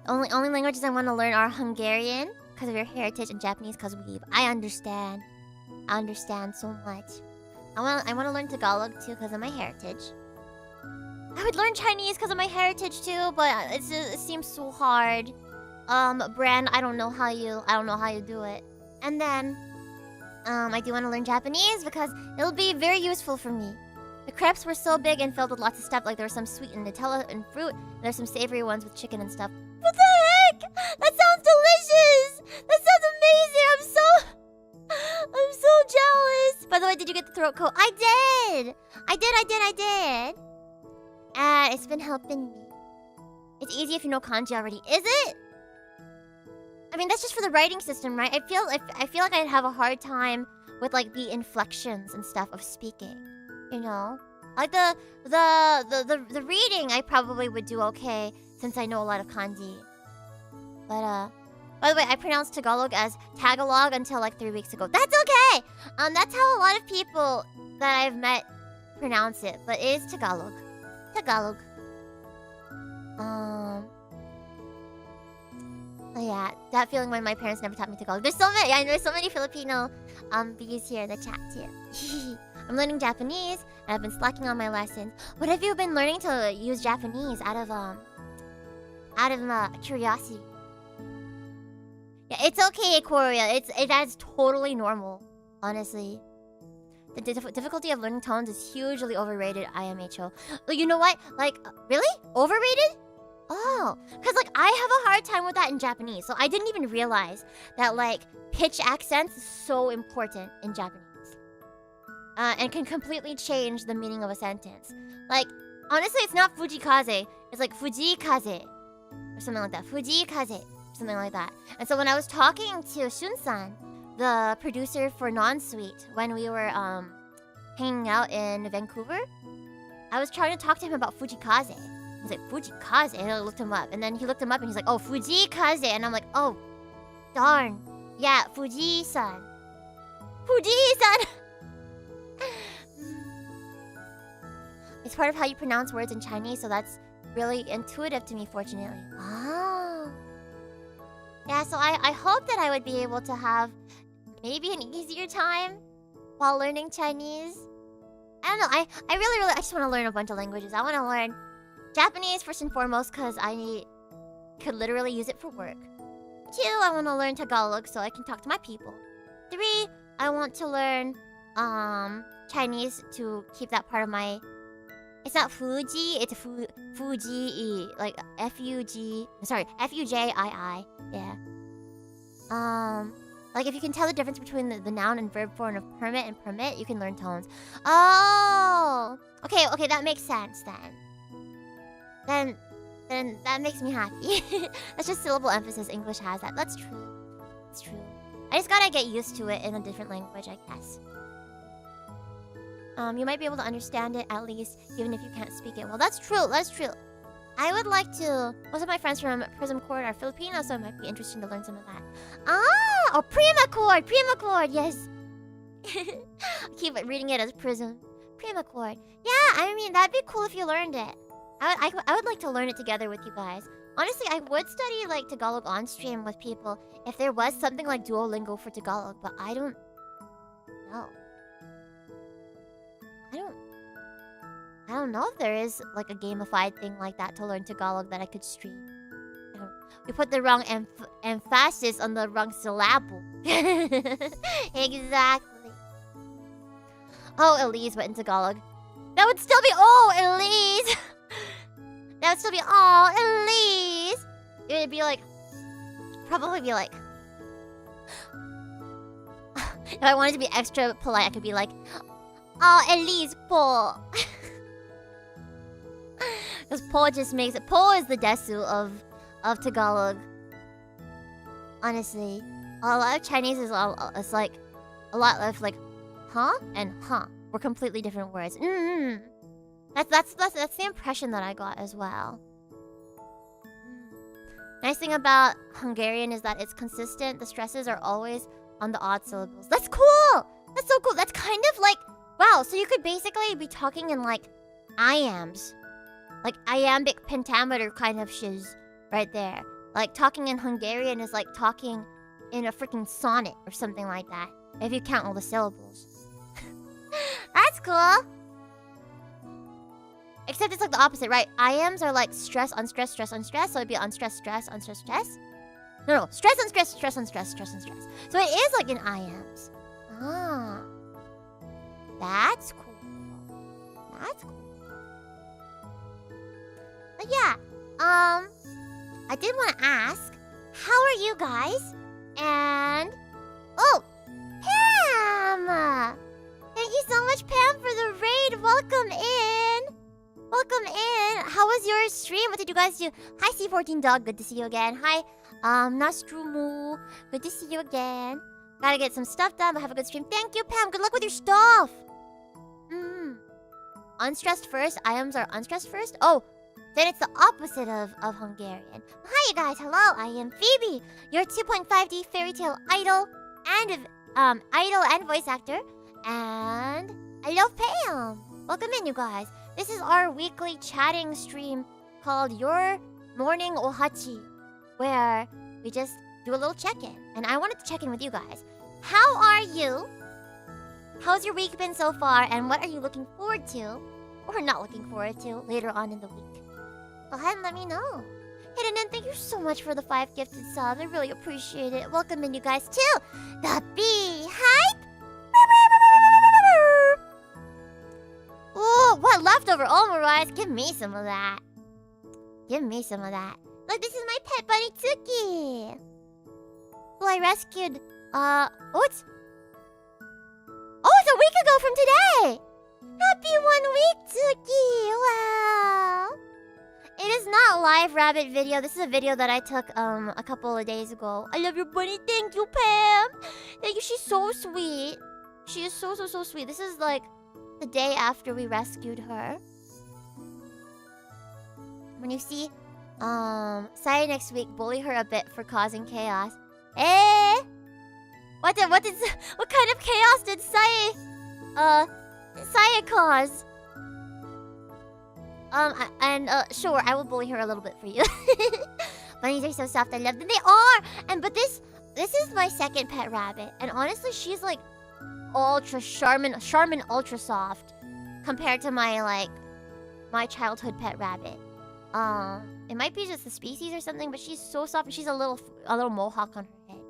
Only languages I want to learn are Hungarian, because of your heritage, and Japanese, because weeb. I understand. I understand so much. I want to learn Tagalog, too, because of my heritage. I would learn Chinese because of my heritage, too, but it seems so hard. Brand, I don't know how you do it. And then, I do want to learn Japanese, because it'll be very useful for me. The crepes were so big and filled with lots of stuff, like there was some sweet and Nutella and fruit, and there's some savory ones with chicken and stuff. What the heck? That sounds delicious! That sounds amazing! I'm so jealous! By the way, did you get the throat coat? I did! I did! And it's been helping me. It's easy if you know kanji already. Is it? I mean, that's just for the writing system, right? I feel like I'd have a hard time with like the inflections and stuff of speaking. You know? Like the reading I probably would do okay since I know a lot of kanji. But by the way, I pronounced Tagalog as Tagalog until like 3 weeks ago. That's okay! That's how a lot of people that I've met pronounce it, but it is Tagalog. Tagalog. Oh yeah, that feeling when my parents never taught me Tagalog. There's so many Filipino B's here in the chat too. I'm learning Japanese and I've been slacking on my lessons. What have you been learning to use Japanese out of curiosity? Yeah, it's okay, Korea. That's totally normal, honestly. The difficulty of learning tones is hugely overrated, IMHO. You know what? Like, really? Overrated? Oh, because like I have a hard time with that in Japanese, so I didn't even realize that like pitch accents is so important in Japanese. And can completely change the meaning of a sentence. Like, honestly, it's not Fujikaze. It's like Fujikaze. Or something like that. Fujikaze. Something like that. And so when I was talking to Shun-san, the producer for Non-Sweet, when we were hanging out in Vancouver, I was trying to talk to him about Fujikaze. He's like, Fujikaze? And I looked him up. And then he looked him up and he's like, oh, Fujikaze. And I'm like, oh, darn. Yeah, Fuji-san. Fuji-san! It's part of how you pronounce words in Chinese, so that's really intuitive to me, fortunately. Oh. Yeah, so I hope that I would be able to have maybe an easier time while learning Chinese. I don't know, I really just want to learn a bunch of languages. I want to learn Japanese first and foremost because I could literally use it for work. 2, I want to learn Tagalog so I can talk to my people. 3, I want to learn Chinese to keep that part of my... It's not Fuji, it's Fuji, like F-U-G... Sorry, F-U-J-I-I. Yeah. Like if you can tell the difference between the noun and verb form of permit and permit, you can learn tones. Oh! Okay, that makes sense then. Then that makes me happy. That's just syllable emphasis English has that. That's true. It's true. I just gotta get used to it in a different language, I guess. You might be able to understand it at least, even if you can't speak it. Well, that's true. I would like to... Most of my friends from Prism Chord are Filipino, so it might be interesting to learn some of that. Oh, Prima Chord, yes. I keep reading it as Prism. Prima Chord. Yeah, I mean, that'd be cool if you learned it. I would like to learn it together with you guys. Honestly, I would study like Tagalog on stream with people if there was something like Duolingo for Tagalog, but I don't know. I don't know if there is like a gamified thing like that to learn Tagalog that I could stream. We put the wrong emphasis on the wrong syllable. Exactly. Oh, Elise, but in Tagalog. That would still be oh, Elise. That would still be oh, Elise. It would be like, probably be like. If I wanted to be extra polite, I could be like, oh, Elise, po. Because po just makes it. Po is the desu of Tagalog. Honestly, a lot of Chinese is it's like a lot of like, huh and huh. We're completely different words. That's the impression that I got as well. Nice thing about Hungarian is that it's consistent. The stresses are always on the odd syllables. That's cool. That's so cool. That's kind of like wow. So you could basically be talking in like iambs, like iambic pentameter kind of shiz right there. Like talking in Hungarian is like talking in a freaking sonnet or something like that. If you count all the syllables. That's cool. Except it's like the opposite, right? Iams are like stress, unstress, stress, unstress. So it'd be unstress, stress, unstress, stress. No, stress, unstress, stress, unstress, stress, unstress. So it is like in iams. Ah. That's cool. That's cool. But yeah, I did want to ask, how are you guys? And oh, Pam! Thank you so much, Pam, for the raid. Welcome in. Welcome in. How was your stream? What did you guys do? Hi, C14 Dog. Good to see you again. Hi, Nastrumu. Good to see you again. Gotta get some stuff done, but have a good stream. Thank you, Pam. Good luck with your stuff. Unstressed first. Iams are unstressed first. Oh, then it's the opposite of Hungarian. Hi, you guys. Hello. I am Phoebe, your 2.5D Fairytale Idol and voice actor. And I love Pam. Welcome in, you guys. This is our weekly chatting stream called Your Morning Ohachi, where we just do a little check-in. And I wanted to check in with you guys. How are you? How's your week been so far? And what are you looking forward to, or not looking forward to, later on in the week? Go ahead and let me know. Hidden, and thank you so much for the 5 gifted subs. I really appreciate it. Welcome in, you guys, to the VTuber. Ooh, what leftover? Oh, Mariah, give me some of that. Give me some of that. Look, this is my pet bunny Tsuki, who I rescued. It's a week ago from today. Happy 1 week, Tsuki. Wow. It is not a live rabbit video. This is a video that I took a couple of days ago. I love your bunny. Thank you, Pam. Thank you. She's so sweet. She is so sweet. This is like the day after we rescued her. When you see Saya next week, bully her a bit for causing chaos. What kind of chaos did Saya cause? Sure, I will bully her a little bit for you. Bunnies are so soft. I love them. They are. But this is my second pet rabbit, and honestly, she's like ultra Charmin ultra soft compared to my childhood pet rabbit. It might be just the species or something, but she's so soft, and she's a little mohawk on her head.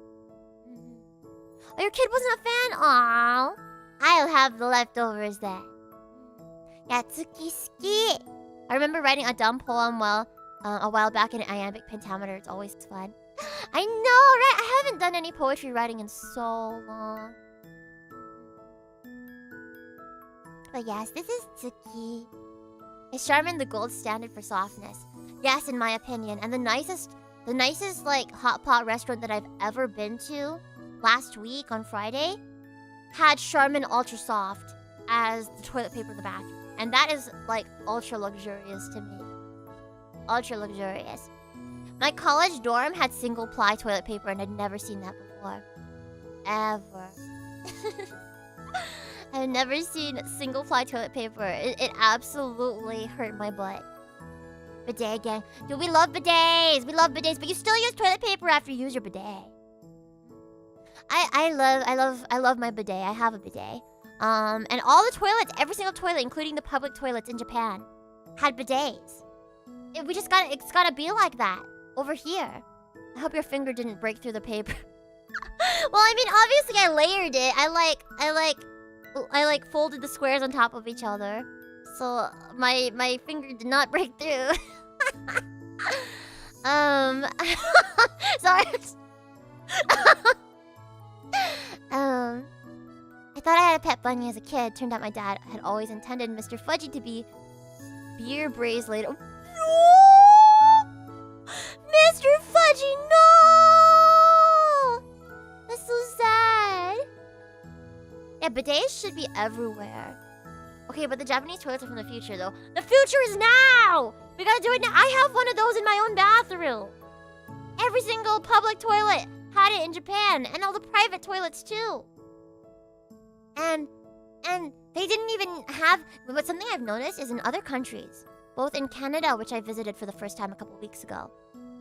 Oh, your kid wasn't a fan? Aww. I'll have the leftovers then. Yeah, Tsuki-ski. I remember writing a dumb poem a while back in iambic pentameter. It's always fun. I know, right? I haven't done any poetry writing in so long. But yes, this is Tsuki. Is Charmin the gold standard for softness? Yes, in my opinion. And the nicest like hot pot restaurant that I've ever been to last week on Friday had Charmin Ultra Soft as the toilet paper in the bathroom. And that is like ultra luxurious to me. Ultra luxurious. My college dorm had single ply toilet paper, and I'd never seen that before. Ever. I've never seen single ply toilet paper. It absolutely hurt my butt. Bidet gang. Dude, we love bidets. We love bidets, but you still use toilet paper after you use your bidet. I love my bidet. I have a bidet. And all the toilets, every single toilet, including the public toilets in Japan, had bidets. It's gotta be like that over here. I hope your finger didn't break through the paper. Well, I mean, obviously I layered it. I folded the squares on top of each other. so my finger did not break through. Sorry. I thought I had a pet bunny as a kid. Turned out my dad had always intended Mr. Fudgy to be beer braised later. No! Mr. Fudgy, no! That's so sad. Yeah, bidets should be everywhere. Okay, but the Japanese toilets are from the future, though. The future is now! We gotta do it now. I have one of those in my own bathroom. Every single public toilet had it in Japan, and all the private toilets, too. And they didn't even have... But something I've noticed is in other countries, both in Canada, which I visited for the first time a couple weeks ago,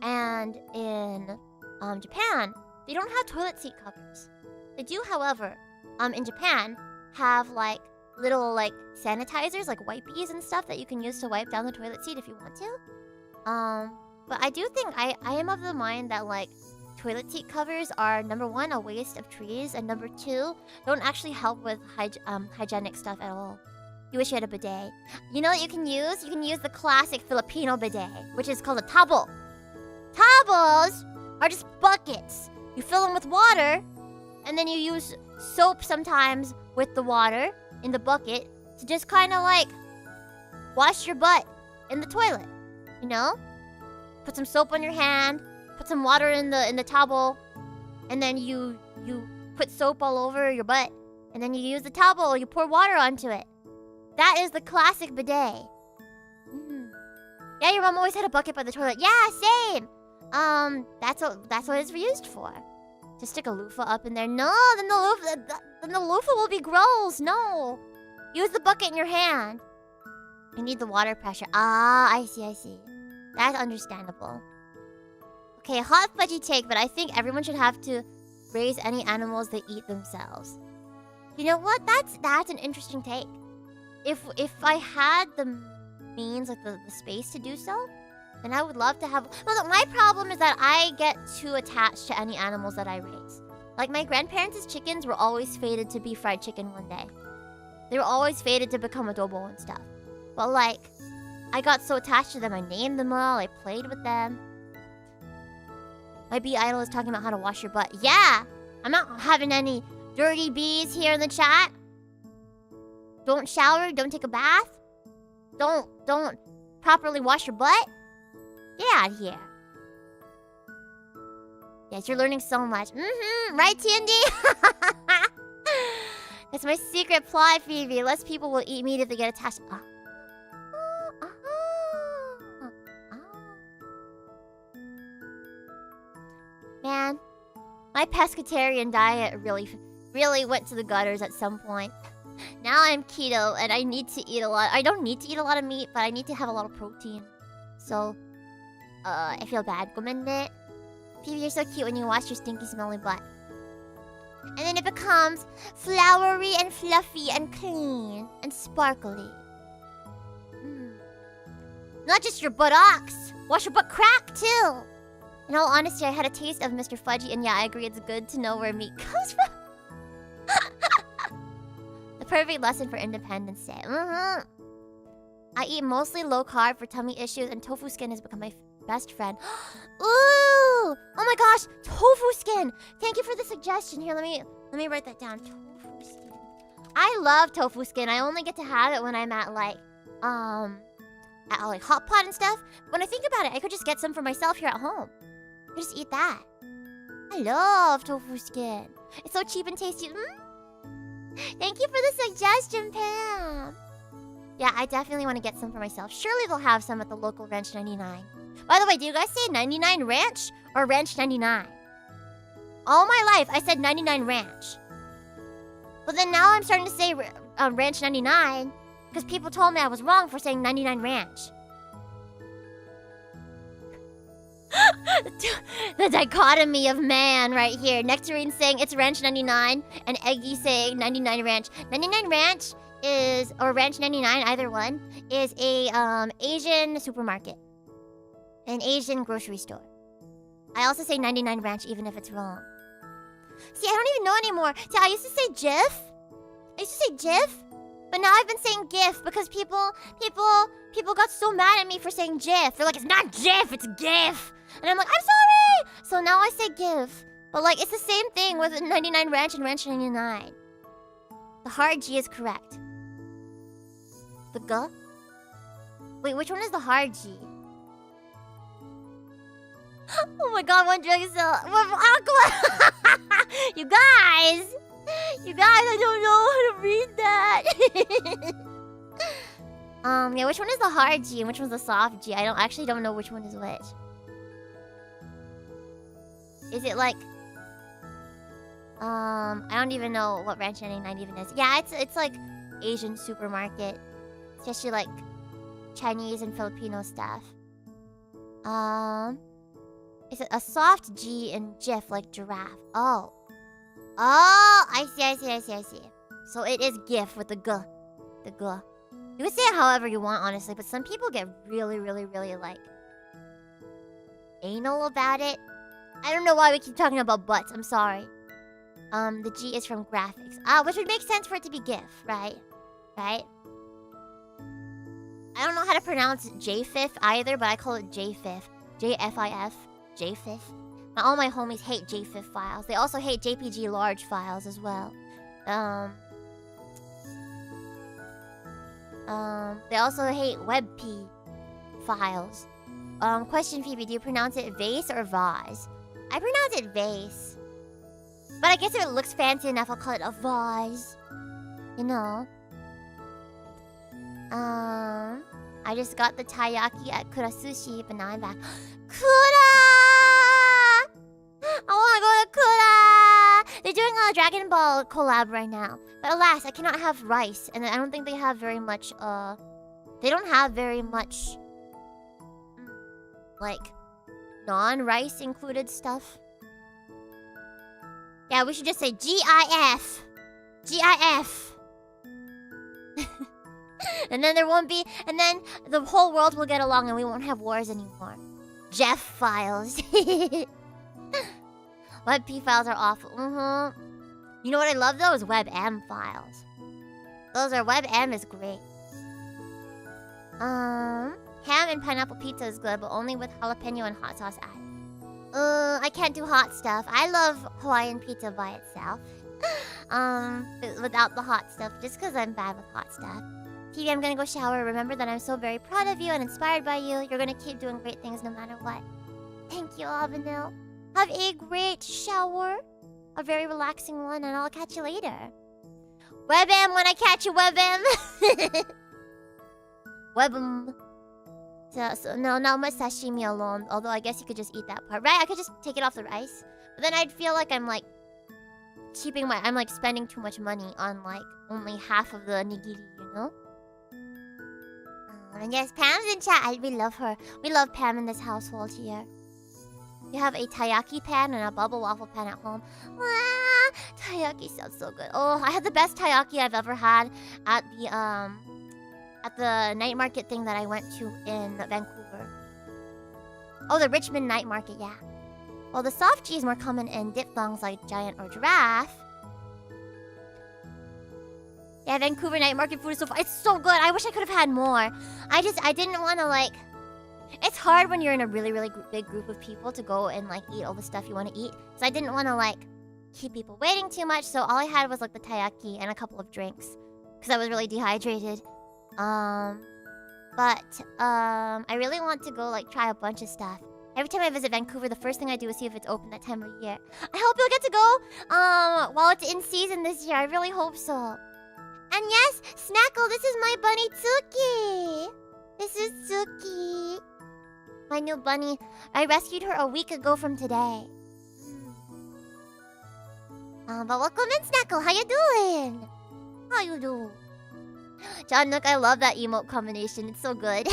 and in Japan, they don't have toilet seat covers. They do, however, in Japan, have, like, little, like, sanitizers, like wipies and stuff that you can use to wipe down the toilet seat if you want to. But I do think I am of the mind that, like, toilet seat covers are, number one, a waste of trees, and number two, don't actually help with hygienic stuff at all. You wish you had a bidet. You know what you can use? You can use the classic Filipino bidet, which is called a tabo. Tabos are just buckets. You fill them with water, and then you use soap sometimes with the water in the bucket to just kind of like wash your butt in the toilet, you know? Put some soap on your hand, put some water in the towel, and then you put soap all over your butt, and then you use the towel, you pour water onto it. That is the classic bidet. Yeah, your mom always had a bucket by the toilet. Yeah, same. That's what it's used for. Just stick a loofah up in there. No, then the loofah will be gross. No. Use the bucket in your hand. You need the water pressure. Ah, I see. That's understandable. Okay, hot fudgy take, but I think everyone should have to raise any animals that eat themselves. You know what? That's an interesting take. If I had the means, like the space to do so, then I would love to have... Well, my problem is that I get too attached to any animals that I raise. Like, my grandparents' chickens were always fated to be fried chicken one day. They were always fated to become adobo and stuff. But, like, I got so attached to them, I named them all, I played with them. My bee idol is talking about how to wash your butt. Yeah! I'm not having any dirty bees here in the chat. Don't shower, don't take a bath. Don't properly wash your butt. Get out of here. Yes, you're learning so much. Right, TND? That's my secret ploy, Phoebe. Less people will eat meat if they get attached. Man, my pescatarian diet really went to the gutters at some point. Now I'm keto and I need to eat a lot. I don't need to eat a lot of meat, but I need to have a lot of protein. So, I feel bad. Gomende. Phoebe, you're so cute when you wash your stinky, smelly butt. And then it becomes flowery and fluffy and clean and sparkly. Not just your buttocks. Wash your butt crack, too. In all honesty, I had a taste of Mr. Fudgy, and yeah, I agree it's good to know where meat comes from. The perfect lesson for Independence Day. I eat mostly low carb for tummy issues, and tofu skin has become my best friend. Ooh! Oh my gosh, tofu skin! Thank you for the suggestion. Here, let me write that down. Tofu skin. I love tofu skin. I only get to have it when I'm at like hot pot and stuff. When I think about it, I could just get some for myself here at home. I could just eat that. I love tofu skin. It's so cheap and tasty. Thank you for the suggestion, Pam. Yeah, I definitely want to get some for myself. Surely they'll have some at the local Ranch 99. By the way, do you guys say 99 Ranch or Ranch 99? All my life, I said 99 Ranch. But then now I'm starting to say Ranch 99 because people told me I was wrong for saying 99 Ranch. The dichotomy of man right here. Nectarine saying it's Ranch 99 and Eggy saying 99 Ranch. 99 Ranch is, or Ranch 99, either one, is a Asian supermarket. An Asian grocery store. I also say 99 Ranch even if it's wrong. See, I don't even know anymore. See, I used to say Jif. But now I've been saying GIF because people got so mad at me for saying GIF. They're like, it's not GIF, it's GIF. And I'm like, I'm sorry. So now I say GIF. But like, it's the same thing with 99 Ranch and Ranch 99. The hard G is correct. The G? Wait, which one is the hard G? Oh my god, one drug is so... You guys! I don't know how to read that. Yeah, which one is the hard G and which one's the soft G? I actually don't know which one is which. Is it like... I don't even know what Ranch 99 even is. Yeah, it's like Asian supermarket. Especially like Chinese and Filipino stuff. Is it a soft G in GIF like giraffe? Oh, I see. So it is GIF with the G. The G. You can say it however you want, honestly, but some people get really, like anal about it. I don't know why we keep talking about butts. I'm sorry. The G is from graphics. Which would make sense for it to be GIF, right? Right? I don't know how to pronounce JFIF either, but I call it JFIF. JFIF. JFIF. All my homies hate JFIF files. They also hate JPG large files as well. They also hate WebP files. Question, Phoebe, do you pronounce it vase or vase? I pronounce it vase. But I guess if it looks fancy enough, I'll call it a vase. You know? I just got the taiyaki at Kura Sushi, but now I'm back. Kura! I wanna go to Kura! They're doing a Dragon Ball collab right now. But alas, I cannot have rice. And I don't think they have very much, they don't have very much, like, non-rice included stuff. Yeah, we should just say GIF. GIF. And then there won't be... And then the whole world will get along and we won't have wars anymore. Jeff files. WebP files are awful. You know what I love though? Is WebM files. Those are... WebM is great. Ham and pineapple pizza is good, but only with jalapeno and hot sauce added. I can't do hot stuff. I love Hawaiian pizza by itself. Without the hot stuff, just because I'm bad with hot stuff. Phoebe, I'm gonna go shower. Remember that I'm so very proud of you and inspired by you. You're gonna keep doing great things no matter what. Thank you, Avenel. Have a great shower. A very relaxing one, and I'll catch you later. WebM when I catch you, WebM. WebM. So no, not much sashimi alone. Although I guess you could just eat that part, right? I could just take it off the rice. But then I'd feel like I'm like I'm like spending too much money on like only half of the nigiri, you know? And yes, Pam's in chat. We love her. We love Pam in this household here. You have a taiyaki pan and a bubble waffle pan at home. Taiyaki sounds so good. Oh, I had the best taiyaki I've ever had at the night market thing that I went to in Vancouver. Oh, the Richmond night market, yeah. Well, the soft G is more common in diphthongs like giant or giraffe. Yeah, Vancouver night market food is so fun. It's so good. I wish I could have had more. I didn't want to like... It's hard when you're in a really, really big group of people to go and like eat all the stuff you want to eat. So I didn't want to like keep people waiting too much. So all I had was like the taiyaki and a couple of drinks. Because I was really dehydrated. I really want to go like try a bunch of stuff. Every time I visit Vancouver, the first thing I do is see if it's open that time of year. I hope you'll get to go while it's in season this year. I really hope so. And yes, Snackle, this is my bunny Tsuki. This is Tsuki. My new bunny. I rescued her a week ago from today. But welcome in, Snackle. How you doing? How you doing? John Nook, I love that emote combination. It's so good.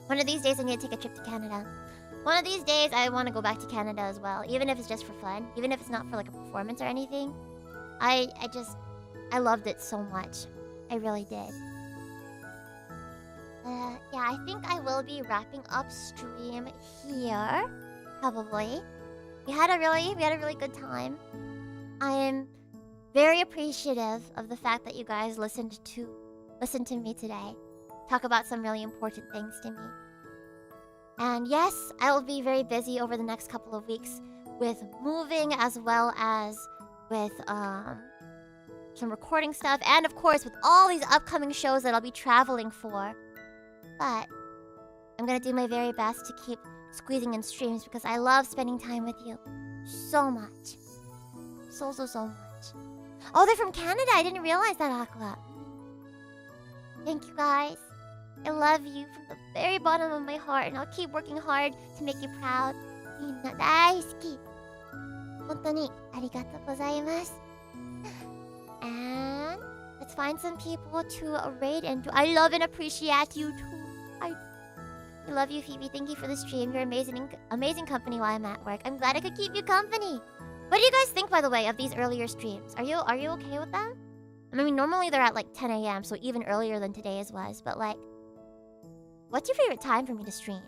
One of these days I need to take a trip to Canada. One of these days I want to go back to Canada as well. Even if it's just for fun. Even if it's not for like a performance or anything. I loved it so much. I really did. Yeah, I think I will be wrapping up stream here. Probably. We had a really good time. I am very appreciative of the fact that you guys listened to me today. Talk about some really important things to me. And yes, I will be very busy over the next couple of weeks with moving as well as with some recording stuff, and of course with all these upcoming shows that I'll be traveling for. But I'm gonna do my very best to keep squeezing in streams because I love spending time with you so much. So much. Oh, they're from Canada. I didn't realize that, Aqua. Thank you, guys. I love you from the very bottom of my heart, and I'll keep working hard to make you proud. みんな大好き。本当にありがとうございます。And let's find some people to raid and do. I love and appreciate you too. I love you, Phoebe. Thank you for the stream. You're amazing company while I'm at work. I'm glad I could keep you company. What do you guys think, by the way, of these earlier streams? Are you okay with them? I mean, normally they're at like 10 a.m., so even earlier than today's was. But like, what's your favorite time for me to stream?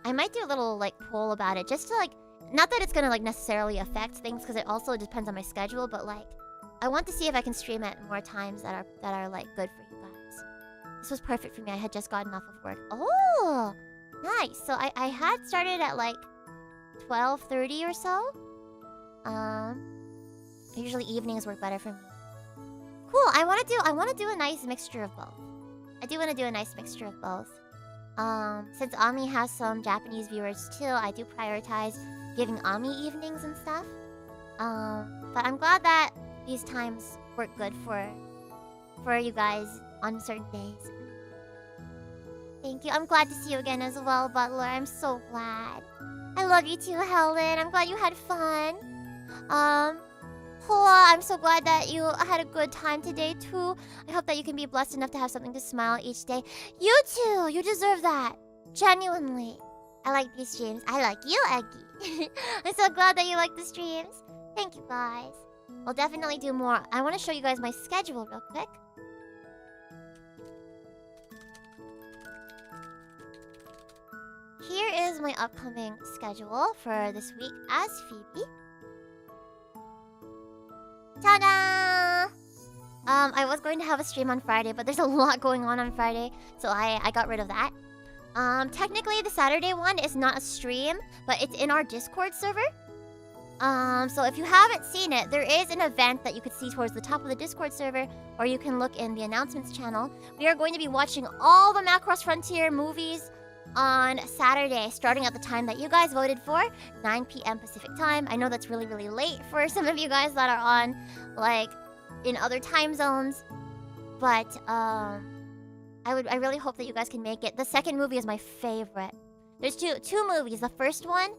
I might do a little like poll about it, just to like, not that it's gonna like necessarily affect things, because it also depends on my schedule. But like, I want to see if I can stream at more times that are like good for you guys. This was perfect for me. I had just gotten off of work. Oh, nice. So I had started at like 12:30 or so. Usually evenings work better for me. Cool. I want to do a nice mixture of both. I do want to do a nice mixture of both. Since Ami has some Japanese viewers too, I do prioritize giving Ami evenings and stuff. But I'm glad that these times work good for you guys on certain days. Thank you. I'm glad to see you again as well, Butler. I'm so glad. I love you too, Helen. I'm glad you had fun. Hoa, I'm so glad that you had a good time today too. I hope that you can be blessed enough to have something to smile each day. You too. You deserve that. Genuinely. I like these streams. I like you, Eggy. I'm so glad that you like the streams. Thank you, guys. We'll definitely do more. I want to show you guys my schedule real quick. Here is my upcoming schedule for this week as Phoebe. Ta-da! I was going to have a stream on Friday, but there's a lot going on Friday, so I got rid of that. Technically, the Saturday one is not a stream, but it's in our Discord server. So if you haven't seen it, there is an event that you could see towards the top of the Discord server, or you can look in the announcements channel. We are going to be watching all the Macross Frontier movies on Saturday, starting at the time that you guys voted for, 9 p.m. Pacific time. I know that's really, really late for some of you guys that are on, like, in other time zones. But, I really hope that you guys can make it. The second movie is my favorite. There's two movies. The first one,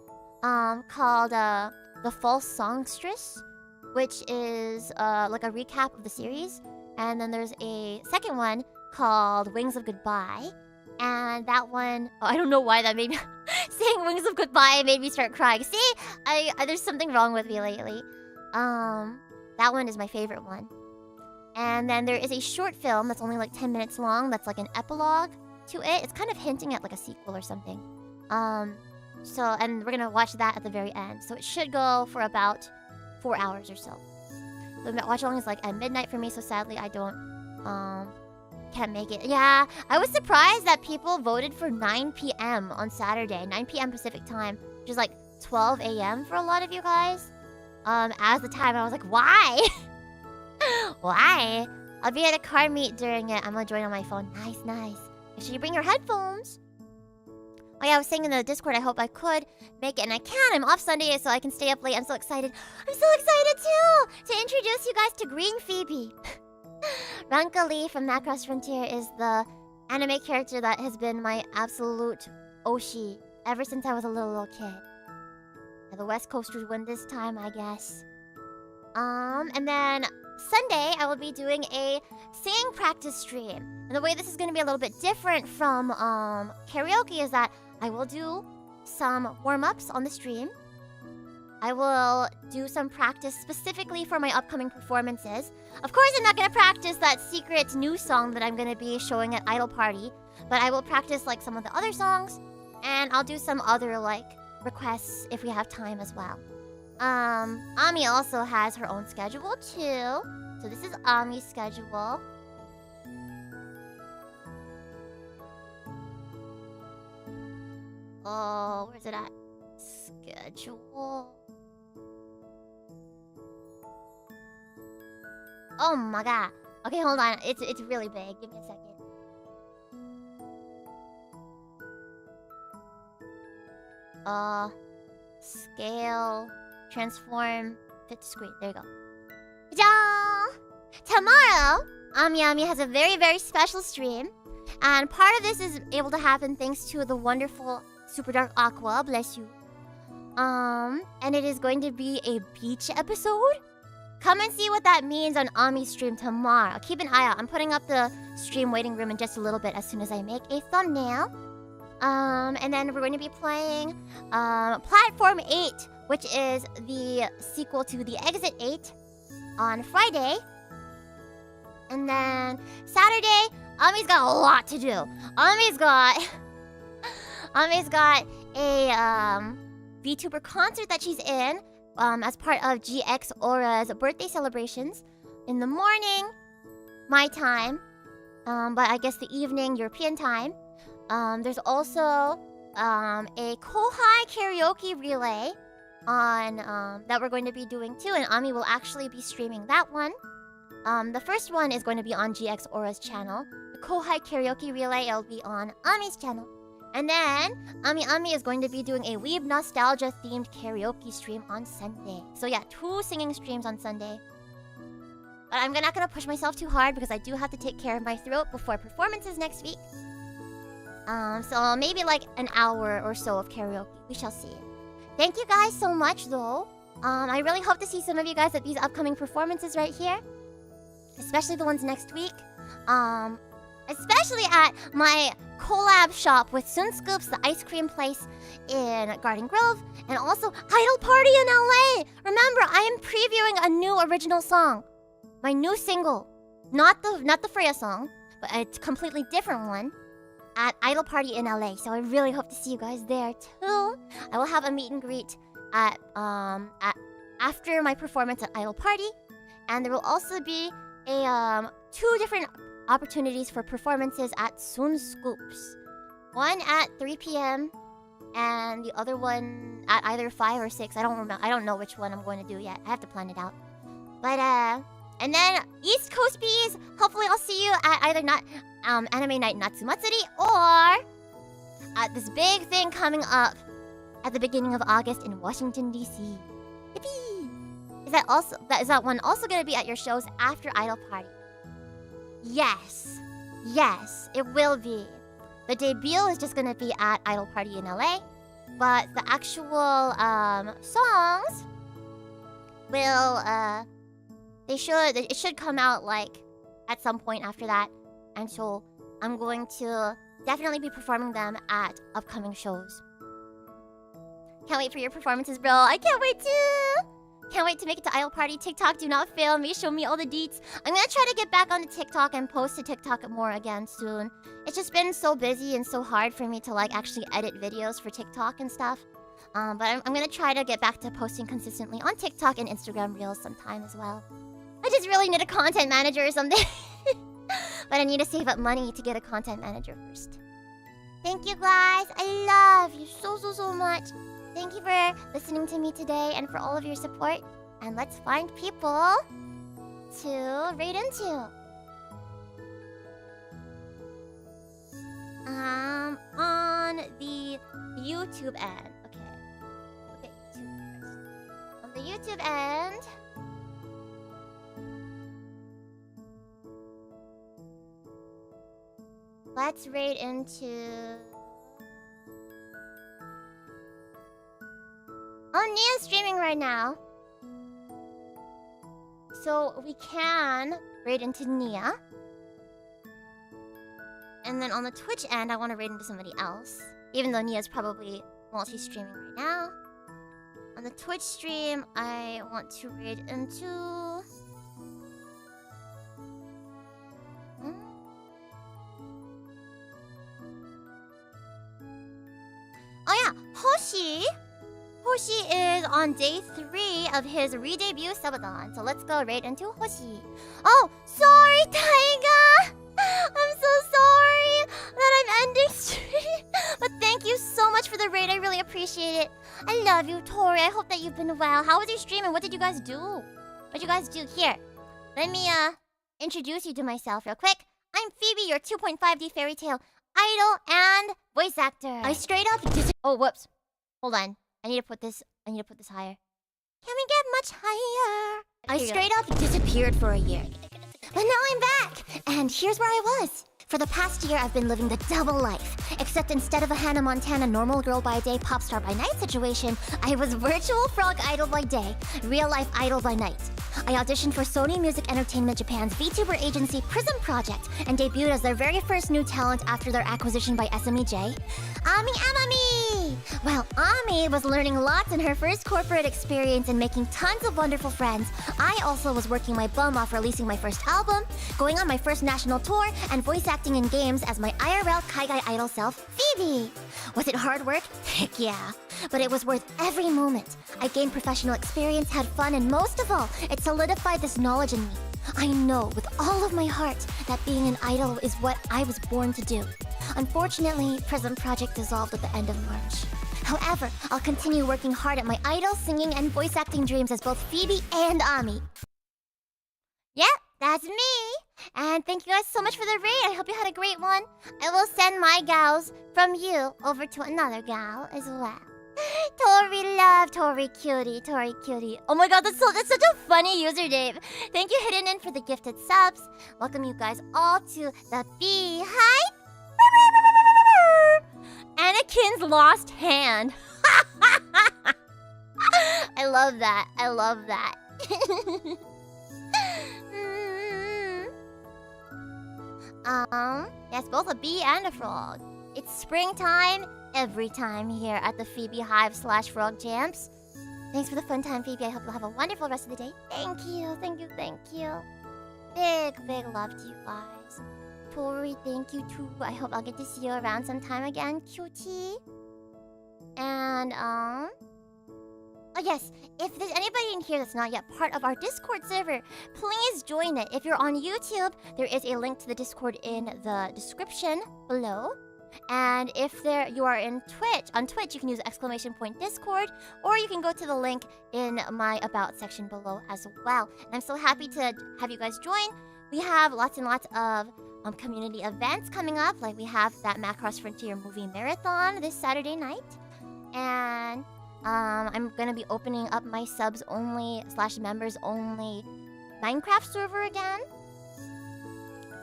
called, The False Songstress, which is, like a recap of the series. And then there's a second one called Wings of Goodbye. And that one, oh, I don't know why that made me saying Wings of Goodbye made me start crying. See, there's something wrong with me lately. That one is my favorite one. And then there is a short film that's only like 10 minutes long. That's like an epilogue to it. It's kind of hinting at like a sequel or something. And we're gonna watch that at the very end. So it should go for about 4 hours or so. The watch along is like at midnight for me. So sadly, I can't make it. Yeah, I was surprised that people voted for 9 p.m. on Saturday, 9 p.m. Pacific time, which is like 12 a.m. for a lot of you guys. As the time, I was like, why? Why? I'll be at a car meet during it. I'm gonna join on my phone. Nice. Make sure you bring your headphones. Oh yeah, I was saying in the Discord, I hope I could make it, and I can. I'm off Sunday, so I can stay up late. I'm so excited. I'm so excited too to introduce you guys to Green Phoebe. Ranka Lee from Macross Frontier is the anime character that has been my absolute oshi ever since I was a little kid. And the West Coasters win this time, I guess. And then Sunday, I will be doing a singing practice stream. And the way this is going to be a little bit different from karaoke is that I will do some warm-ups on the stream. I will do some practice specifically for my upcoming performances. Of course, I'm not going to practice that secret new song that I'm going to be showing at Idol Party, but I will practice like some of the other songs, and I'll do some other like requests if we have time as well. Ami also has her own schedule too. So this is Ami's schedule. Oh, where's it at? Schedule. Oh my god. Okay, hold on. It's really big. Give me a second. Scale, transform, fit to screen. There you go. Ta-da! Tomorrow, Ami has a very, very special stream. And part of this is able to happen thanks to the wonderful Super Dark Aqua, bless you. And it is going to be a beach episode. Come and see what that means on Ami's stream tomorrow. Keep an eye out. I'm putting up the stream waiting room in just a little bit as soon as I make a thumbnail. And then we're going to be playing Platform 8, which is the sequel to the Exit 8 on Friday. And then Saturday, Ami's got a lot to do. Ami's got a VTuber concert that she's in as part of GX Aura's birthday celebrations in the morning, my time, but I guess the evening European time. There's also a Kohai karaoke relay on that we're going to be doing too, and Ami will actually be streaming that one. The first one is going to be on GX Aura's channel. The Kohai karaoke relay will be on Ami's channel. And then Ami is going to be doing a Weeb nostalgia themed karaoke stream on Sunday. So yeah, 2 singing streams on Sunday. But I'm not gonna push myself too hard because I do have to take care of my throat before performances next week. So maybe like an hour or so of karaoke. We shall see. Thank you guys so much though. I really hope to see some of you guys at these upcoming performances right here. Especially the ones next week. Especially at my collab shop with Sun Scoops, the ice cream place in Garden Grove, and also Idol Party in LA. Remember, I am previewing a new original song, my new single, not the Freya song, but a completely different one, at Idol Party in LA. So I really hope to see you guys there too. I will have a meet and greet at after my performance at Idol Party, and there will also be a 2 different opportunities for performances at Sun Scoops. One at 3 p.m. and the other one at either 5 or 6. I don't remember. I don't know which one I'm going to do yet. I have to plan it out. But and then East Coast Bees. Hopefully I'll see you at either Anime Night Natsumatsuri or at this big thing coming up at the beginning of August in Washington D.C. Yippee! Is that one also going to be at your shows after Idol Party? Yes, it will be. The debut is just gonna be at Idol Party in LA, but the actual songs will it should come out like at some point after that, and so I'm going to definitely be performing them at upcoming shows. Can't wait for your performances, bro. I can't wait too. Can't wait to make it to Idol Party. TikTok, do not fail me. Show me all the deets. I'm gonna try to get back onto TikTok and post to TikTok more again soon. It's just been so busy and so hard for me to like actually edit videos for TikTok and stuff. But I'm gonna try to get back to posting consistently on TikTok and Instagram Reels sometime as well. I just really need a content manager or something. But I need to save up money to get a content manager first. Thank you guys. I love you so much. Thank you for listening to me today and for all of your support. And let's find people to raid into. On the YouTube end. Okay, YouTube first. On the YouTube end, let's raid into... Oh, Nia's streaming right now. So we can raid into Nia. And then on the Twitch end, I want to raid into somebody else. Even though Nia's probably multi-streaming right now. On the Twitch stream, I want to raid into... Oh yeah, Hoshi Hoshi is on day 3 of his re-debut subathon. So let's go right into Hoshi. Oh, sorry, Taiga! I'm so sorry that I'm ending stream. But thank you so much for the raid. I really appreciate it. I love you, Tori. I hope that you've been well. How was your stream and what did you guys do? What'd you guys do? Here, let me introduce you to myself real quick. I'm Phoebe, your 2.5D Fairytale Idol and voice actor. I straight up Oh, whoops. Hold on. I need to put this higher. Can we get much higher? I straight up disappeared for a year. But now I'm back! And here's where I was. For the past year, I've been living the double life. Except instead of a Hannah Montana normal girl by day, pop star by night situation, I was virtual frog idol by day, real life idol by night. I auditioned for Sony Music Entertainment Japan's VTuber agency Prism Project and debuted as their very first new talent after their acquisition by SMEJ, Ami Amami! While Ami was learning lots in her first corporate experience and making tons of wonderful friends, I also was working my bum off releasing my first album, going on my first national tour, and voice acting in games as my IRL Kaigai idol self, Feebee. Was it hard work? Heck yeah. But it was worth every moment. I gained professional experience, had fun, and most of all, it solidified this knowledge in me. I know with all of my heart that being an idol is what I was born to do. Unfortunately, Prism Project dissolved at the end of March. However, I'll continue working hard at my idol, singing, and voice acting dreams as both Phoebe and Ami. Yep, that's me! And thank you guys so much for the raid. I hope you had a great one. I will send my gals from you over to another gal as well. Tori love, Tori cutie, Tori cutie. Oh my god, that's such a funny username. Thank you, Hidden In, for the gifted subs. Welcome you guys all to the Beehive. Anakin's lost hand. I love that. I love that. Yes, both a bee and a frog. It's springtime every time here at the FeebeeHive / Frog Jams. Thanks for the fun time, Phoebe. I hope you'll have a wonderful rest of the day. Thank you, thank you, thank you. Big love to you guys. Tori, thank you too. I hope I'll get to see you around sometime again, cutie. And, oh yes, if there's anybody in here that's not yet part of our Discord server, please join it. If you're on YouTube, there is a link to the Discord in the description below. And if you are in on Twitch, you can use !Discord, or you can go to the link in my About section below as well. And I'm so happy to have you guys join. We have lots and lots of community events coming up. Like we have that Macross Frontier movie marathon this Saturday night. And I'm going to be opening up my subs only / members only Minecraft server again.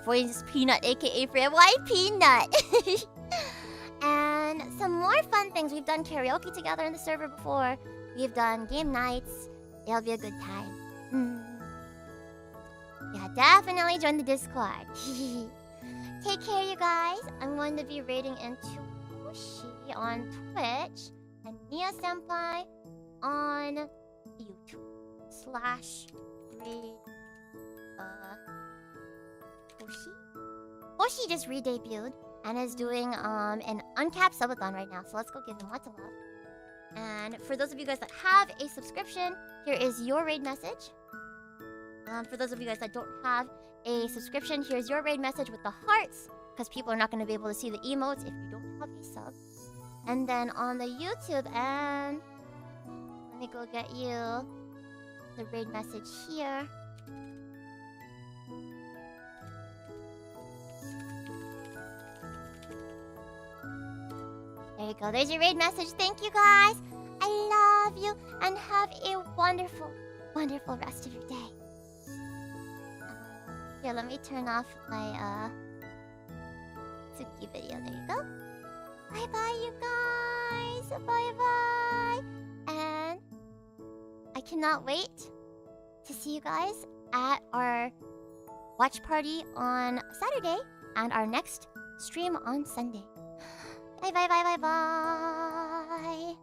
Voice Peanut, aka Fred. Why Peanut? And some more fun things. We've done karaoke together in the server before. We've done game nights. It'll be a good time. Yeah, definitely join the Discord. Take care, you guys. I'm going to be raiding into Hoshi on Twitch and Nia Senpai on YouTube /raid Hoshi. Hoshi just re-debuted and is doing an uncapped subathon right now, so let's go give him lots of love. And for those of you guys that have a subscription, here is your raid message. For those of you guys that don't have a subscription, here's your raid message with the hearts, because people are not going to be able to see the emotes if you don't have a sub. And then on the YouTube end, let me go get you the raid message here. There you go. There's your raid message. Thank you, guys. I love you. And have a wonderful, wonderful rest of your day. Here, let me turn off my, Tsuki video. There you go. Bye-bye, you guys. Bye-bye. And I cannot wait to see you guys at our watch party on Saturday and our next stream on Sunday. Bye bye bye bye bye.